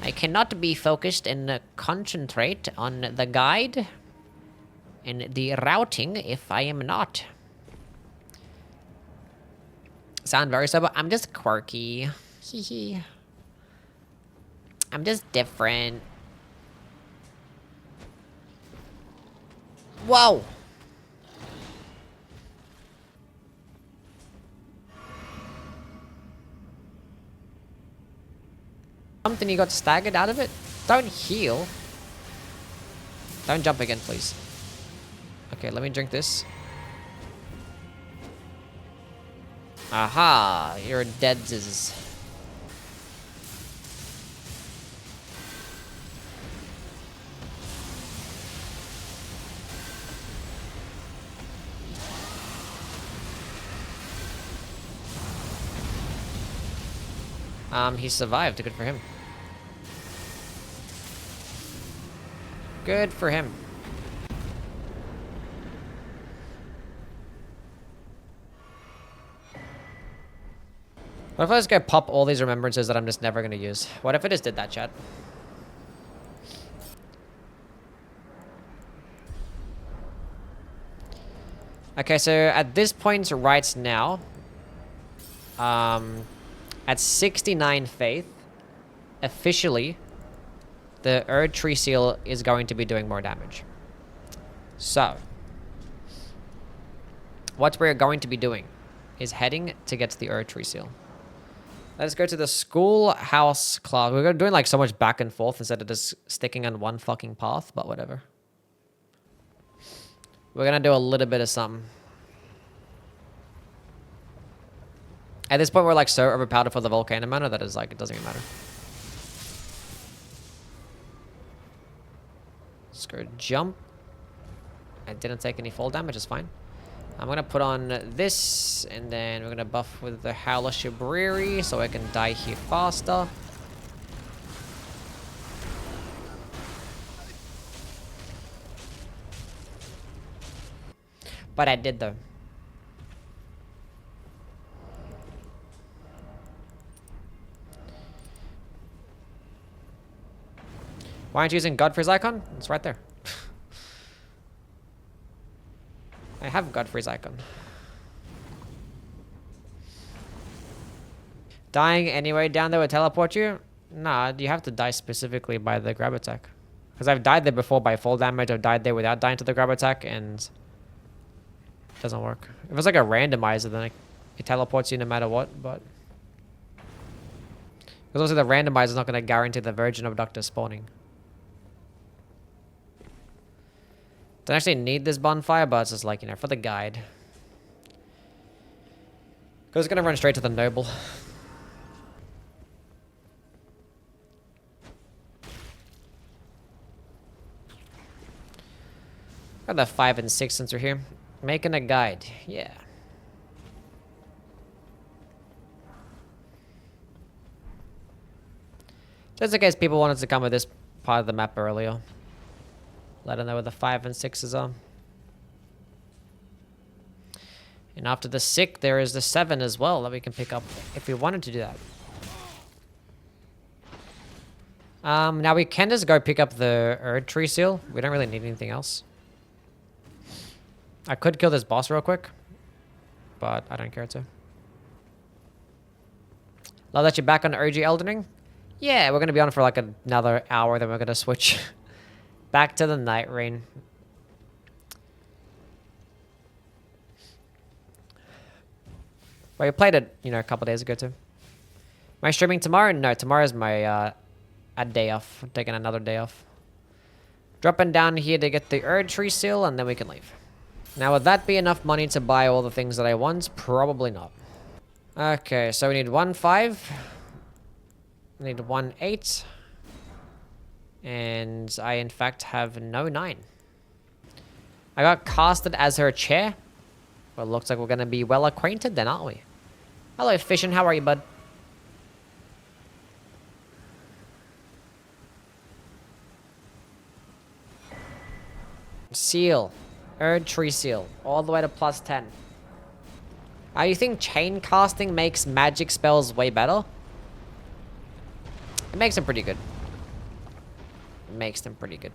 [SPEAKER 6] I cannot be focused and concentrate on the guide and the routing if I am not. Sound very sober? I'm just quirky. Hee. I'm just different. Whoa! Something you got staggered out of it? Don't heal. Don't jump again, please. Okay, let me drink this. Aha, you're dead. He survived. Good for him. Good for him. What if I just go pop all these remembrances that I'm just never going to use? What if I just did that, chat? Okay, so at this point right now, at 69 faith, officially, the Erd Tree Seal is going to be doing more damage. So, what we're going to be doing is heading to get to the Erd Tree Seal. Let's go to the schoolhouse class. We're doing like so much back and forth instead of just sticking on one fucking path, but whatever. We're gonna do a little bit of something. At this point, we're like so overpowered for the volcano mana that is like, it doesn't even matter. Let's go jump. I didn't take any fall damage, it's fine. I'm gonna put on this, and then we're gonna buff with the Howler Shibriri so I can die here faster. But I did though. Why aren't you using Godfrey's icon? It's right there. I have Godfrey's icon. Dying anyway down there will teleport you? Nah, you have to die specifically by the grab attack. Because I've died there before by full damage. I've died there without dying to the grab attack, and it doesn't work. If it's like a randomizer, then it teleports you no matter what, but... Because also the randomizer is not going to guarantee the Virgin Abductor spawning. Don't actually need this bonfire, but it's just like, you know, for the guide. Because it's going to run straight to the noble. Got the 5 and 6 since we're here. Making a guide. Yeah. Just in case people wanted to come with this part of the map earlier. Let them know where the 5 and 6s are. And after the 6, there is the 7 as well that we can pick up if we wanted to do that. Now we can just go pick up the Erd Tree Seal. We don't really need anything else. I could kill this boss real quick, but I don't care to. Love that you're back on OG Elden Ring. Yeah, we're going to be on for like another hour, then we're going to switch back to the Night Rain. Well, we played it, you know, a couple days ago too. Am I streaming tomorrow? No, tomorrow's my a day off. I'm taking another day off. Dropping down here to get the Erd Tree Seal, and then we can leave. Now, would that be enough money to buy all the things that I want? Probably not. Okay, so we need 1 5. We need 1 8. And I, in fact, have no 9. I got casted as her chair. Well, looks like we're going to be well acquainted then, aren't we? Hello, Fishin. How are you, bud? Seal. Erd Tree Seal. All the way to +10. You think chain casting makes magic spells way better? It makes them pretty good. It makes them pretty good.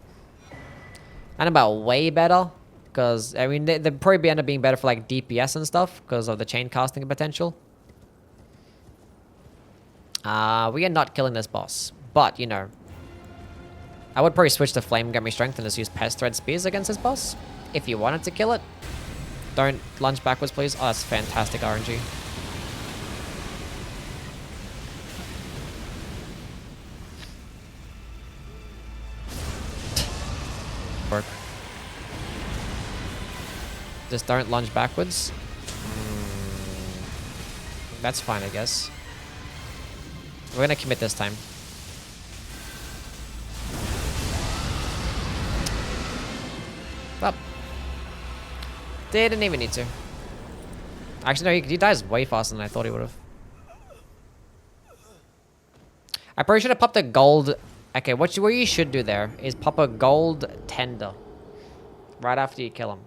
[SPEAKER 6] I don't know about way better. Because, I mean, they'd probably end up being better for, like, DPS and stuff. Because of the chain casting potential. We are not killing this boss. But, you know. I would probably switch to Flame Gummy Strength and just use Pest Thread Spears against this boss. If you wanted to kill it. Don't lunge backwards, please. Oh, that's fantastic RNG. Just don't lunge backwards. That's fine, I guess. We're gonna commit this time. Up. Didn't even need to. Actually, no, he dies way faster than I thought he would have. I probably should have popped a gold. Okay, what you should do there is pop a gold tender right after you kill him.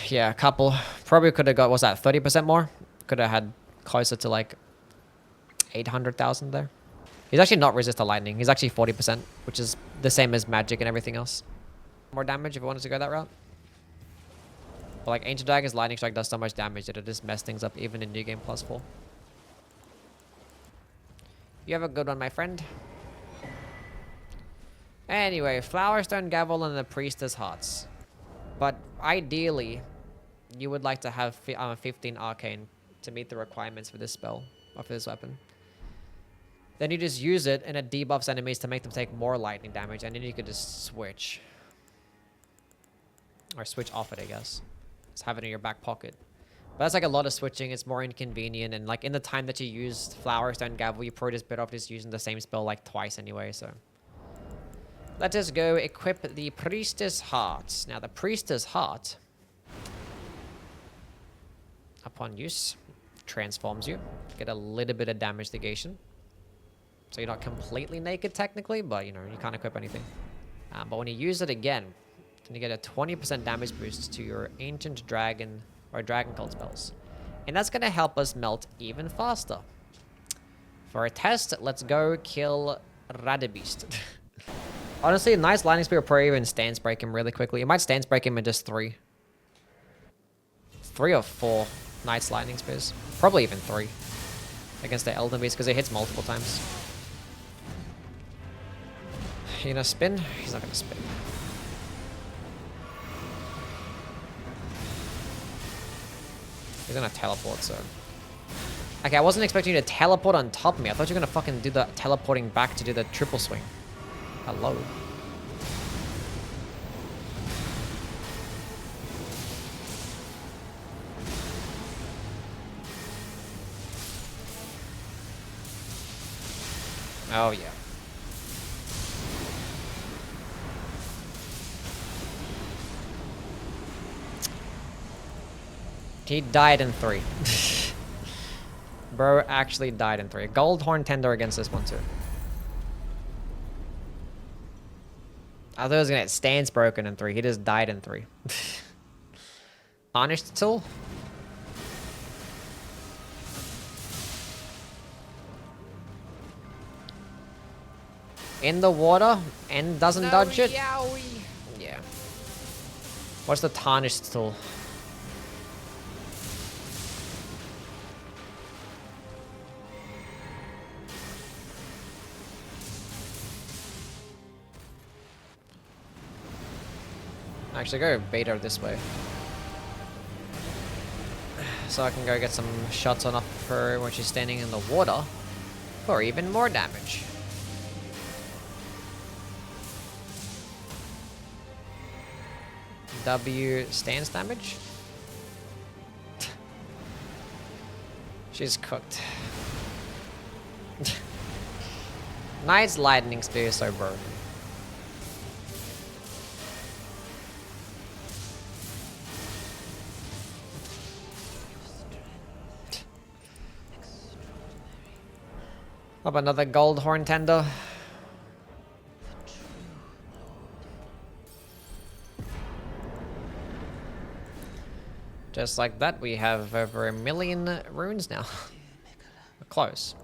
[SPEAKER 6] Yeah, a couple. Probably could have got, what's that, 30% more? Could have had closer to like 800,000 there. He's actually not resist to lightning. He's actually 40%, which is the same as magic and everything else. More damage if you wanted to go that route. But like Ancient Dragon's lightning strike does so much damage that it just mess things up even in New Game +4. You have a good one, my friend. Anyway, Flowerstone Gavel and the Priestess Hearts. But ideally, you would like to have 15 Arcane to meet the requirements for this spell, or for this weapon. Then you just use it and it debuffs enemies to make them take more lightning damage, and then you could just switch. Or switch off it, I guess. Just have it in your back pocket. But that's like a lot of switching, it's more inconvenient, and like in the time that you used Flowerstone Gavel, you probably just better off just using the same spell like twice anyway, so. Let us go equip the Priestess Heart. Now the Priestess Heart, upon use, transforms you. Get a little bit of damage negation. So you're not completely naked technically, but you know, you can't equip anything. But when you use it again, then you get a 20% damage boost to your Ancient Dragon or Dragon Cult spells. And that's gonna help us melt even faster. For a test, let's go kill Radebeest. Honestly, a nice lightning spear will probably even stance break him really quickly. It might stance break him in just 3. 3 or 4 nice lightning spears. Probably even 3 against the Elden Beast because it hits multiple times. You gonna spin? He's not gonna spin. He's gonna teleport, so. Okay, I wasn't expecting you to teleport on top of me. I thought you were gonna fucking do the teleporting back to do the triple swing. Hello. Oh, yeah. He died in 3. Bro actually died in 3. Gold Horn Tender against this one, too. I thought he was gonna get stance broken in 3. He just died in 3. Tarnished Tool? In the water and doesn't dodge it? Yeah. What's the Tarnished Tool? Actually, go beta this way. So I can go get some shots on up her when she's standing in the water for even more damage. W stance damage. She's cooked. Nice lightning spear, so broken. Up another gold horn tender. Just like that, we have over 1 million runes now. We're close.